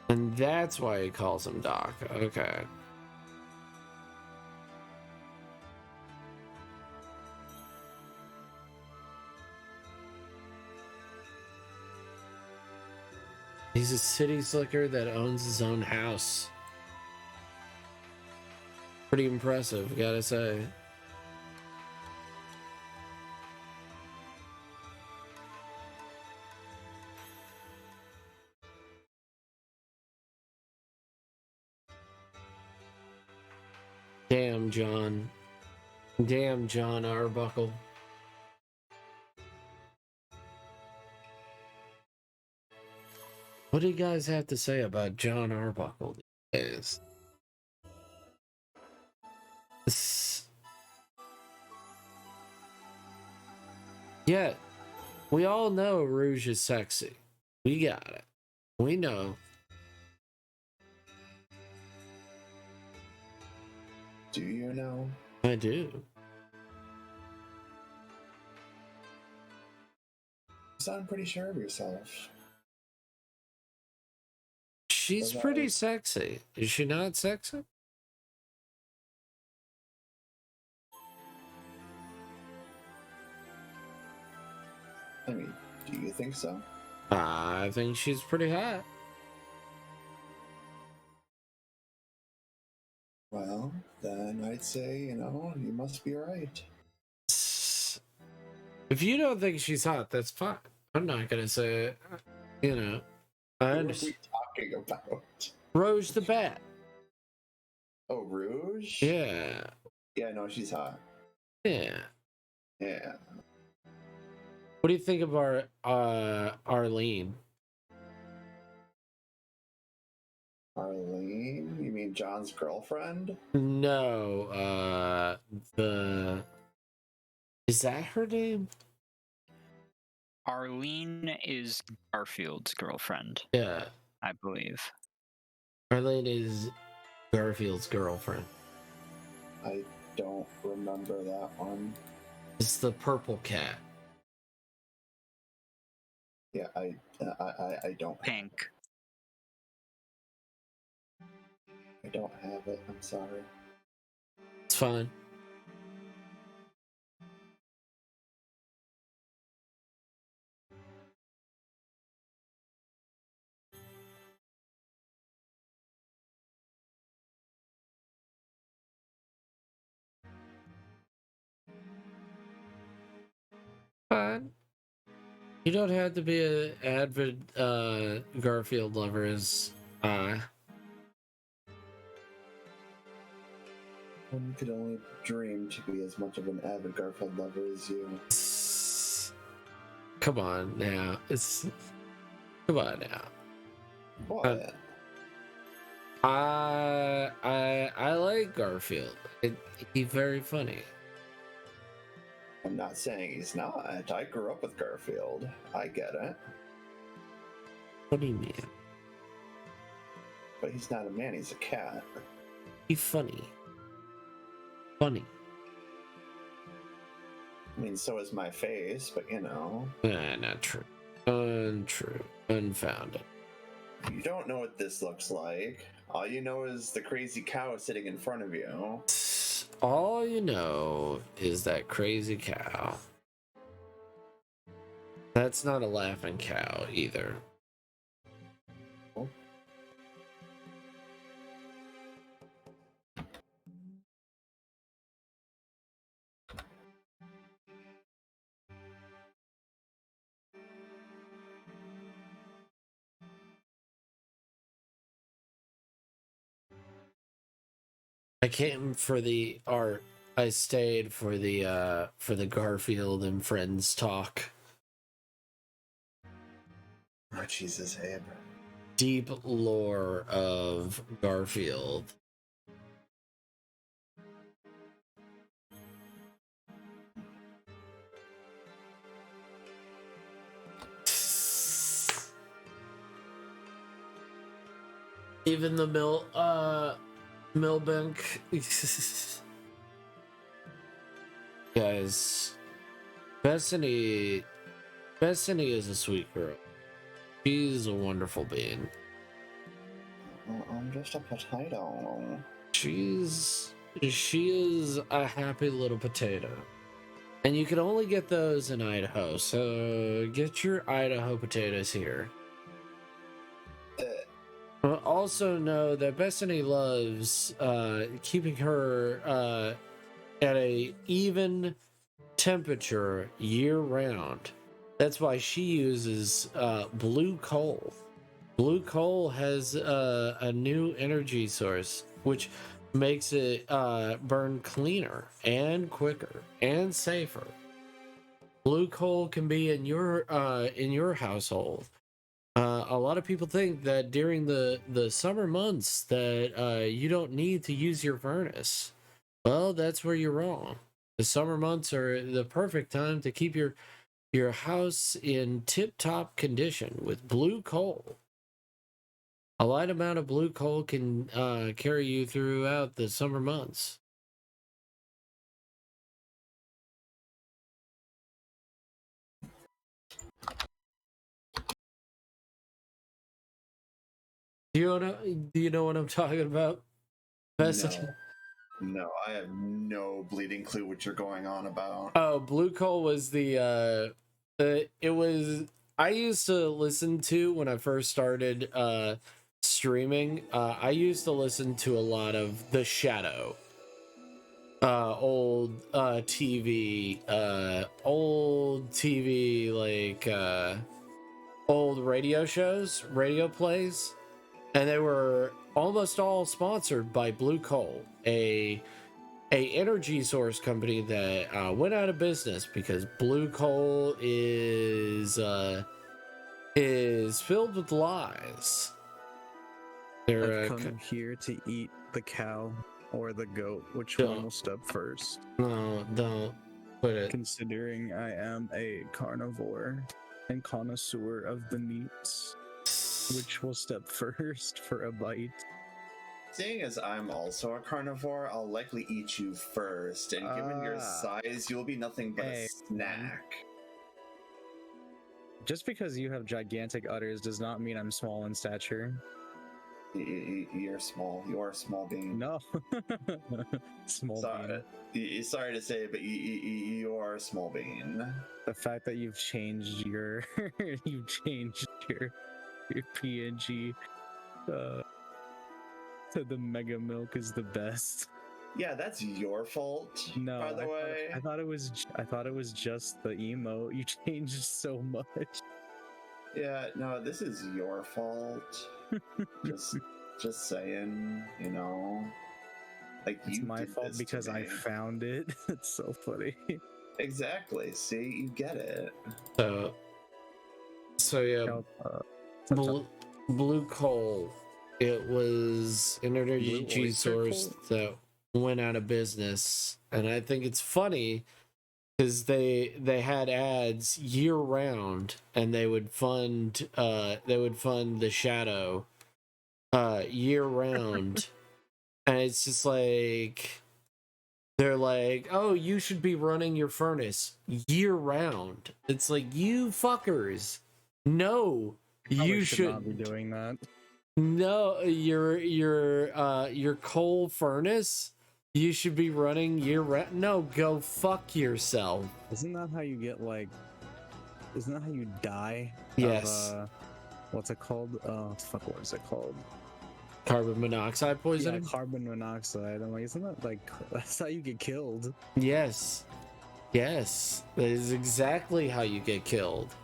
S1: And that's why he calls him Doc. Okay. He's a city slicker that owns his own house. Pretty impressive, gotta say. Damn, John. Damn, John Arbuckle. What do you guys have to say about John Arbuckle these days? Yeah, we all know Rouge is sexy. We got it. We know.
S3: Do you know?
S1: I do.
S3: You sound pretty sure of yourself.
S1: She's pretty sexy. Is she not sexy?
S3: I mean, do you think so?
S1: I think she's pretty hot.
S3: Well, then I'd say, you must be right.
S1: If you don't think she's hot, that's fine. I'm not gonna say it. I
S3: What are we talking about?
S1: Rouge the Bat.
S3: Oh, Rouge?
S1: Yeah.
S3: Yeah, no, she's hot.
S1: Yeah.
S3: Yeah.
S1: What do you think of our Arlene?
S3: Arlene? You mean John's girlfriend?
S1: No, is that her name?
S4: Arlene is Garfield's girlfriend.
S1: Yeah.
S4: I believe.
S1: Arlene is Garfield's girlfriend.
S3: I don't remember that one.
S1: It's the purple cat.
S3: Yeah, I don't.
S4: Pink.
S3: I don't have it. I'm sorry.
S1: It's fine. Fine. You don't have to be an avid Garfield lover as I.
S3: One could only dream to be as much of an avid Garfield lover as you.
S1: Come on now. Come on now.
S3: What?
S1: I like Garfield. He's very funny.
S3: I'm not saying he's not. I grew up with Garfield. I get it.
S1: What do you mean?
S3: But he's not a man, he's a cat.
S1: He's funny. Funny.
S3: I mean, so is my face, but
S1: Not true. Untrue. Unfounded.
S3: You don't know what this looks like. All you know is the crazy cow sitting in front of you.
S1: All you know is that crazy cow. That's not a laughing cow either. I came for the art. I stayed for the Garfield and Friends talk.
S3: Oh, Jesus, Abe.
S1: Deep lore of Garfield. Even the Milbank. Guys, Bethany is a sweet girl. She's a wonderful being.
S3: I'm just a potato.
S1: She is a happy little potato. And you can only get those in Idaho, so get your Idaho potatoes here. Also know that Bethany loves keeping her at a even temperature year round. That's why she uses blue coal. Blue coal has a new energy source, which makes it burn cleaner and quicker and safer. Blue coal can be in your household. A lot of people think that during the summer months that you don't need to use your furnace. Well, that's where you're wrong. The summer months are the perfect time to keep your house in tip-top condition with blue coal. A light amount of blue coal can carry you throughout the summer months. Do you know what I'm talking about? Message.
S3: No, I have no bleeding clue what you're going on about.
S1: Oh, Blue Coal was it was I used to listen to when I first started streaming. I used to listen to a lot of The Shadow. Old TV like old radio shows, radio plays, and they were almost all sponsored by Blue Coal, a energy source company that went out of business because Blue Coal is filled with lies.
S15: I've come here to eat the cow or the goat. Which one will step first?
S1: No, don't put it.
S15: Considering I am a carnivore and connoisseur of the meats, which will step first for a bite?
S3: Seeing as I'm also a carnivore, I'll likely eat you first, and given your size, you'll be nothing but a snack.
S15: Just because you have gigantic udders does not mean I'm small in stature.
S3: You're small. You are a small being.
S15: No. Small
S3: being. Sorry to say, but you are a small being.
S15: The fact that you've changed your your PNG to the Mega Milk is the best.
S3: Yeah, that's your fault.
S15: No,
S3: by the way,
S15: I thought it was just the emote. You changed so much.
S3: Yeah, no, this is your fault. just saying, you know. Like
S15: it's
S3: you
S15: my
S3: did
S15: fault
S3: this
S15: because
S3: to me.
S15: I found it. It's so funny.
S3: Exactly. See, you get it.
S1: So yeah, Blue Coal. It was an energy source that went out of business, and I think it's funny because they had ads year round, and they would fund the Shadow year round, and it's just like they're like, oh, you should be running your furnace year round. It's like, you fuckers, no, you should
S15: not be doing that.
S1: No, your coal furnace, you should be running year round. No, go fuck yourself.
S15: Isn't that how you get isn't that how you die?
S1: Yes.
S15: Of, what's it called? Fuck, what is it called?
S1: Carbon monoxide poisoning?
S15: Yeah, carbon monoxide. I'm like, isn't that that's how you get killed?
S1: Yes. Yes. That is exactly how you get killed.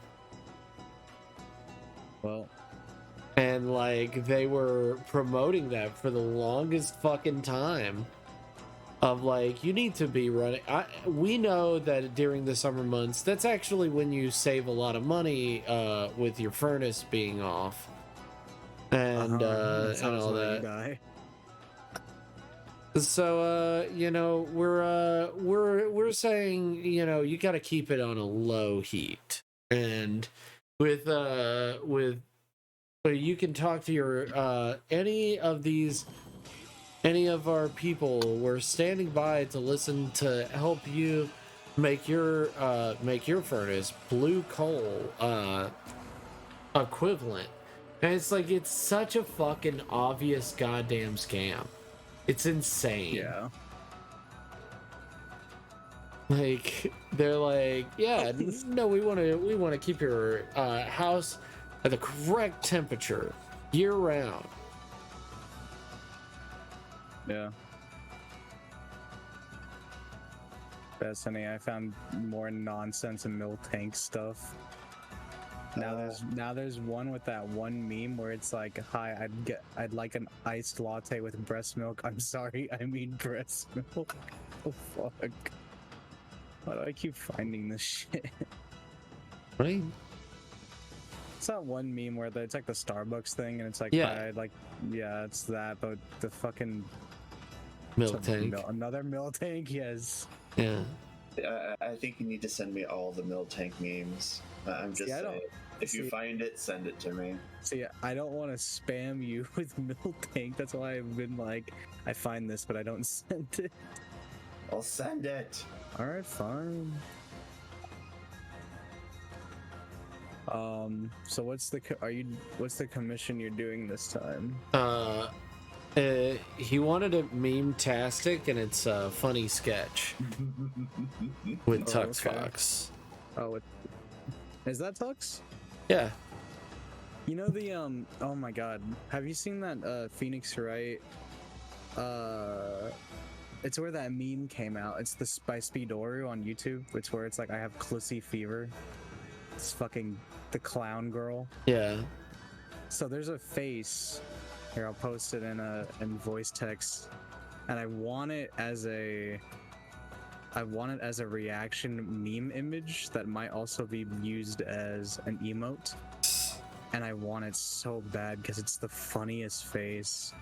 S15: Well.
S1: And like they were promoting that for the longest fucking time. Of like, you need to be running. We know that during the summer months, that's actually when you save a lot of money with your furnace being off, and all that. So you know, we're saying, you know, you got to keep it on a low heat, and with you can talk to your any of our people. We're standing by to listen to help you make your furnace Blue Coal equivalent. And it's like, it's such a fucking obvious goddamn scam. It's insane.
S15: Yeah.
S1: Like, they're like, yeah, no, we want to keep your house at the correct temperature year round.
S15: Yeah. Destiny, I found more nonsense and milk tank stuff. Now there's one with that one meme where it's like, hi, I'd like an iced latte with breast milk. I'm sorry, I mean breast milk. Oh fuck. Why do I keep finding this shit?
S1: Right.
S15: It's that one meme where it's like the Starbucks thing, and it's like,
S1: yeah,
S15: yeah, it's that, but the fucking
S1: milk tank.
S15: Another milk tank, yes.
S1: Yeah.
S3: I think you need to send me all the milk tank memes. I'm just saying. If you find it, send it to me.
S15: See, I don't want to spam you with milk tank. That's why I've been like, I find this, but I don't send it.
S3: I'll send it.
S15: All right, fine. So what's the commission you're doing this time?
S1: He wanted a meme-tastic, and it's a funny sketch with Tux
S15: okay.
S1: Fox.
S15: Oh, is that Tux?
S1: Yeah.
S15: You know the oh my god, have you seen that Phoenix Wright? It's where that meme came out. It's by Speedoru on YouTube. It's where it's like I have Clussy fever. It's fucking the clown girl.
S1: Yeah.
S15: So there's a face here. I'll post it in voice text, and I want it as a reaction meme image that might also be used as an emote. And I want it so bad because it's the funniest face.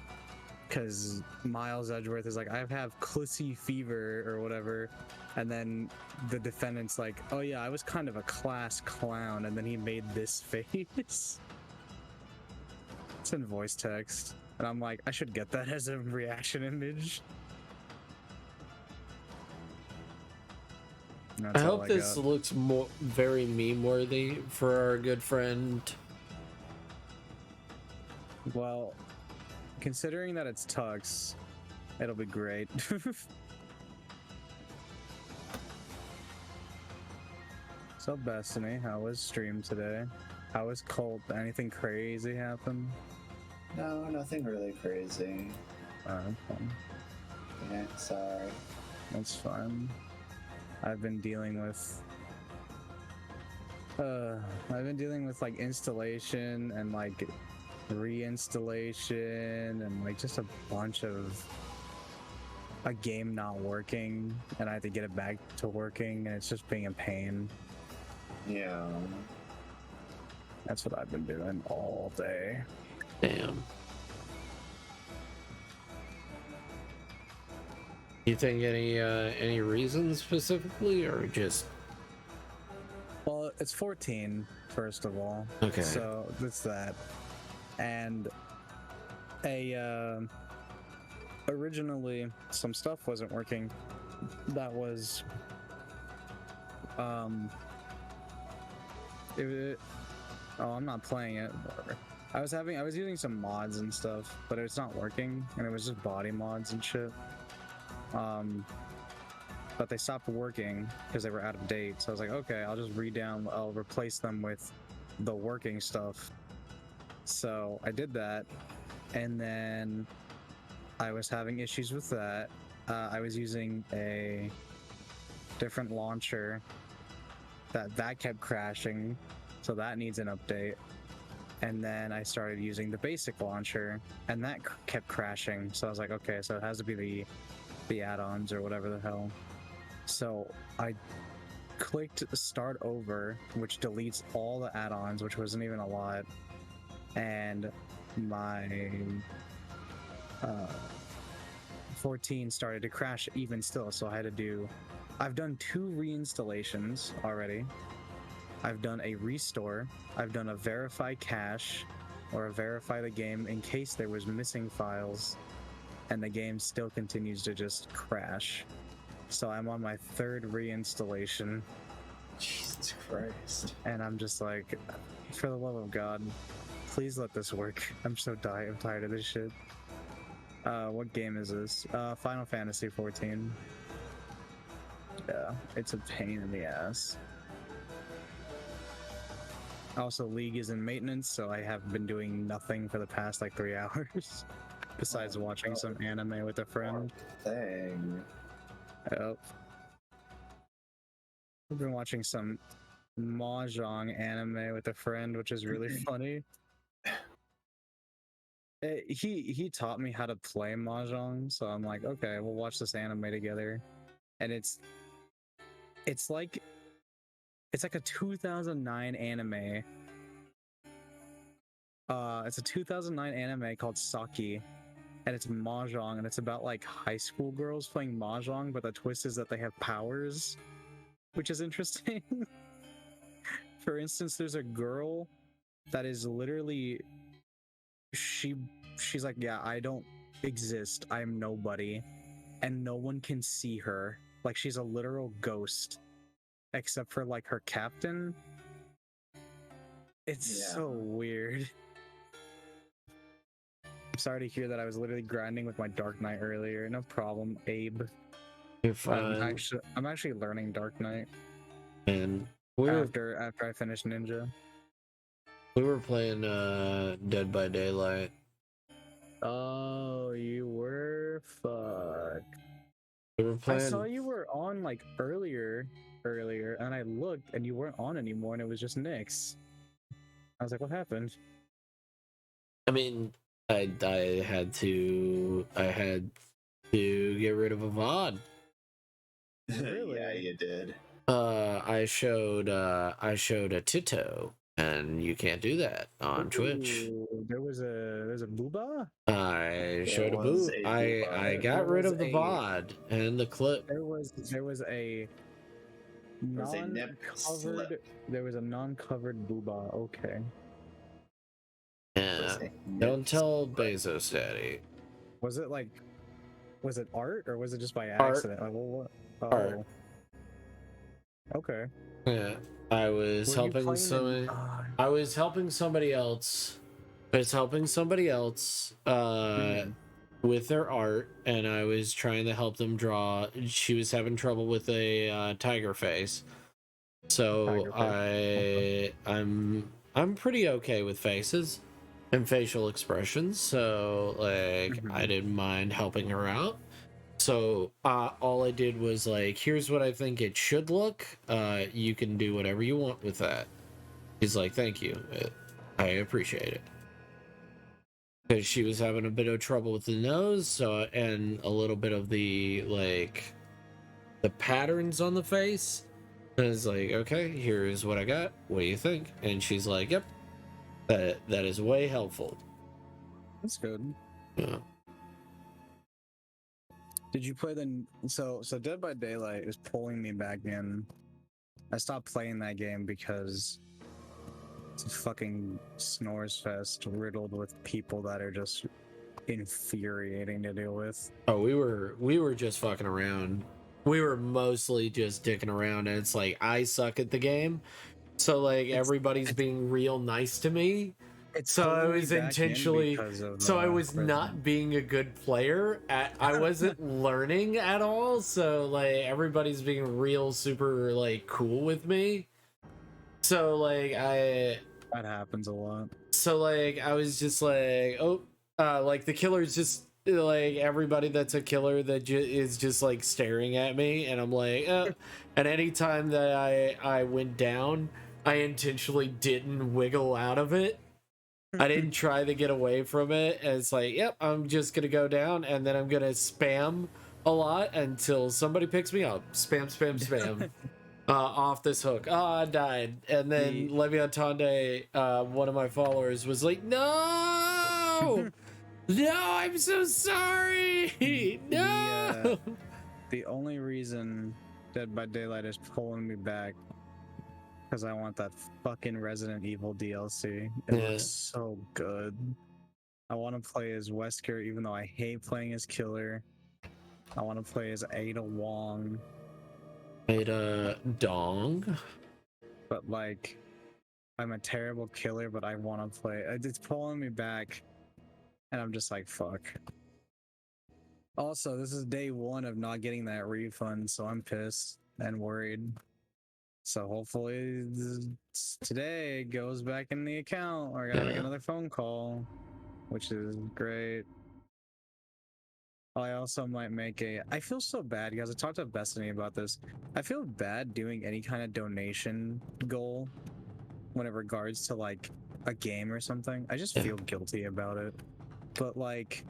S15: Because Miles Edgeworth is like, I have Clussy fever or whatever, and then the defendant's like, oh yeah, I was kind of a class clown, and then he made this face. It's in voice text, and I'm like, I should get that as a reaction image.
S1: I hope this looks very meme worthy for our good friend.
S15: Well, considering that it's Tux, it'll be great. So, Destiny, how was stream today? How was Cult? Anything crazy happen?
S3: No, nothing really crazy.
S15: Okay.
S3: Yeah, sorry.
S15: That's fine. I've been dealing with like installation and like reinstallation and like just a bunch of a game not working, and I had to get it back to working, and it's just being a pain.
S3: Yeah.
S15: That's what I've been doing all day.
S1: Damn. You think any reasons specifically, or just?
S15: Well, it's 14, first of all.
S1: Okay.
S15: So that's that. And originally some stuff wasn't working. That was oh, I'm not playing it. Whatever. I was using some mods and stuff, but it's not working, and it was just body mods and shit. But they stopped working because they were out of date. So I was like, okay, I'll replace them with the working stuff. So I did that, and then I was having issues with that. I was using a different launcher that kept crashing, so that needs an update. And then I started using the basic launcher, and that kept crashing. So I was like, okay, so it has to be the add-ons or whatever the hell. So I clicked start over, which deletes all the add-ons, which wasn't even a lot. And my 14 started to crash even still, so I've done 2 reinstallations already. I've done a restore. I've done a verify cache, or a verify the game in case there was missing files, and the game still continues to just crash. So I'm on my 3rd reinstallation.
S3: Jesus Christ.
S15: And I'm just like, for the love of God, please let this work. I'm tired of this shit. What game is this? Final Fantasy 14. Yeah, it's a pain in the ass. Also, League is in maintenance, so I have been doing nothing for the past like 3 hours. Besides watching some anime with a friend.
S3: Thing.
S15: Yep. I've been watching some Mahjong anime with a friend, which is really funny. He taught me how to play Mahjong, so I'm like, okay, we'll watch this anime together. And it's like a 2009 anime. It's a 2009 anime called Saki, and it's Mahjong, and it's about like high school girls playing Mahjong, but the twist is that they have powers, which is interesting. For instance, there's a girl that is literally she's like, yeah, I don't exist, I'm nobody, and no one can see her. Like, she's a literal ghost, except for like her captain. It's
S3: Yeah.
S15: so weird. I'm sorry to hear that. I was literally grinding with my Dark Knight earlier. No problem, Abe.
S1: You're fine.
S15: I'm actually learning Dark Knight.
S1: And
S15: after I finish Ninja.
S1: we were playing Dead by Daylight.
S15: Oh, you were? Fuck.
S1: We were
S15: I
S1: playing.
S15: saw you were on like earlier, and I looked and you weren't on anymore, and it was just Nyx. I was like, what happened?
S1: I mean, I had to get rid of a VOD.
S15: Really?
S3: Yeah, you did.
S1: I showed a Tito, and you can't do that on Twitch.
S15: Ooh, there's a booba?
S1: I showed a
S3: was
S1: boo.
S3: a
S1: I
S3: booba.
S1: got
S15: There
S1: rid
S15: was
S1: of the
S15: a-
S1: VOD and the clip.
S15: There was a
S3: was a nip
S15: non-covered.
S3: slip.
S15: There was a non-covered booba. Okay.
S1: Yeah. Don't tell Bezos Daddy.
S15: Was it like? Was it art or was it just by
S1: Art.
S15: accident? Like, what? Oh.
S1: Art.
S15: Okay.
S1: Yeah. I was
S15: Were you
S1: helping
S15: playing
S1: someone. I was helping somebody else. With their art, and I was trying to help them draw. She was having trouble with a tiger face, so I'm pretty okay with faces and facial expressions. So like I didn't mind helping her out. So all I did was like, here's what I think it should look. You can do whatever you want with that. He's like, thank you. I appreciate it. Because she was having a bit of trouble with the nose, and a little bit of the patterns on the face. And it's like, okay, here's what I got. What do you think? And she's like, yep, that is way helpful.
S15: That's good.
S1: Yeah.
S15: Did you play so Dead by Daylight is pulling me back in. I stopped playing that game because it's a fucking snores fest riddled with people that are just infuriating to deal with.
S1: Oh, we were just fucking around. We were mostly just dicking around, and it's like I suck at the game, so like everybody's being real nice to me. So I was intentionally, so I was not being a good player. I wasn't learning at all. So like everybody's being real super like cool with me. So like
S15: that happens a lot.
S1: So like I was just like, oh, like the killer's just like everybody that's a killer that is just like staring at me, and I'm like, and anytime that I went down, I intentionally didn't wiggle out of it. I didn't try to get away from it, and it's like, yep, I'm just gonna go down, and then I'm gonna spam a lot until somebody picks me up. Spam. Off this hook. Oh, I died. And then Leviatande, one of my followers, was like, no! No, I'm so sorry! No!
S15: The only reason Dead by Daylight is pulling me back because I want that fucking Resident Evil DLC. It looks so good. I want to play as Wesker, even though I hate playing as Killer. I want to play as Ada Wong.
S1: Ada Dong?
S15: But like, I'm a terrible killer, but I want to play. It's pulling me back, and I'm just like, fuck. Also, this is day one of not getting that refund, so I'm pissed and worried. So hopefully today it goes back in the account, or I gotta make another phone call, which is great. I also might make I feel so bad, guys. I talked to Bethany about this. I feel bad doing any kind of donation goal when it regards to like a game or something. I just feel guilty about it. But like,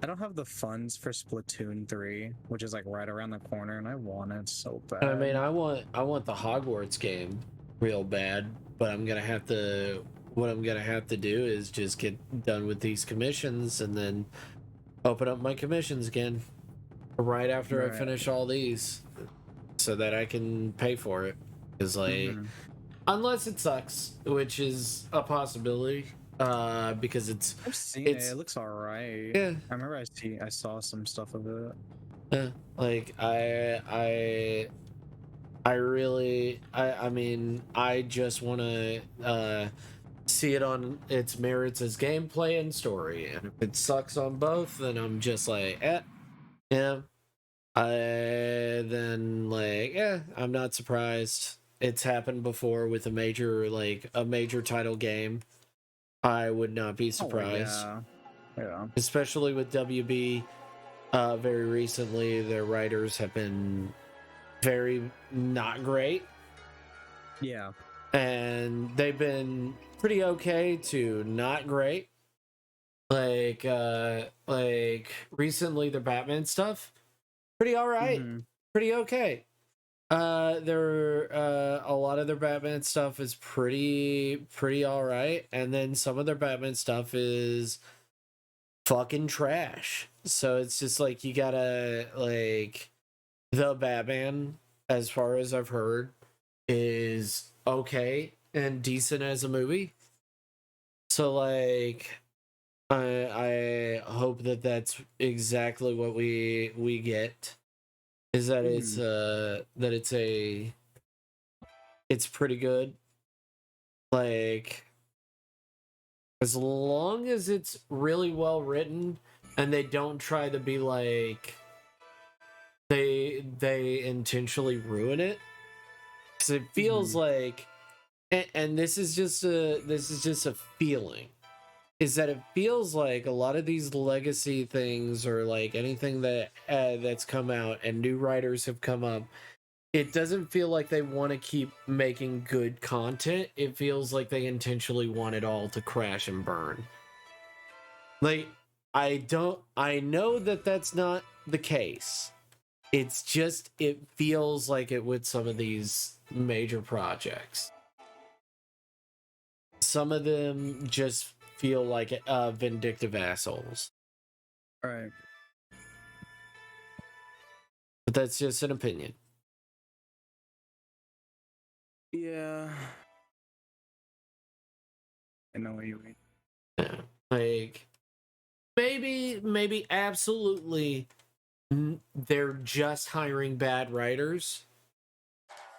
S15: I don't have the funds for Splatoon 3, which is like right around the corner, and I want it so bad.
S1: I mean, I want the Hogwarts game real bad, but I'm gonna have to. What I'm gonna have to do is just get done with these commissions and then open up my commissions again right after I finish all these, so that I can pay for it. Because like, unless it sucks, which is a possibility. Because
S15: I've seen it. It looks alright.
S1: Yeah.
S15: I remember I saw some stuff of it.
S1: Yeah. Like I mean, I just want to see it on its merits as gameplay and story. And if it sucks on both, then I'm just like, yeah. Then like, yeah, I'm not surprised. It's happened before with a major title game. I would not be surprised.
S15: Yeah.
S1: Especially with WB. Very recently, their writers have been very not great.
S15: Yeah.
S1: And they've been pretty okay to not great. Like recently their Batman stuff, pretty alright. Pretty okay. A lot of their Batman stuff is pretty alright, and then some of their Batman stuff is fucking trash. So it's just like you gotta like the Batman, as far as I've heard, is okay and decent as a movie. So like I hope that that's exactly what we get, is that it's pretty good. Like as long as it's really well written and they don't try to be like they intentionally ruin it. Cuz it feels like and this is just a feeling, is that it feels like a lot of these legacy things, or like anything that that's come out and new writers have come up, it doesn't feel like they want to keep making good content. It feels like they intentionally want it all to crash and burn. Like I know that that's not the case. It's just it feels like it with some of these major projects. Some of them just feel like vindictive assholes.
S15: Right.
S1: But that's just an opinion.
S15: Yeah. I know what you mean.
S1: Yeah. Like maybe absolutely they're just hiring bad writers.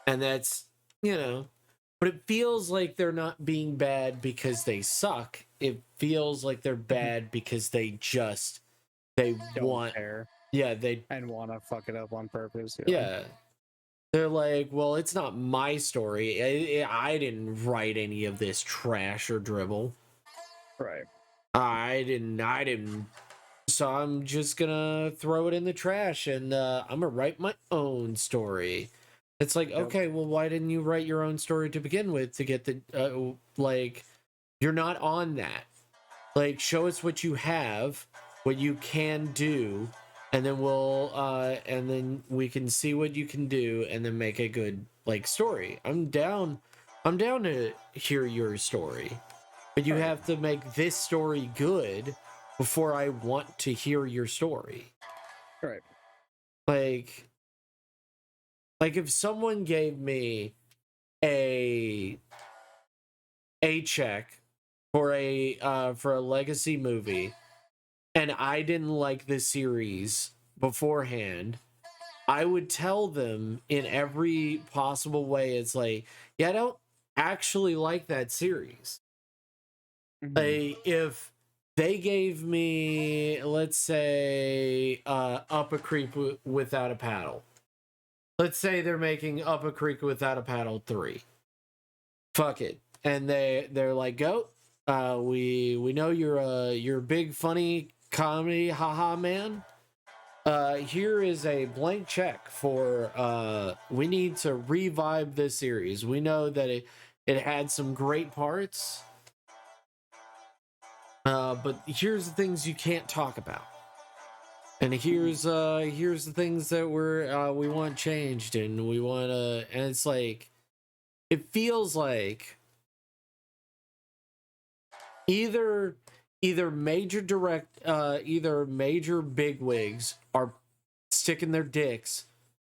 S1: And that's, but it feels like they're not being bad because they suck. It feels like they're bad because they
S15: Don't
S1: want
S15: care.
S1: Yeah, they
S15: and want to fuck it up on purpose.
S1: Yeah. They're like, well, it's not my story. I didn't write any of this trash or dribble.
S15: Right.
S1: I didn't. So I'm just gonna throw it in the trash and I'm gonna write my own story. It's like, okay, well, why didn't you write your own story to begin with to get the like? You're not on that. Like, show us what you have, what you can do, and then and then we can see what you can do, and then make a good like story. I'm down to hear your story, but you have to make this story good before I want to hear your story.
S15: Right.
S1: Like if someone gave me a check for a legacy movie and I didn't like the series beforehand, I would tell them in every possible way, it's like, yeah, I don't actually like that series. Like, if they gave me, let's say, Up a Creek Without a Paddle. Let's say they're making Up a Creek Without a Paddle 3. Fuck it. And they're like, go. We know you're a big funny comedy haha man. Here is a blank check for we need to revive this series. We know that it had some great parts. But here's the things you can't talk about. And here's the things that we want changed, and we want to, and it's like, it feels like either major bigwigs are sticking their dicks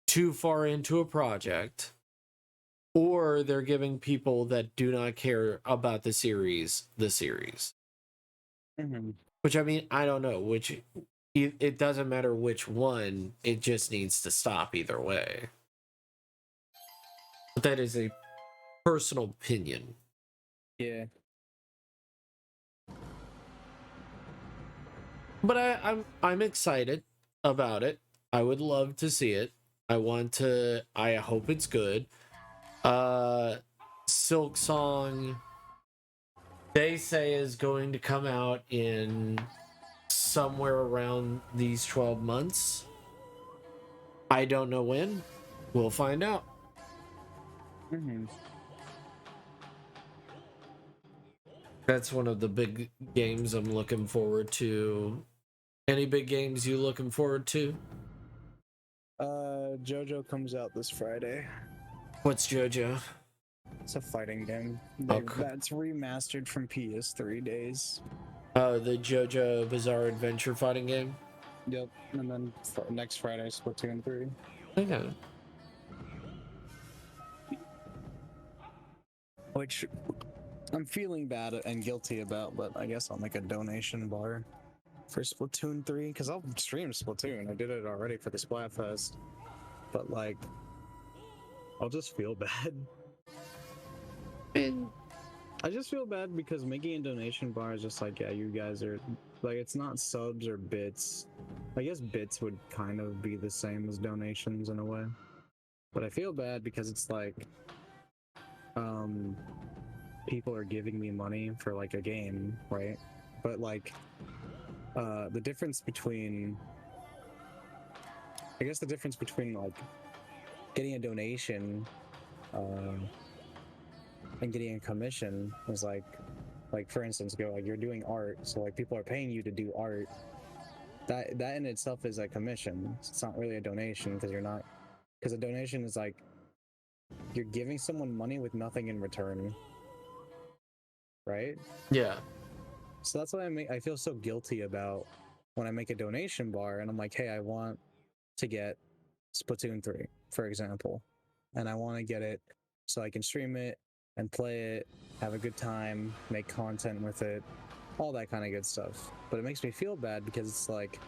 S1: too far into a project, or they're giving people that do not care about the series. Which, I mean, I don't know which. It doesn't matter which one. It just needs to stop either way. But that is a personal opinion.
S15: Yeah.
S1: But I'm excited about it. I would love to see it. I hope it's good. Silk Song, they say, is going to come out in somewhere around these 12 months. I don't know when. We'll find out.
S15: Mm-hmm.
S1: That's one of the big games I'm looking forward to. Any big games you looking forward to?
S15: JoJo comes out this Friday.
S1: What's JoJo?
S15: It's a fighting game.
S1: Okay.
S15: That's remastered from PS3 days.
S1: The JoJo Bizarre Adventure fighting game?
S15: Yep. And then next Friday, Splatoon 3.
S1: Okay.
S15: Which I'm feeling bad and guilty about, but I guess I'll make a donation bar for Splatoon 3, because I'll stream Splatoon. I did it already for the Splatfest. But, like, I'll just feel bad. I just feel bad because making a donation bar is just like, yeah, you guys are, like, it's not subs or bits. I guess bits would kind of be the same as donations in a way. But I feel bad because it's like, people are giving me money for, like, a game, right? But, like, the difference between, I guess the difference between, like, getting a donation, and getting a commission is like for instance, you're doing art, so like people are paying you to do art. That in itself is a commission. It's not really a donation because a donation is like you're giving someone money with nothing in return, right?
S1: Yeah.
S15: So that's why I feel so guilty about when I make a donation bar and I'm like, hey, I want to get Splatoon 3, for example, and I want to get it so I can stream it and play it, have a good time, make content with it, all that kind of good stuff. But it makes me feel bad because it's like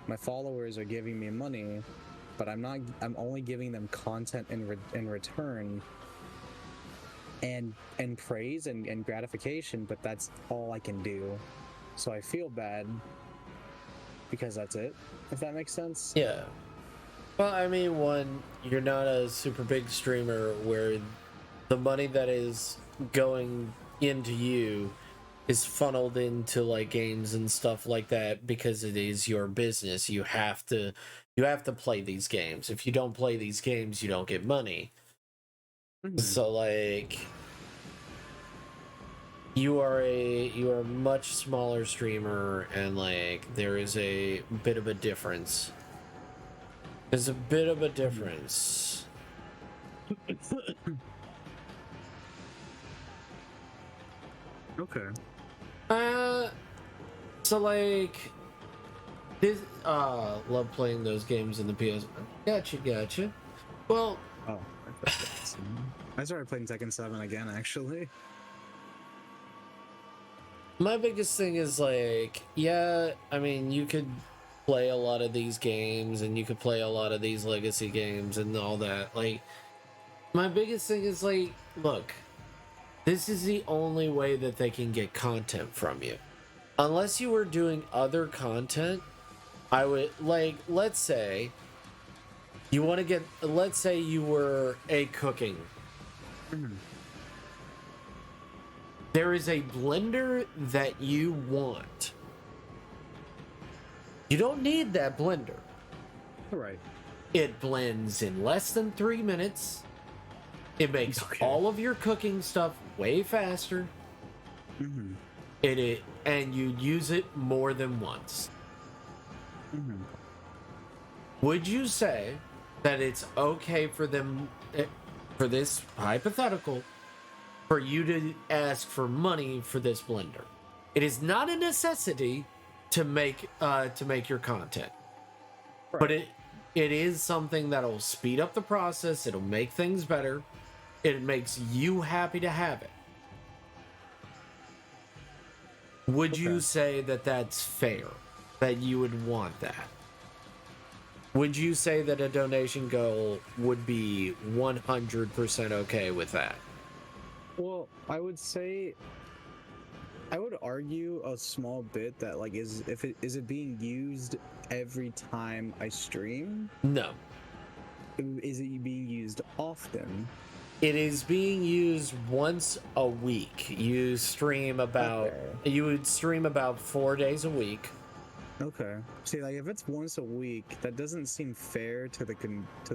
S15: my followers are giving me money, but I'm only giving them content in return and praise and gratification, but that's all I can do. So I feel bad because that's it, if that makes sense.
S1: Yeah. Well, I mean, one, you're not a super big streamer where the money that is going into you is funneled into like games and stuff like that because it is your business. You have to play these games. If you don't play these games, you don't get money. Mm-hmm. So like you are a much smaller streamer, and like there is a bit of a difference. There's a bit of a difference.
S15: Okay.
S1: So like this love playing those games in the PS. Gotcha. Well,
S15: I started playing Tekken 7 again, actually.
S1: My biggest thing is like, yeah, I mean, you could play a lot of these games and you could play a lot of these legacy games and all that. Like, my biggest thing is like, look, this is the only way that they can get content from you. Unless you were doing other content, I would, like, let's say you want to get, let's say you were a cooking. There is a blender that you want. You don't need that blender.
S15: Right.
S1: It blends in less than 3 minutes. It makes all of your cooking stuff way faster.
S15: Mm-hmm.
S1: And you use it more than once.
S15: Mm-hmm.
S1: Would you say that it's okay for them, for this hypothetical, for you to ask for money for this blender? It is not a necessity to make your content, right. But it is something that'll speed up the process. It'll make things better. It makes you happy to have it. Would you say that that's fair? That you would want that? would you say that a donation goal would be 100% okay with that?
S15: Well, I would say, I would argue a small bit that like is it being used every time I stream?
S1: No.
S15: Is it being used often?
S1: It is being used once a week. You stream about you would stream about 4 days a week.
S15: Okay. See, like if it's once a week, that doesn't seem fair to the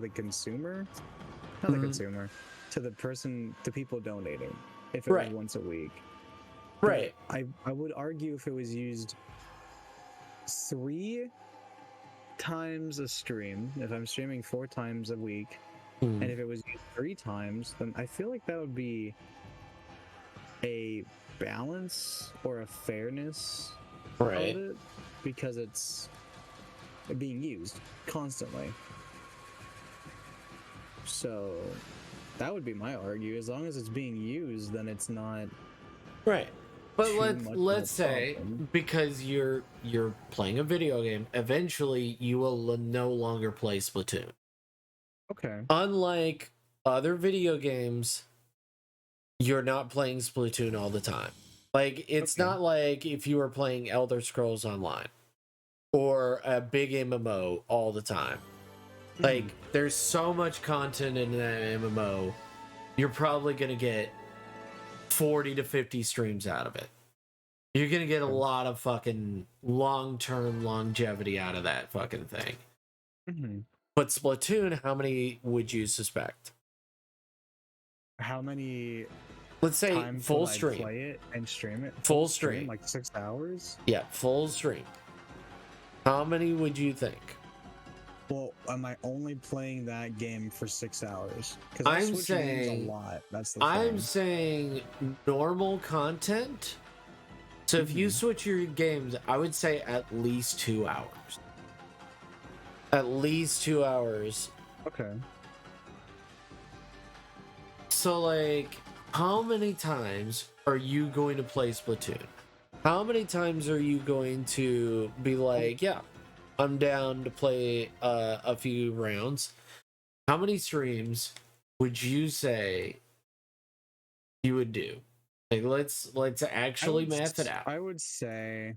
S15: consumer, not the consumer, to the person, to people donating. If it was once a week,
S1: right?
S15: But I would argue if it was used 3 times a stream, if I'm streaming 4 times a week, and if it was used 3 times, then I feel like that would be a balance or a fairness of it, because it's being used constantly. So that would be my argue. As long as it's being used, then it's not
S1: right. But
S15: too much of
S1: let's
S15: a
S1: say
S15: problem.
S1: because you're playing a video game, eventually you will no longer play Splatoon.
S15: Okay.
S1: Unlike other video games, you're not playing Splatoon all the time. Like it's not like if you were playing Elder Scrolls Online or a big MMO all the time. Like there's so much content in that MMO, you're probably going to get 40 to 50 streams out of it. You're going to get a lot of fucking long-term longevity out of that fucking thing. But Splatoon, how many would you suspect?
S15: How many?
S1: Let's say
S15: times
S1: full
S15: would I
S1: stream.
S15: play it and stream it.
S1: Full stream.
S15: Like 6 hours.
S1: Yeah, full stream. How many would you think?
S15: Well, am I only playing that game for 6 hours? Because
S1: I'm saying
S15: a lot. That's the
S1: I'm
S15: thing.
S1: saying normal content. So if you switch your games, I would say at least 2 hours. At least 2 hours.
S15: Okay.
S1: So like, how many times are you going to play Splatoon? How many times are you going to be like, yeah, I'm down to play a few rounds? How many streams would you say you would do? Like, let's actually math it out.
S15: I would say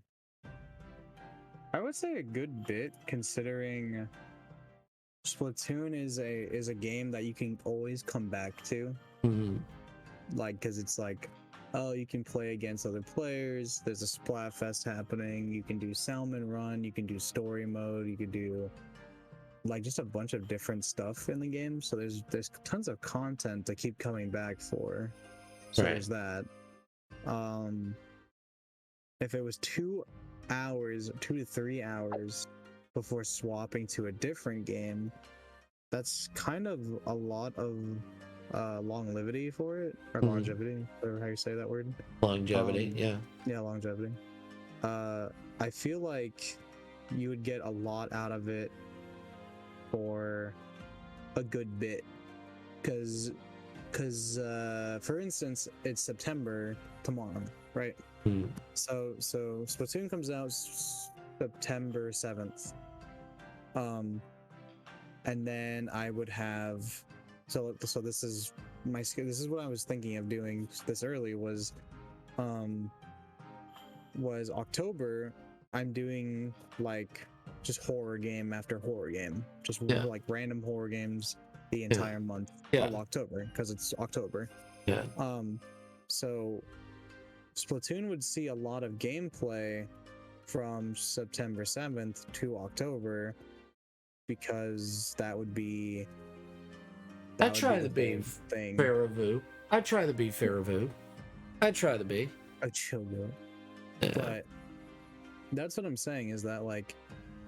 S15: a good bit, considering Splatoon is a game that you can always come back to. Like, because it's like, oh, you can play against other players. There's a Splatfest happening. You can do Salmon Run. You can do story mode. You could do like just a bunch of different stuff in the game. So there's tons of content to keep coming back for. So there's that. If it was 2 hours, 2 to 3 hours before swapping to a different game, that's kind of a lot of longevity for it, or longevity, or how you say that word.
S1: Longevity,
S15: yeah, longevity. I feel like you would get a lot out of it for a good bit, because for instance, it's September tomorrow, right? So Splatoon comes out September 7th, and then I would have so this is what I was thinking of doing this early was October. I'm doing like just horror game after horror game, just like random horror games the entire month of October, because it's October. So Splatoon would see a lot of gameplay from September 7th to October, because that would be
S1: I try to be fair of you. I try to be fair of you. I try to be
S15: a chill girl. But that's what I'm saying, is that like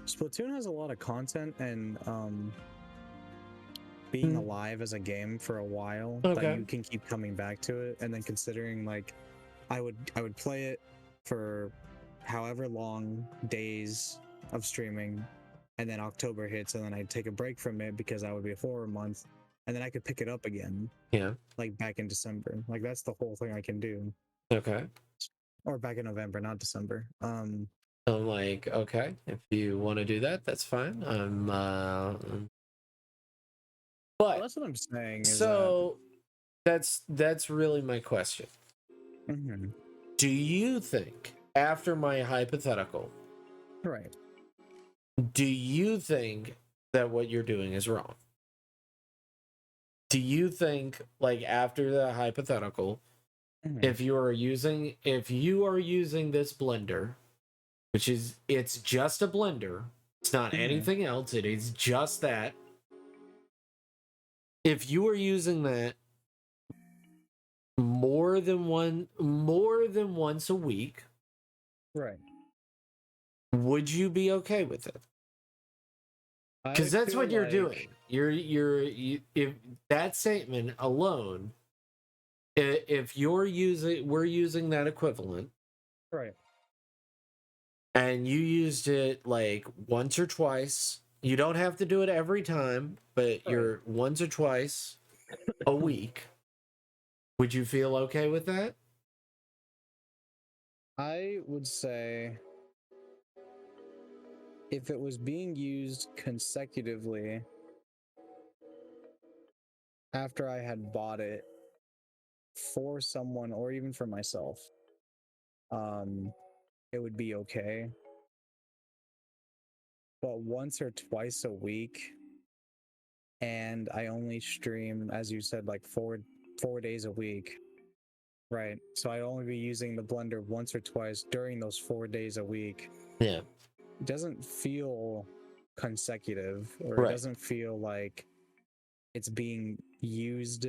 S15: Splatoon has a lot of content and being alive as a game for a while, that you can keep coming back to it. And then considering like I would play it for however long days of streaming, and then October hits, and then I'd take a break from it because that would be a horror month, and then I could pick it up again. Like back in December. Like that's the whole thing I can do.
S1: Okay.
S15: Or back in November, not December.
S1: I'm like, okay, if you want to do that, that's fine. But
S15: that's what I'm saying. Is
S1: so that's really my question.
S15: that...
S1: Do you think, after my hypothetical,
S15: Right.
S1: do you think that what you're doing is wrong? Do you think, like, after the hypothetical, if you are using this blender, which is, it's just a blender, it's not anything else, it is just that. If you are using that more than once a week,
S15: Right.
S1: would you be okay with it? Because that's what you're doing. If that statement alone, if we're using that equivalent,
S15: right,
S1: and you used it like once or twice, you don't have to do it every time, but you're once or twice a week, would you feel okay with that?
S15: I would say if it was being used consecutively after I had bought it for someone or even for myself, it would be okay. But once or twice a week, and I only stream, as you said, like four days a week, right? So I'd only be using the blender once or twice during those 4 days a week.
S1: Yeah.
S15: It doesn't feel consecutive, or
S1: Right.
S15: it doesn't feel like it's being used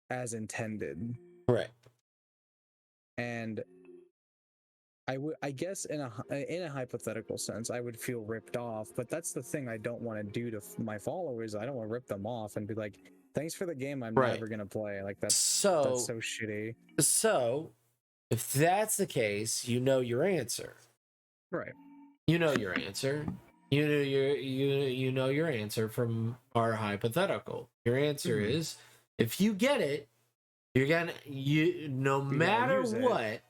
S15: as intended.
S1: Right.
S15: And I guess in a hypothetical sense, I would feel ripped off, but that's the thing I don't want to do to my followers. I don't want to rip them off and be like, "Thanks for the game I'm never gonna play." Like that's so shitty.
S1: So, if that's the case, you know your answer.
S15: Right.
S1: You know your answer. You know your answer from our hypothetical. Your answer is, if you get it, you're gonna no matter what,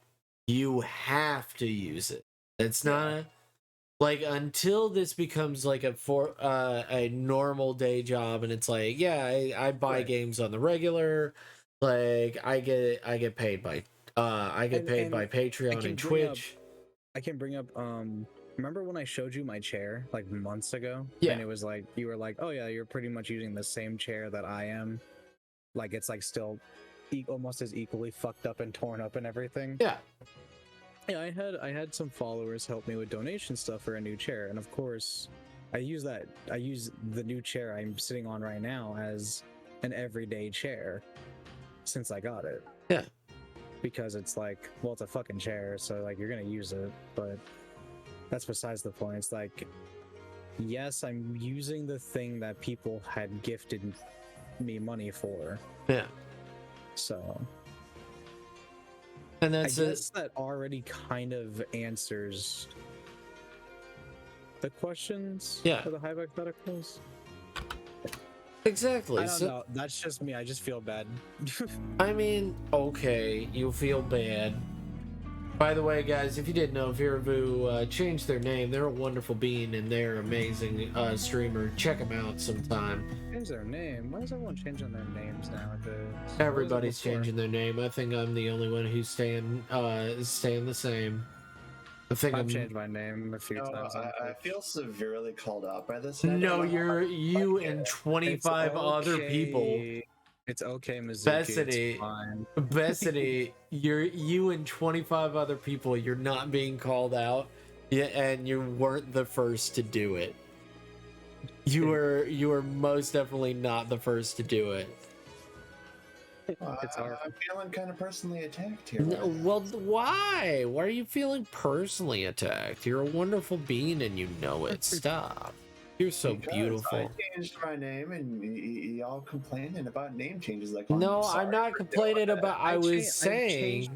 S1: you have to use it. It's not like, until this becomes like a normal day job, and it's like, yeah, I buy games on the regular, like I get paid by by Patreon and Twitch.
S15: I can bring up remember when I showed you my chair like months ago?
S1: Yeah.
S15: And it was like, you were like, "Oh yeah, you're pretty much using the same chair that I am." Like it's like still almost as equally fucked up and torn up and everything.
S1: Yeah.
S15: Yeah, I had some followers help me with donation stuff for a new chair, and of course, I use the new chair I'm sitting on right now as an everyday chair since I got it.
S1: Yeah.
S15: Because it's like, well, it's a fucking chair, so like you're gonna use it, but that's besides the point. It's like, yes, I'm using the thing that people had gifted me money for.
S1: Yeah.
S15: So,
S1: and that's
S15: I guess that already kind of answers the questions for the hypotheticals.
S1: Exactly.
S15: I don't know. That's just me. I just feel bad.
S1: I mean, okay, you feel bad. By the way, guys, if you didn't know, Viravu changed their name. They're a wonderful being, and they're amazing streamer. Check them out sometime.
S15: Change their name? Why is everyone changing their names nowadays?
S1: Everybody's changing their name. I think I'm the only one who's staying the same. I think
S15: I've changed my name a few times.
S3: I feel severely called out by this.
S1: No, you and 25 other people.
S15: It's okay, Mizuki.
S1: Bessity, you and 25 other people, you're not being called out, and you weren't the first to do it. You were most definitely not the first to do it.
S3: I'm feeling kind of personally attacked here.
S1: No, well, why? Why are you feeling personally attacked? You're a wonderful being, and you know it. Stop. You're so beautiful.
S3: I changed my name, and y'all complaining about name changes. Like,
S1: no, I'm not complaining about. I was saying.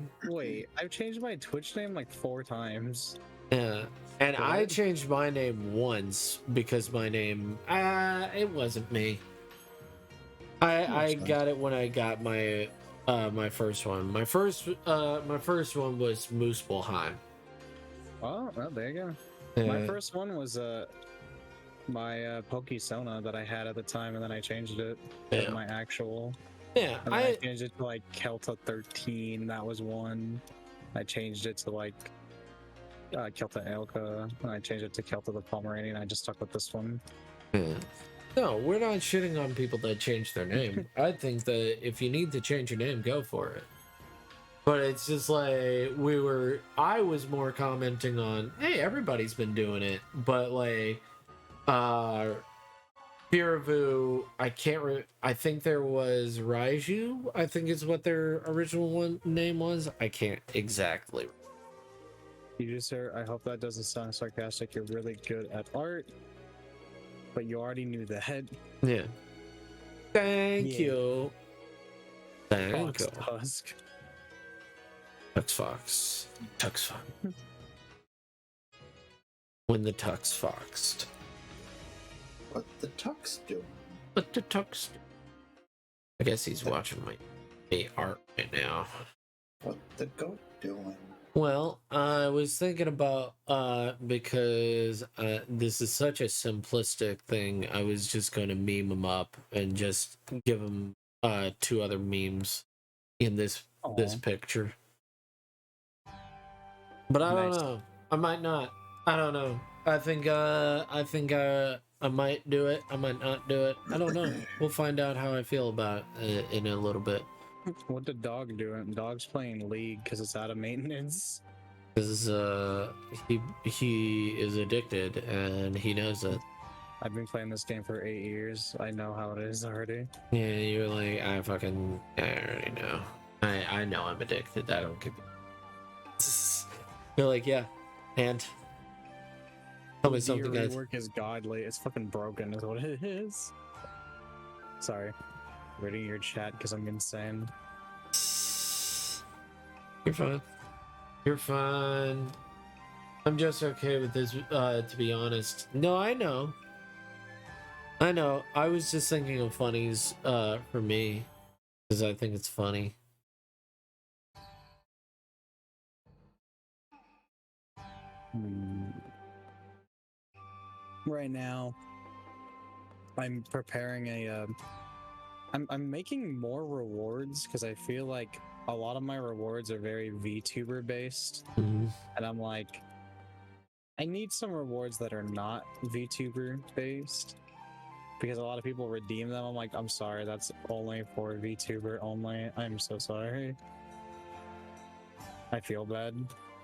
S15: I've changed my Twitch name like 4 times.
S1: Yeah, and I changed my name once because my name. It wasn't me. I got it when I got my my first one. My first one was Moose Bullheim.
S15: Oh, well, there you go. My first one was my Pokesona that I had at the time, and then I changed it to my actual.
S1: Yeah,
S15: and then I changed it to like Kelta 13. That was one. I changed it to like Kelta Elka, and I changed it to Kelta the Pomeranian. I just stuck with this one.
S1: Yeah. No, we're not shitting on people that change their name. I think that if you need to change your name, go for it. But it's just like I was more commenting on, hey, everybody's been doing it, but like, Piravu, I think there was Raiju, I think is what their original name was. I can't exactly.
S15: You just, sir, I hope that doesn't sound sarcastic. You're really good at art, but you already knew that.
S1: Yeah. Thank you. Thank you.
S15: Tusk.
S1: Tux Fox. Tux Fox. When the Tux foxed.
S3: What the Tux do?
S1: What the Tux do? I guess he's watching my art right now.
S3: What the goat doing?
S1: Well, I was thinking about because this is such a simplistic thing. I was just going to meme them up and just give them two other memes in this picture. But I don't know. I might not. I don't know. I think I might do it. I might not do it. I don't know. We'll find out how I feel about it in a little bit.
S15: What the dog doing? Dog's playing League because it's out of maintenance.
S1: Because he is addicted and he knows it.
S15: I've been playing this game for 8 years. I know how it is already.
S1: Yeah, you're like, I already know. I know I'm addicted. I don't give a... You're like, yeah, and tell me something, guys.
S15: Your rework is godly. It's fucking broken, is what it is. Sorry, reading your chat because I'm insane.
S1: You're fine. You're fine. I'm just okay with this, to be honest. No, I know. I was just thinking of funnies, for me, because I think it's funny.
S15: Right now, I'm preparing a. I'm making more rewards because I feel like a lot of my rewards are very VTuber based, and I'm like, I need some rewards that are not VTuber based because a lot of people redeem them. I'm like, I'm sorry, that's only for VTuber only. I'm so sorry. I feel bad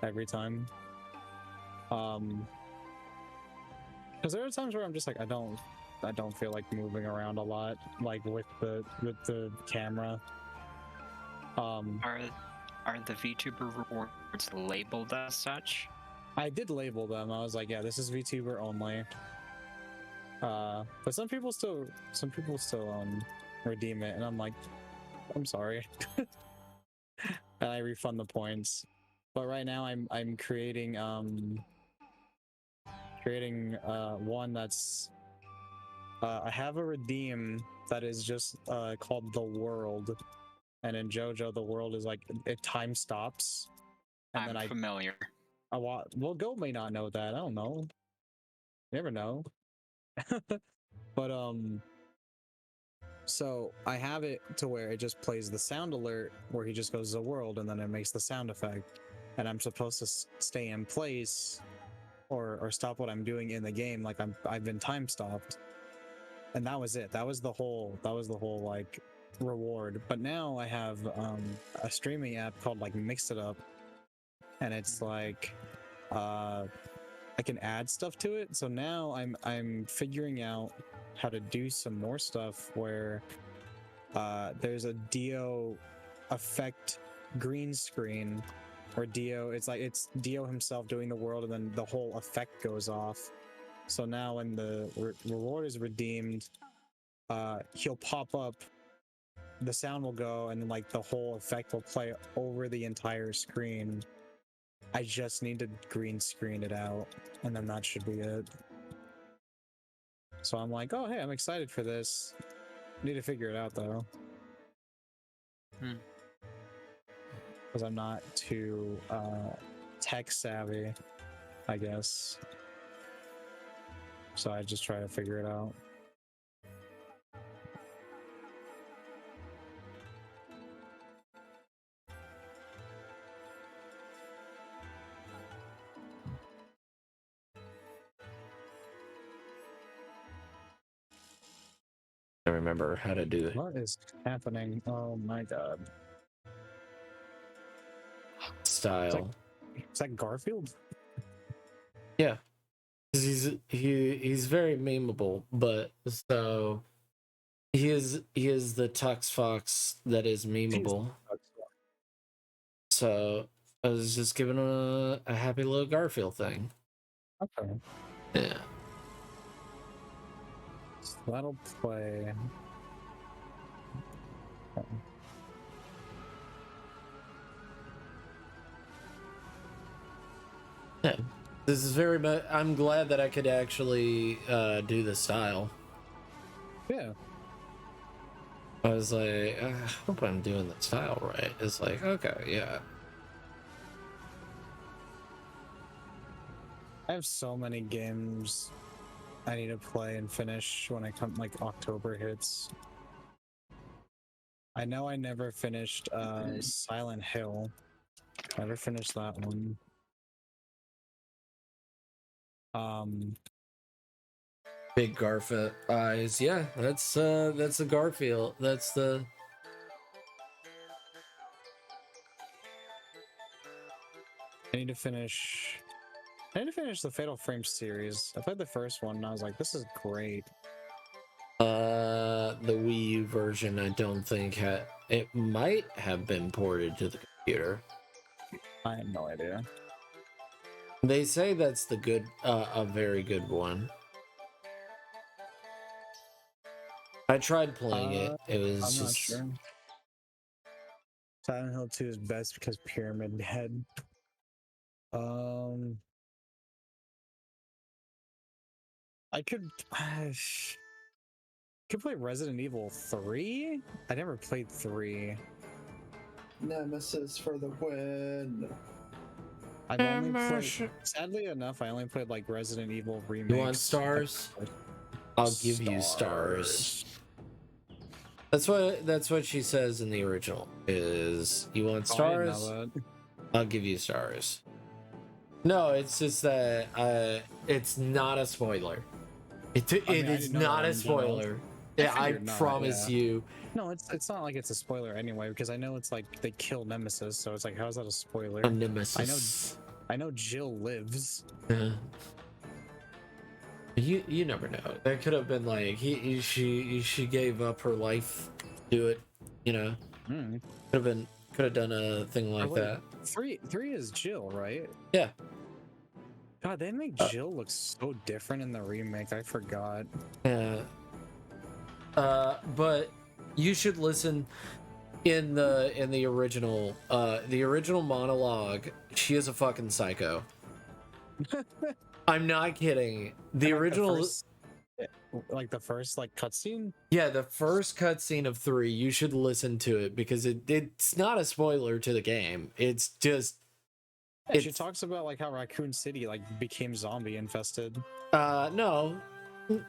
S15: every time. Because there are times where I'm just like, I don't feel like moving around a lot, like with the camera.
S4: Are the VTuber rewards labeled as such?
S15: I did label them. I was like, yeah, this is VTuber only. But some people still redeem it, and I'm like, I'm sorry. And I refund the points. But right now I'm creating one that's I have a redeem that is just called the world, and in JoJo the world is like it time stops, and
S4: I'm familiar.
S15: Well, Go may not know that. I don't know. You never know. But so I have it to where it just plays the sound alert where he just goes the world, and then it makes the sound effect, and I'm supposed to stay in place or stop what I'm doing in the game, like I've been time stopped, and that was it. That was the whole like reward. But now I have a streaming app called like Mix It Up, and it's like I can add stuff to it. So now I'm figuring out how to do some more stuff where there's a Dio effect green screen, or Dio, it's Dio himself doing the world, and then the whole effect goes off. So now when the reward is redeemed, he'll pop up, the sound will go, and then like the whole effect will play over the entire screen. I just need to green screen it out, and then that should be it. So I'm like, oh hey, I'm excited for this. Need to figure it out though. Because I'm not too tech savvy. I guess. So I just try to figure it out.
S1: I remember how to do it.
S15: What is happening? Oh my god.
S1: Style.
S15: Is that Garfield?
S1: Yeah. 'Cause he's very memeable, but so he is the Tux Fox that is memeable. So I was just giving him a happy little Garfield thing.
S15: Okay.
S1: Yeah.
S15: So that'll play. Okay.
S1: Yeah. This is very much. I'm glad that I could actually do the style.
S15: Yeah.
S1: I was like, I hope I'm doing the style right. It's like, okay, yeah.
S15: I have so many games I need to play and finish when I come like October hits. I know I never finished Silent Hill. Never finished that one.
S1: Big Garfield eyes. Yeah, that's a Garfield. That's the.
S15: I need to finish the Fatal Frame series. I played the first one and I was like, this is great.
S1: The Wii U version, I don't think it might have been ported to the computer.
S15: I have no idea.
S1: They say that's the good, a very good one. I tried playing it. It was
S15: I'm
S1: just.
S15: not sure. Silent Hill 2 is best because Pyramid Head. I could play Resident Evil 3. I never played 3.
S3: Nemesis for the win.
S15: I've only played. Sadly enough, I only played like Resident Evil remakes.
S1: You want stars? I'll give you stars. That's what she says in the original. Is you want stars? I'll give you stars. No, it's just that it's not a spoiler. It is not a spoiler. Yeah, I promise you.
S15: No, it's not like it's a spoiler anyway, because I know it's like they kill Nemesis, so it's like, how is that a spoiler?
S1: A Nemesis.
S15: I know Jill lives.
S1: You never know. That could have been like she gave up her life to do it. You know, could have done a thing like that.
S15: Three is Jill, right?
S1: Yeah.
S15: God, they make Jill look so different in the remake. I forgot.
S1: Yeah. But you should listen in the original monologue. She is a fucking psycho. I'm not kidding. The original,
S15: the first cutscene.
S1: Yeah, the first cutscene of 3. You should listen to it because it's not a spoiler to the game. It's just.
S15: Yeah, she talks about like how Raccoon City became zombie infested.
S1: No,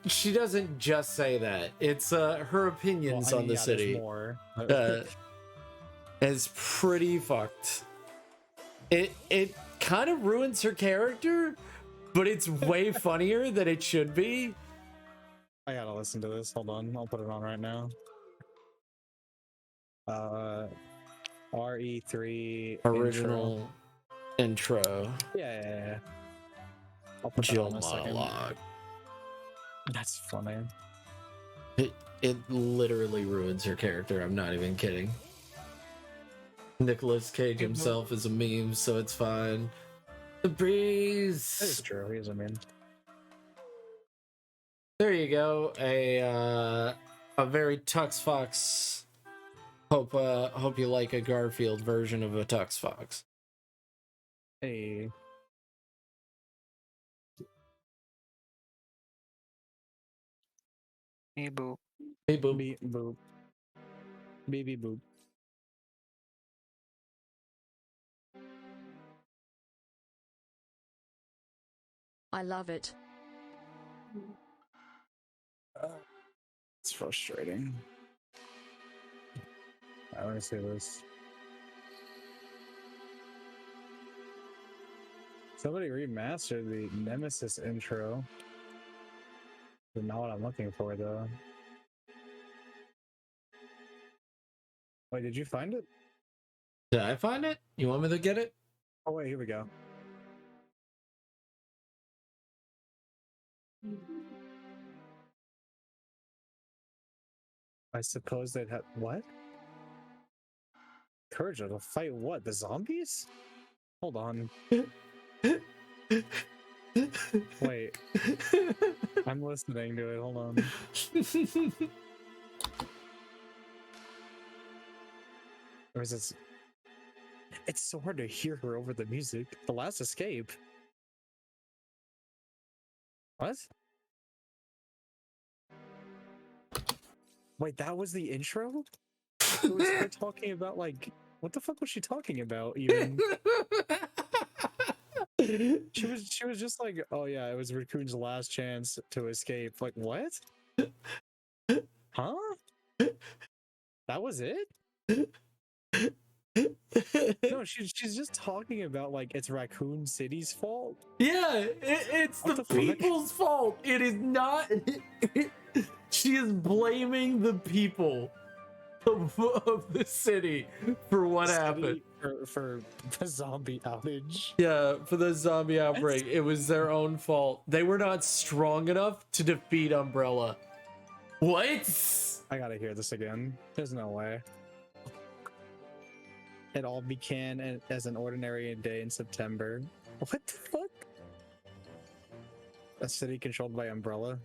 S1: she doesn't just say that. It's her opinions on the city.
S15: There's more.
S1: It's pretty fucked. It kind of ruins her character, but it's way funnier than it should be.
S15: I gotta listen to this. Hold on, I'll put it on right now. RE3
S1: original intro.
S15: Yeah. I'll put
S1: Jill
S15: that on
S1: monologue.
S15: That's funny.
S1: It literally ruins her character. I'm not even kidding. Nicolas Cage himself is a meme, so it's fine. The breeze.
S15: That is true. He is a meme.
S1: There you go. A very Tux Fox. Hope you like a Garfield version of a Tux Fox.
S15: Hey.
S4: Hey boop.
S1: Hey boop.
S15: Beep boop. Baby boop.
S10: I love it.
S15: It's frustrating. I want to see this. Somebody remastered the Nemesis intro. That's not what I'm looking for, though. Wait, did you find it?
S1: Did I find it? You want me to get it?
S15: Oh, wait, here we go. I suppose they'd have... What? Courage to fight what? The zombies? Hold on. Wait. I'm listening to it. Hold on. Or is this... It's so hard to hear her over the music. The Last Escape. What? Wait, that was the intro? It was her talking about, like... What the fuck was she talking about, even? She was just like, oh yeah, it was Raccoon's last chance to escape. Like, what? Huh? That was it? No, she's just talking about, like, it's Raccoon City's fault.
S1: Yeah, it's the people's fault. It is not. She is blaming the people of the city for what happened.
S15: For the zombie outage.
S1: Yeah, for the zombie outbreak. It was their own fault. They were not strong enough to defeat Umbrella. What?
S15: I gotta hear this again. There's no way. It all began as an ordinary day in September. What the fuck? A city controlled by Umbrella?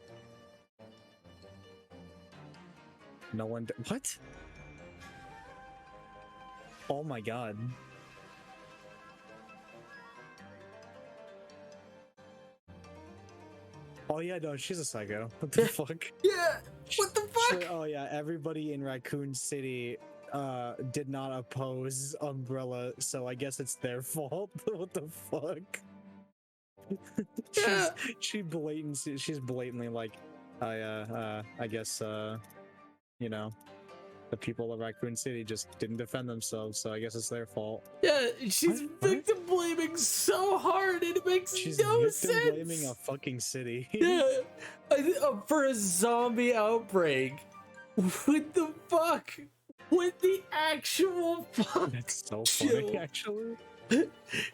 S15: No one... What? Oh my god. Oh yeah, no, she's a psycho. What the fuck?
S1: Yeah, what the fuck?
S15: Oh yeah, everybody in Raccoon City did not oppose Umbrella, so I guess it's their fault. What the fuck? She's blatantly like, I guess you know, the people of Raccoon City just didn't defend themselves, so I guess it's their fault.
S1: Yeah, she's victim blaming so hard, and it makes no sense.
S15: She's victim blaming a fucking city.
S1: Yeah, for a zombie outbreak. What the fuck? What the actual fuck?
S15: That's so funny, actually.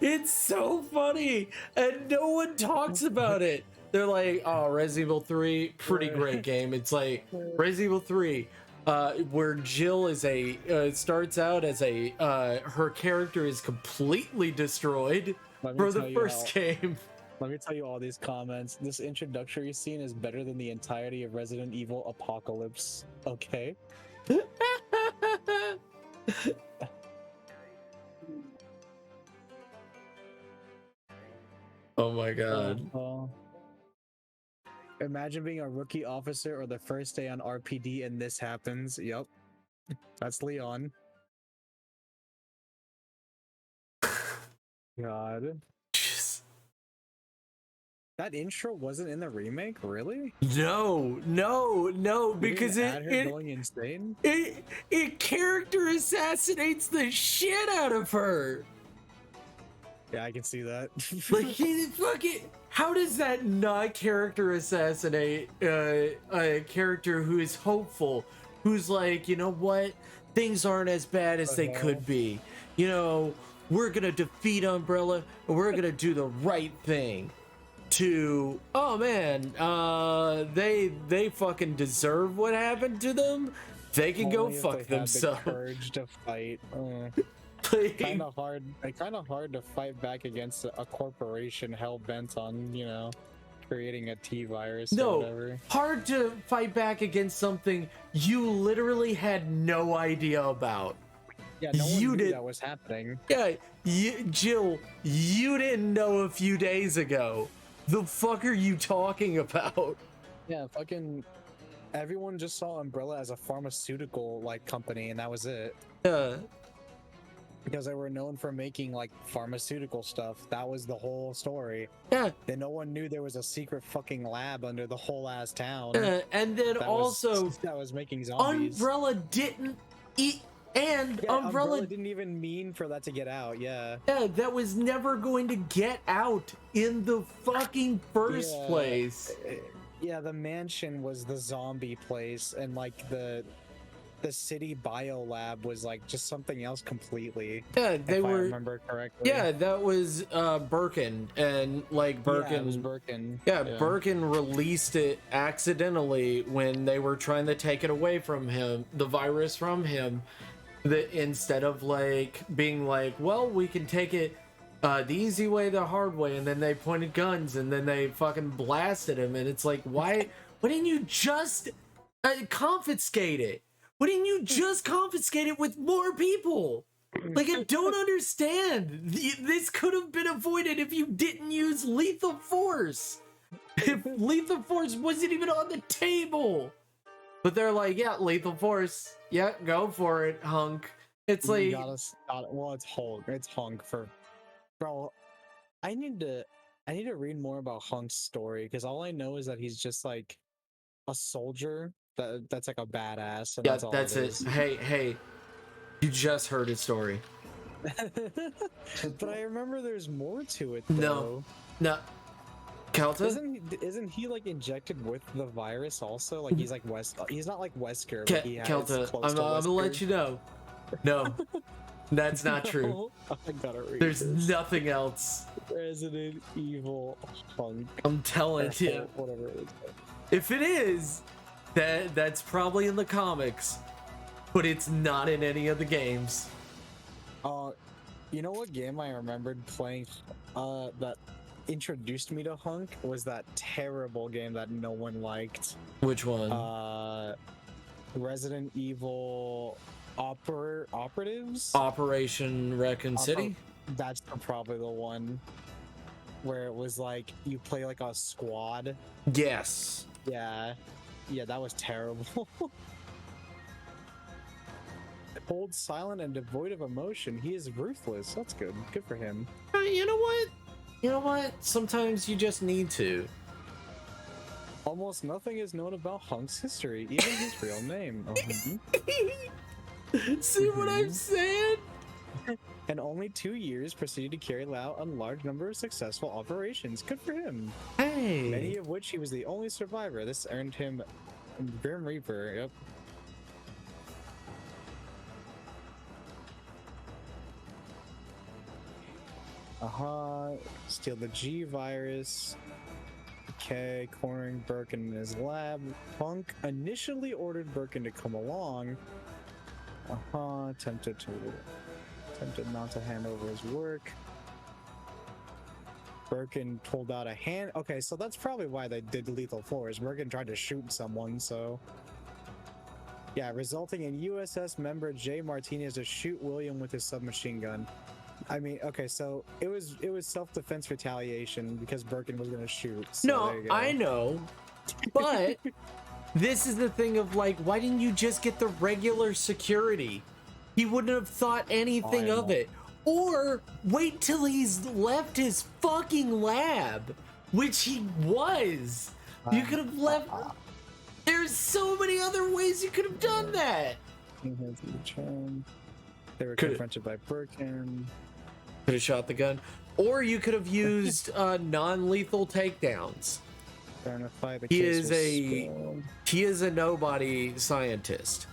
S1: It's so funny, and no one talks about it. They're like, oh, Resident Evil 3, pretty great game. It's like Resident Evil 3, where Jill is starts out as her character is completely destroyed for the first game.
S15: Let me tell you all these comments. This introductory scene is better than the entirety of Resident Evil Apocalypse. Okay.
S1: Oh my god.
S15: Imagine being a rookie officer or the first day on RPD and this happens. Yup. That's Leon. God. That intro wasn't in the remake, really?
S1: No, because
S15: going insane.
S1: It character assassinates the shit out of her.
S15: Yeah, I can see that.
S1: Like he fucking. How does that not character assassinate a character who is hopeful, who's like, you know what, things aren't as bad as they could be. You know, we're gonna defeat Umbrella and we're gonna do the right thing. To oh man, they fucking deserve what happened to them. They can go fuck themselves.
S15: The courage to fight. Kind of hard to fight back against a corporation hell bent on, you know, creating a T-virus or whatever.
S1: Hard to fight back against something you literally had no idea about.
S15: Yeah, no one knew that was happening.
S1: Yeah, Jill, you didn't know a few days ago. The fuck are you talking about?
S15: Yeah, fucking everyone just saw Umbrella as a pharmaceutical like company and that was it.
S1: Yeah.
S15: because they were known for making like pharmaceutical stuff. That was the whole story.
S1: Yeah.
S15: And no one knew there was a secret fucking lab under the whole ass town.
S1: And then also,
S15: that was making zombies.
S1: Umbrella didn't eat, and
S15: Yeah,
S1: Umbrella
S15: didn't even mean for that to get out. Yeah.
S1: Yeah, that was never going to get out in the fucking first place.
S15: Yeah, the mansion was the zombie place, and like the city bio lab was like just something else completely.
S1: Yeah, they
S15: if
S1: were.
S15: I remember correctly.
S1: Yeah, that was Birkin, and like Birkin.
S15: Yeah, it was Birkin.
S1: Yeah, Birkin released it accidentally when they were trying to take it away from him, the virus from him. That instead of like being like, well, we can take it the easy way, the hard way, and then they pointed guns and then they fucking blasted him, and it's like, why didn't you just confiscate it? Why didn't you just confiscate it with more people? Like, I don't understand. This could have been avoided if you didn't use lethal force. If lethal force wasn't even on the table. But they're like, yeah, lethal force. Yeah, go for it, hunk. It's like,
S15: well, it's Hulk. It's Hunk for, bro. I need to read more about Hunk's story because all I know is that he's just like a soldier that's like a badass. And
S1: yeah,
S15: that's
S1: it. Hey, you just heard his story.
S15: But I remember there's more to it. Though.
S1: No. Kelta?
S15: Isn't he like injected with the virus also? Like he's like he's not like Wesker.
S1: Kelta, I'm gonna let you know. No, that's not true.
S15: I gotta read
S1: There's
S15: this.
S1: nothing else.
S15: Resident Evil Hunk.
S1: I'm telling you.
S15: Whatever it is.
S1: If it is, that's probably in the comics, but it's not in any of the games.
S15: You know what game I remembered playing that introduced me to Hunk was that terrible game that no one liked.
S1: Which one?
S15: Resident Evil Operatives?
S1: Operation Raccoon City?
S15: That's probably the one where it was like you play like a squad.
S1: Yes.
S15: Yeah, that was terrible. Cold, silent, and devoid of emotion. He is ruthless. That's good. Good for him.
S1: You know what? Sometimes you just need to.
S15: Almost nothing is known about Hunk's history, even his real name.
S1: See what I'm saying?
S15: In only 2 years, proceeded to carry out a large number of successful operations. Good for him.
S1: Hey.
S15: Many of which he was the only survivor. This earned him Grim Reaper. Yep. Steal the G virus. Okay, cornering Birkin in his lab. Hunk initially ordered Birkin to come along. Attempted not to hand over his work. Birkin pulled out a hand. Okay, so that's probably why they did lethal force. Birkin tried to shoot someone, so yeah, resulting in USS member Jay Martinez to shoot William with his submachine gun. I mean, okay, so it was self-defense retaliation because Birkin was gonna shoot. So
S1: no,
S15: there you go.
S1: I know, but this is the thing of like, why didn't you just get the regular security? He wouldn't have thought anything of it. Or wait till he's left his fucking lab, which he was. You could have left. There's so many other ways you could have done that.
S15: They were confronted by Birkin.
S1: Could have shot the gun. Or you could have used non-lethal takedowns. He is a nobody scientist.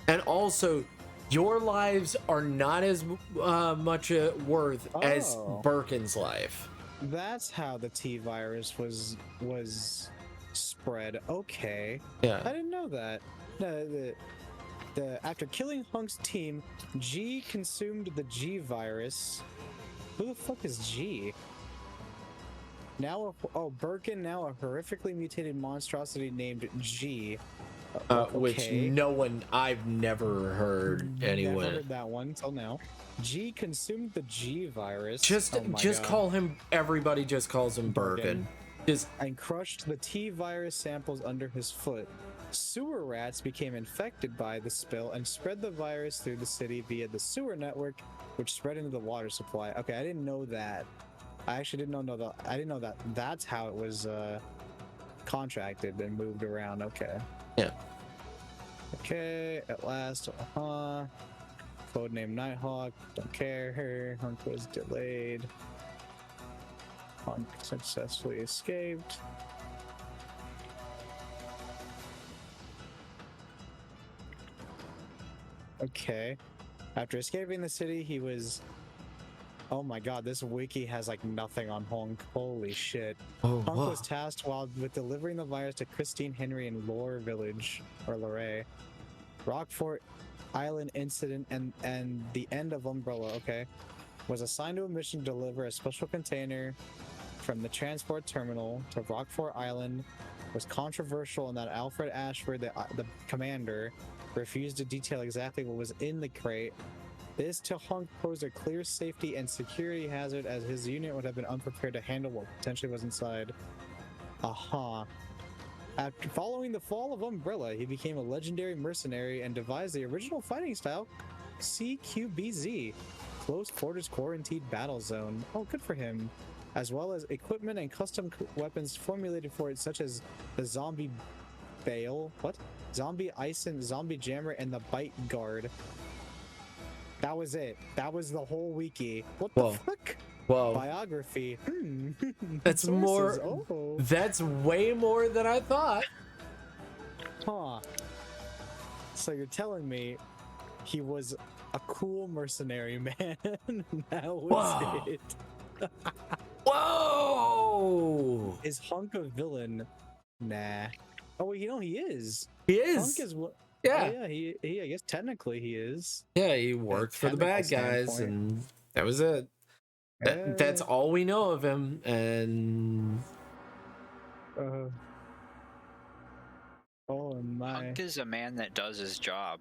S1: And also, your lives are not as much worth as Birkin's life.
S15: That's how the T virus was spread. Okay.
S1: Yeah.
S15: I didn't know that. After killing Hunk's team, G consumed the G virus. Who the fuck is G? Birkin, now a horrifically mutated monstrosity named G.
S1: Which I've never heard anyone.
S15: Never heard that one until now. G consumed the G virus.
S1: Call him. Everybody just calls him Birkin.
S15: And crushed the T virus samples under his foot. Sewer rats became infected by the spill and spread the virus through the city via the sewer network, which spread into the water supply. Okay, I didn't know that. I actually didn't know that. I didn't know that. That's how it was contracted and moved around. Okay.
S1: Yeah.
S15: Okay. At last, codename Nighthawk. Don't care. Hunk was delayed. Hunk successfully escaped. Okay. After escaping the city, he was... Oh my god, this wiki has like nothing on Hunk. Holy shit.
S1: Oh,
S15: Hunk
S1: wow.
S15: was tasked with delivering the virus to Christine Henry in Lore Village, or Lorraine. Rockfort Island incident and the end of Umbrella, okay, was assigned to a mission to deliver a special container from the transport terminal to Rockfort Island. Was controversial in that Alfred Ashford, the commander, refused to detail exactly what was in the crate. This to Hunk posed a clear safety and security hazard, as his unit would have been unprepared to handle what potentially was inside. After following the fall of Umbrella, he became a legendary mercenary and devised the original fighting style, CQBZ, Close Quarters Quarantined Battle Zone. Oh, good for him. As well as equipment and custom weapons formulated for it, such as the Zombie Bale, Zombie Ison, Zombie Jammer, and the Bite Guard. That was it. That was the whole wiki. What the fuck?
S1: Whoa.
S15: Biography.
S1: That's
S15: Sources.
S1: more.
S15: Oh.
S1: That's way more than I thought.
S15: Huh. So you're telling me he was a cool mercenary, man? That was it.
S1: Whoa!
S15: Is Hunk a villain? Nah. Oh, well, you know he is.
S1: He is.
S15: Hunk is what?
S1: Yeah.
S15: Oh, yeah. He. I guess technically he is.
S1: Yeah, he worked for the bad guys, and that was it. That's all we know of him, and
S15: oh my.
S4: Hunk is a man that does his job.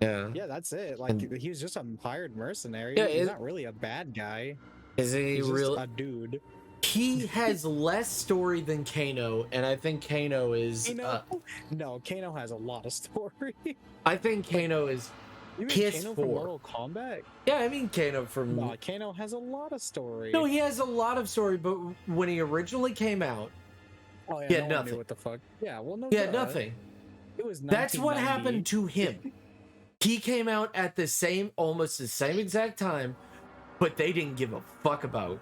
S1: Yeah.
S15: Yeah, that's it. Like, he was just a hired mercenary.
S1: Yeah,
S15: He's not really a bad guy.
S1: Is he
S15: He's
S1: real?
S15: just a dude.
S1: He has less story than Kano, and I think Kano is.
S15: No, Kano has a lot of story.
S1: I think Kano is.
S15: You mean
S1: Piss
S15: Kano
S1: poor.
S15: from Mortal Kombat?
S1: Yeah, I mean Kano from.
S15: No, Kano has a lot of story.
S1: No, he has a lot of story, but when he originally came out,
S15: oh, yeah,
S1: he had
S15: no one
S1: nothing.
S15: knew what the fuck. Yeah, well, no.
S1: He had
S15: duh.
S1: nothing.
S15: It was.
S1: That's what
S15: 1990.
S1: happened to him. He came out at almost the same exact time, but they didn't give a fuck about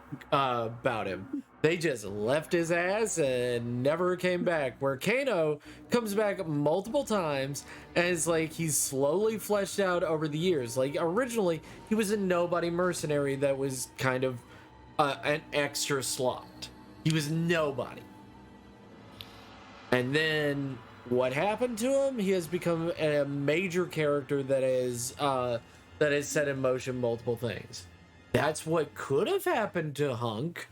S1: him. They just left his ass and never came back. Where Kano comes back multiple times, and it's like he's slowly fleshed out over the years. Like originally, he was a nobody mercenary that was kind of an extra slot. He was nobody. And then what happened to him? He has become a major character that is set in motion multiple things. That's what could have happened to Hunk.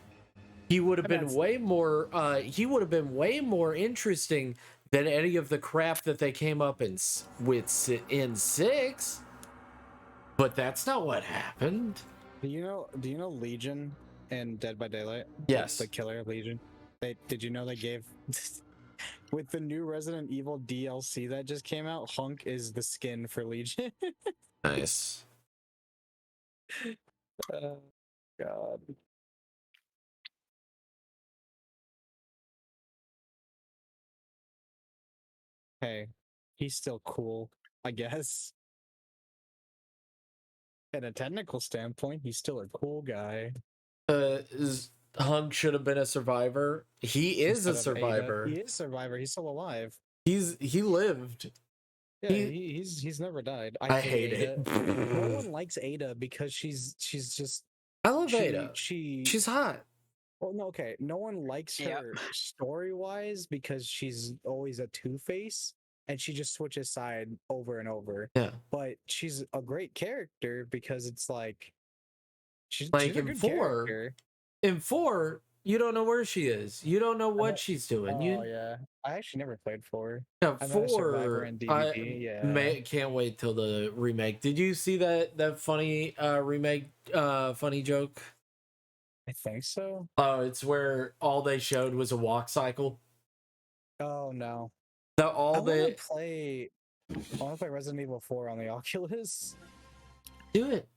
S1: He would have been way more. He would have been way more interesting than any of the crap that they came up with in 6. But that's not what happened.
S15: Do you know Legion and Dead by Daylight?
S1: Yes.
S15: The killer Legion. Did you know they gave with the new Resident Evil DLC that just came out? Hunk is the skin for Legion.
S1: Nice.
S15: Oh, God. Hey, he's still cool, I guess. In a technical standpoint, he's still a cool guy.
S1: Hunk should have been a survivor. He is
S15: Instead
S1: a
S15: of
S1: survivor.
S15: Ada. He is a survivor. He's still alive.
S1: He lived.
S15: Yeah, he's never died.
S1: I hate
S15: Ada.
S1: it.
S15: No one likes Ada because she's just.
S1: I love Ada. She's hot.
S15: Well, no, okay. No one likes her story-wise because she's always a two-face and she just switches side over and over.
S1: Yeah.
S15: But she's a great character because it's like she's
S1: Like
S15: a
S1: in
S15: good
S1: 4.
S15: character.
S1: In 4, you don't know where she is. You don't know what she's doing.
S15: Oh yeah, I actually never played 4.
S1: Yeah,
S15: I know I Survivor
S1: 4.
S15: and DVD. Yeah.
S1: Can't wait till the remake. Did you see that funny remake funny joke?
S15: I think so.
S1: Oh, it's where all they showed was a walk cycle.
S15: Oh no.
S1: The all
S15: I want
S1: the
S15: to play. I want to play Resident Evil 4 on the Oculus.
S1: do it,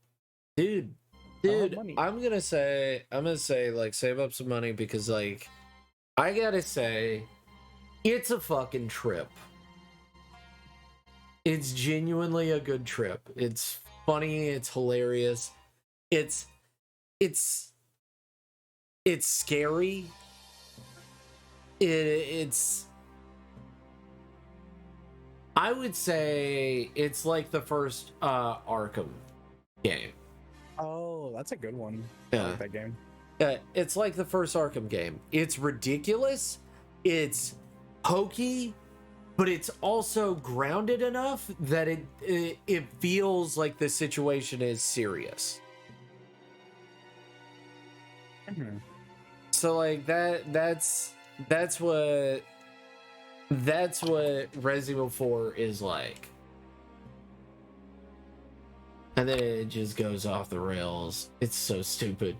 S1: dude.
S15: I have
S1: Dude,
S15: money.
S1: I'm gonna say like save up some money because like I gotta say it's a fucking trip. It's genuinely a good trip. It's funny, it's hilarious. It's scary. It's I would say it's like the first Arkham game.
S15: Oh, that's a good one. I
S1: Yeah.
S15: like that game.
S1: It's like the first Arkham game. It's ridiculous. It's hokey, but it's also grounded enough that it feels like the situation is serious.
S15: Mm-hmm.
S1: So like that's what Resident Evil 4 is like. And then it just goes off the rails. It's so stupid.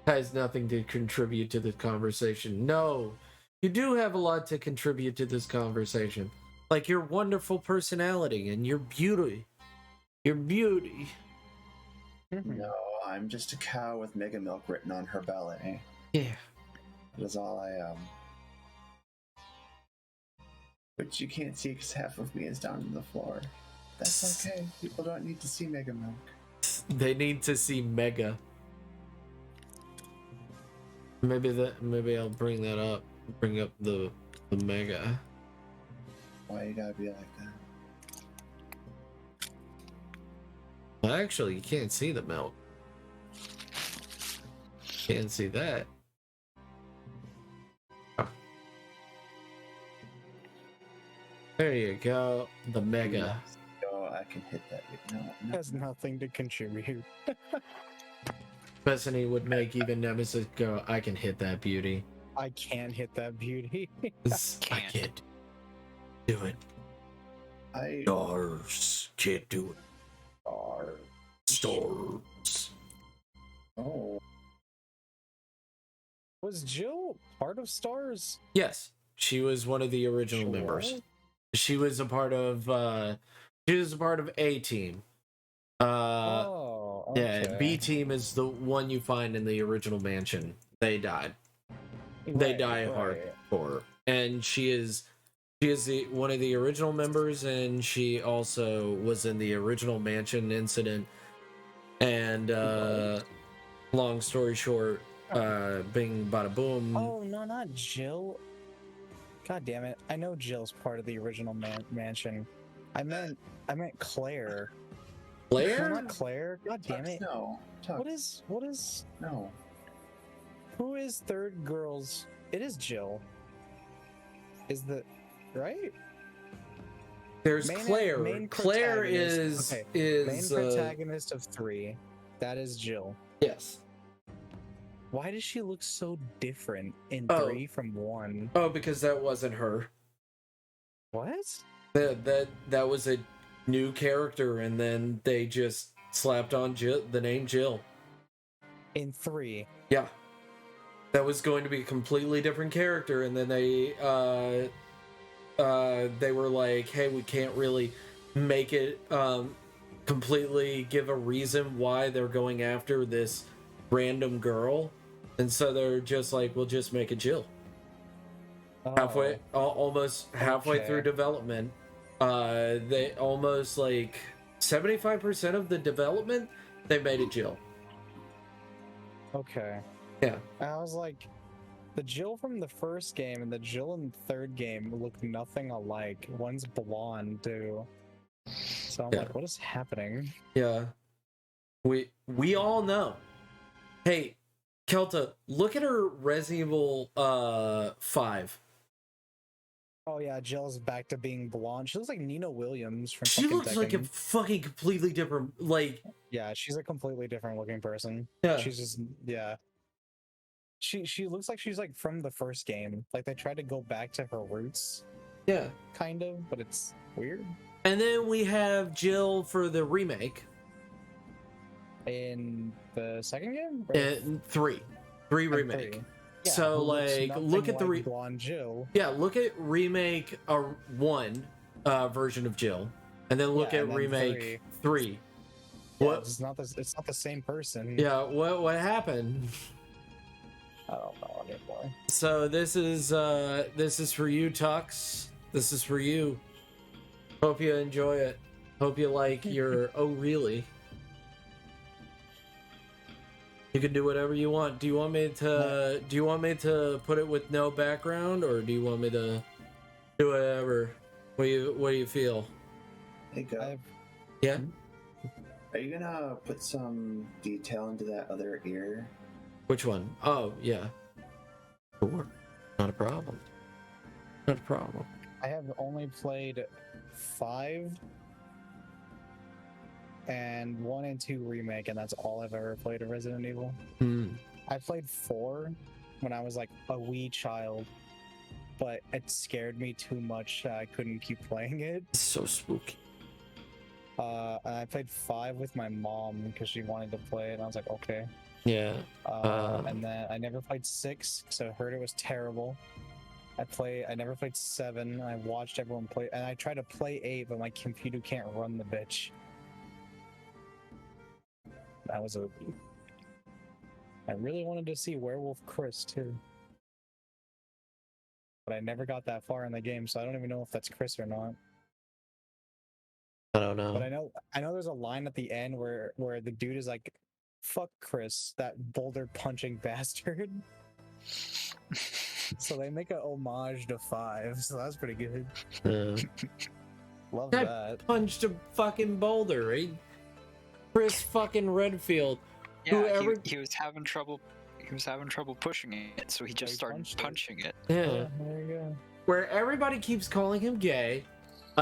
S1: Has nothing to contribute to this conversation. No, you do have a lot to contribute to this conversation. Like your wonderful personality and your beauty. Your beauty.
S3: No, I'm just a cow with Mega Milk written on her belly.
S1: Yeah.
S3: That is all I am. Which you can't see because half of me is down on the floor. That's okay. People don't need to see Mega Milk.
S1: They need to see Mega. Maybe I'll bring that up. Bring up the Mega.
S3: Why you gotta be like that?
S1: Well, actually, you can't see the milk. Can't see that. Oh. There you go. The Mega.
S3: Oh, I can hit that. No.
S15: Has nothing to contribute.
S1: Bethany would make even Nemesis go, I can hit that beauty.
S15: I can't hit that beauty.
S1: I can't do it. Stars can't do it. Stars.
S3: Oh.
S15: Was Jill part of Stars?
S1: Yes, she was one of the original members. She was a part of A Team. Yeah, B Team is the one you find in the original mansion. They died. They die hardcore. And she is one of the original members, and she also was in the original mansion incident. And long story short, bing bada boom.
S15: Oh no, not Jill. God damn it! I know Jill's part of the original mansion. I meant Claire.
S1: Claire?
S15: No, not Claire. God damn it!
S3: No.
S15: What is?
S3: No.
S15: Who is third girl's? It is Jill. Is the right?
S1: There's Claire. Claire is
S15: main protagonist of 3. That is Jill.
S1: Yes.
S15: Why does she look so different in 3 from 1?
S1: Oh, because that wasn't her.
S15: What?
S1: That was a new character, and then they just slapped on the name Jill.
S15: In 3.
S1: Yeah. That was going to be a completely different character, and then they were like, hey, we can't really make it completely give a reason why they're going after this random girl, and so they're just like, we'll just make it Jill. Almost halfway through development, they almost like 75% of the development, they made it Jill.
S15: Okay.
S1: Yeah.
S15: I was like, the Jill from the first game and the Jill in the third game look nothing alike. One's blonde too. So I'm like, what is happening?
S1: Yeah. We all know. Hey, Kelta, look at her Resident Evil 5.
S15: Oh yeah, Jill's back to being blonde. She looks like Nina Williams from
S1: She
S15: fucking
S1: looks like a
S15: Tekken.
S1: fucking completely different, like...
S15: Yeah, she's a completely different looking person.
S1: Yeah.
S15: She's just, yeah. She looks like she's like from the first game. Like they tried to go back to her roots.
S1: Yeah.
S15: Kind of, but it's weird.
S1: And then we have Jill for the remake.
S15: In the second game?
S1: In 3. 3 remake. So
S15: who looks
S1: like,
S15: nothing
S1: look at the
S15: like blonde Jill.
S1: yeah, look at remake one version of Jill, and then look
S15: Yeah,
S1: at
S15: and then
S1: remake three.
S15: Yeah,
S1: What?
S15: it's not the same person.
S1: Yeah, what happened?
S15: I don't know anymore.
S1: So this is for you, Tux. This is for you. Hope you enjoy it. Hope you like your oh really. You can do whatever you want. Do you want me to put it with no background, or do you want me to do whatever? What do you feel?
S3: Hey, go.
S1: Yeah.
S3: Are you gonna put some detail into that other ear?
S1: Which one? Oh yeah. Sure. Not a problem. Not a problem.
S15: I have only played 5 and 1 and 2 remake, and that's all I've ever played of Resident Evil. I played 4 when I was like a wee child, but it scared me too much that I couldn't keep playing it.
S1: It's so spooky.
S15: And I played 5 with my mom because she wanted to play it, and I was like, okay.
S1: Yeah.
S15: And then I never played 6 because I heard it was terrible. I never played 7. I watched everyone play, and I tried to play 8, but my computer can't run the bitch. That was a. I really wanted to see Werewolf Chris too, but I never got that far in the game, so I don't even know if that's Chris or not.
S1: I don't know.
S15: But I know there's a line at the end where the dude is like, "Fuck Chris, that boulder punching bastard." So they make a homage to 5, so that's pretty good. Love that.
S1: Punched a fucking boulder, right? Chris fucking Redfield.
S4: Yeah, he was having trouble. He was having trouble pushing it, so he just started punching it.
S1: Yeah.
S15: There you go.
S1: Where everybody keeps calling him gay.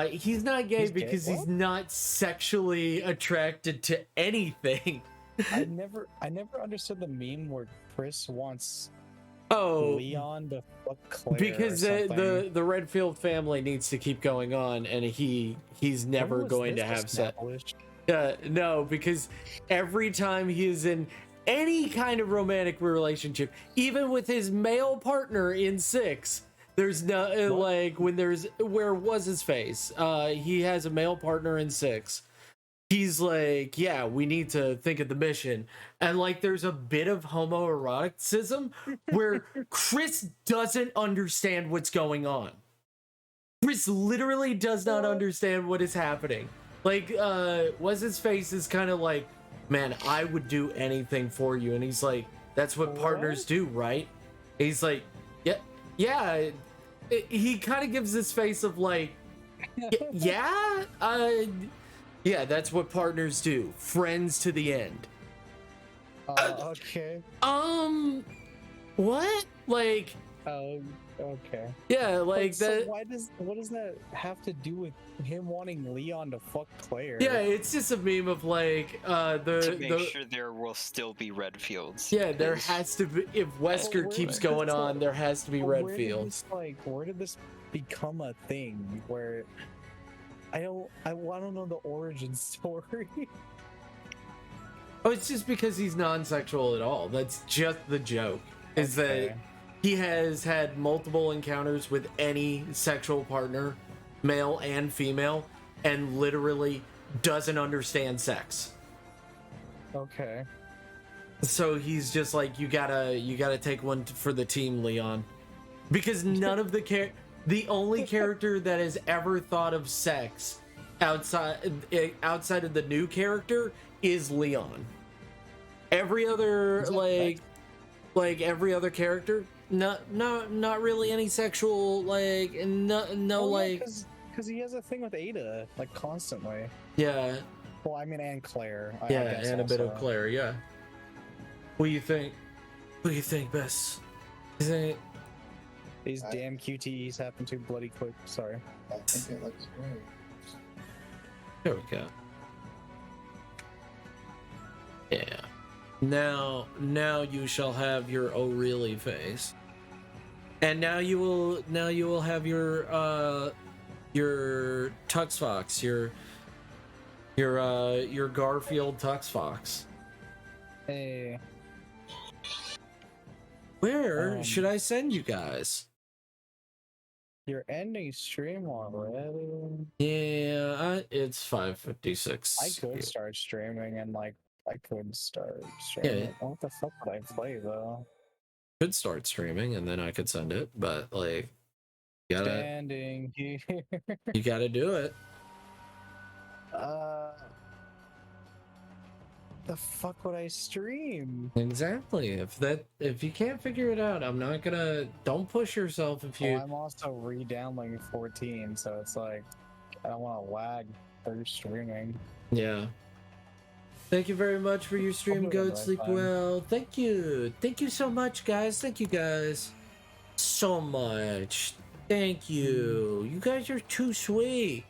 S1: He's not gay because he's not sexually attracted to anything.
S15: I never understood the meme where Chris wants Leon to fuck Claire
S1: because the Redfield family needs to keep going on, and he's never going to have sex. No, because every time he is in any kind of romantic relationship, even with his male partner in 6, there's no like where was his face? He has a male partner in 6. He's like, yeah, we need to think of the mission. And like there's a bit of homoeroticism where Chris doesn't understand what's going on. Chris literally does not understand what is happening. Like, what's his face is kind of like, man, I would do anything for you. And he's like, that's what partners do, right? And he's like, yeah. He kind of gives this face of like, yeah, that's what partners do. Friends to the end.
S15: Okay.
S1: What? Like.
S15: Okay.
S1: Yeah, like
S15: so
S1: that.
S15: What does that have to do with him wanting Leon to fuck Claire?
S1: Yeah, it's just a meme of like
S4: to make sure there will still be Redfields.
S1: Yeah, there has to be. If Wesker keeps going on, there has to be Redfields.
S15: Where did this become a thing? Where I don't know the origin story.
S1: Oh, it's just because he's non-sexual at all. That's just the joke. Is that he has had multiple encounters with any sexual partner, male and female, and literally doesn't understand sex.
S15: Okay.
S1: So he's just like, you gotta take one for the team, Leon, because none of the only character that has ever thought of sex outside of the new character is Leon. Every other like every other character, not really any sexual
S15: because he has a thing with Ada like constantly.
S1: Yeah.
S15: Well, I mean, and Claire.
S1: Yeah, and a bit of Claire. Yeah. What do you think? What do you think, Bess? You think
S15: these damn QTEs happen too bloody quick? Sorry.
S3: I think it looks great.
S1: There we go. Yeah. Now you shall have your oh really face. And now you will have your Tux Fox, your Garfield Tux Fox.
S15: Hey.
S1: Where should I send you guys?
S15: You're ending stream already.
S1: Yeah, it's 5:56.
S15: I could start streaming and like I could start streaming.
S1: Yeah.
S15: What the fuck would I play though?
S1: Could start streaming and then I could send it, but like, you gotta
S15: Standing here.
S1: you gotta do it.
S15: The fuck would I stream?
S1: Exactly. If you can't figure it out, I'm not gonna. Don't push yourself. If you.
S15: I'm also re-downloading 14, so it's like I don't want to lag through streaming.
S1: Yeah. Thank you very much for your stream, Goat. Sleep well. Thank you. Thank you so much, guys. Thank you guys so much. Thank you. You guys are too sweet.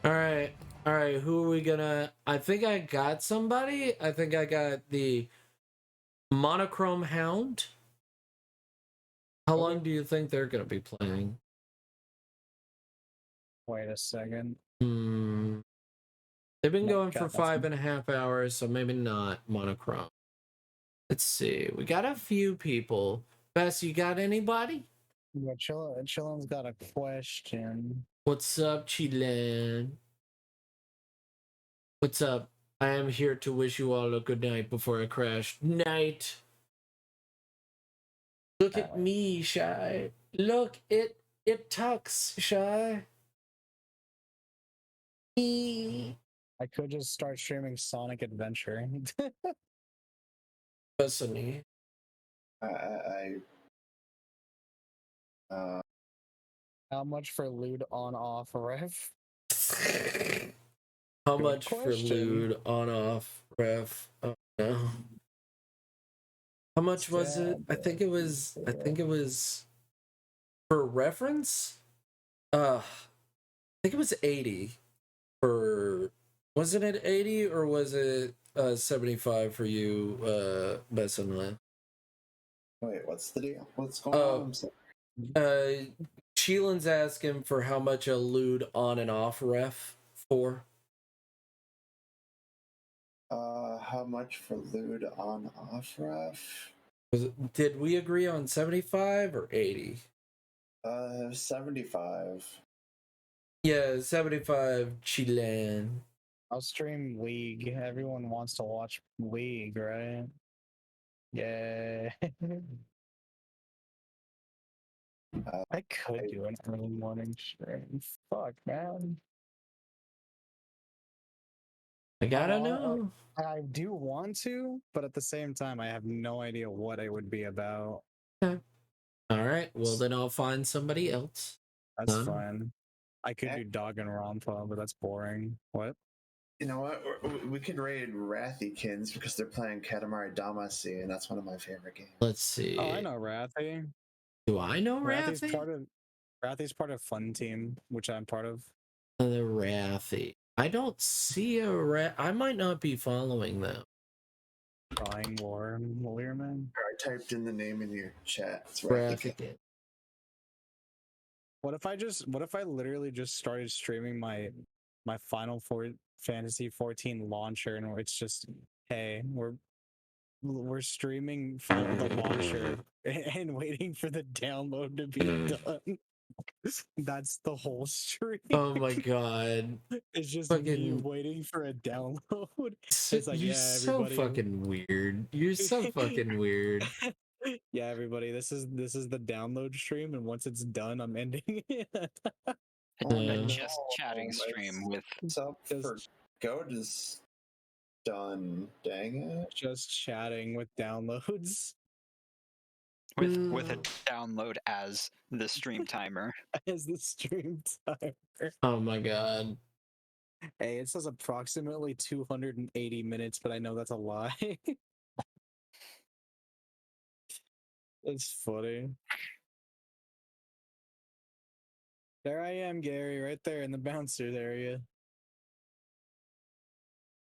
S1: All right. All right. Who are we gonna? I think I got somebody. I think I got the Monochrome Hound. How long do you think they're gonna be playing?
S15: Wait a second.
S1: They've been going for 5.5 hours, so maybe not Monochrome. Let's see. We got a few people. Bess, you got anybody?
S15: Yeah, Chillin's got a question.
S1: What's up, Chillin? What's up? I am here to wish you all a good night before I crash. Night. Look at me, Shy. Look, it tucks, Shy.
S15: I could just start streaming Sonic Adventure.
S1: Personally.
S15: How much for lewd on off ref?
S1: How much for lewd on off ref? Oh no. How much was it? I think it was for reference. I think it was 80 for. Wasn't it 80 or was it 75 for you, Besson?
S3: Wait, what's the deal? What's going on? I'm sorry.
S1: Sheelan's asking for how much a lewd on and off ref for.
S3: How much for lewd on off ref?
S1: Did we agree on 75 or 80?
S3: 75.
S1: Yeah, 75 Chilean.
S15: I'll stream League. Everyone wants to watch League, right? Yeah. I could do an early morning stream. Fuck, man.
S1: I gotta know.
S15: I do want to, but at the same time, I have no idea what it would be about.
S1: Okay. All right. Well, then I'll find somebody else.
S15: That's fine. I could do Danganronpa, but that's boring. What?
S3: You know what? We could raid Rathykins because they're playing Katamari Damacy, and that's one of my favorite games.
S1: Let's see.
S15: Oh, I know Rathy.
S1: Do I know
S15: Rathy's
S1: Rathy?
S15: Rathy's part of Fun Team, which I'm part of.
S1: The Rathy. I don't see a I might not be following them.
S15: Crying War, Learman.
S3: I typed in the name in your chat. It's
S1: Rathy.
S15: What if I literally just started streaming my Final Fantasy 14 launcher, and it's just, hey, we're streaming from the launcher and waiting for the download to be done. That's the whole stream.
S1: Oh my god.
S15: It's just me waiting for a download. It's like,
S1: You're
S15: yeah,
S1: so
S15: everybody.
S1: fucking weird. You're so fucking weird.
S15: Yeah, everybody, this is the download stream, and once it's done, I'm ending it.
S4: A just chatting stream with
S3: up for Goat is done. Dang it!
S15: Just chatting with downloads.
S4: with a download as the stream timer.
S15: As the stream timer.
S1: Oh my god.
S15: Hey, it says approximately 280 minutes, but I know that's a lie. It's funny. There I am, Gary, right there in the bouncers area.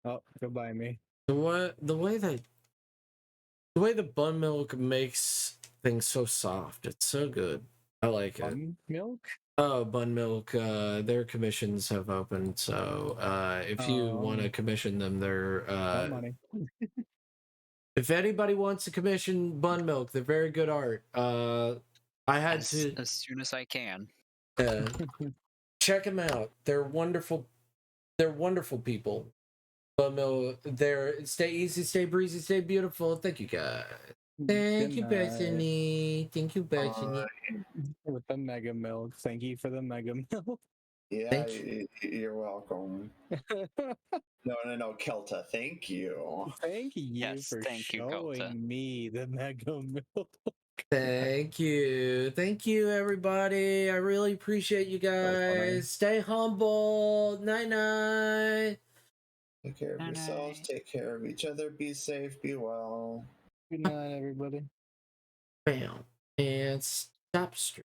S15: Oh, goodbye, me.
S1: The way the bun milk makes things so soft. It's so good. I like it.
S15: Bun milk?
S1: Oh, bun milk. Their commissions have opened, so if you want to commission them, they're
S15: money.
S1: If anybody wants to commission Bun Milk, they're very good art. I had to
S4: as soon as I can.
S1: check them out. They're wonderful. They're wonderful people. Bun Milk. They're stay easy, stay breezy, stay beautiful. Thank you guys. Thank you, Bethany. Thank you, Bethany.
S15: With the mega milk. Thank you for the mega milk.
S3: Yeah, you're welcome. No, Kelta, thank you.
S15: Thank you
S4: Yes,
S15: for
S4: thank you,
S15: showing
S4: Kelta.
S15: me the mega milk.
S1: Thank you. Thank you, everybody. I really appreciate you guys. Stay humble. Night-night.
S3: Take care of yourselves. Take care of each other. Be safe. Be well.
S15: Good night, everybody.
S1: Bam. And stop stream.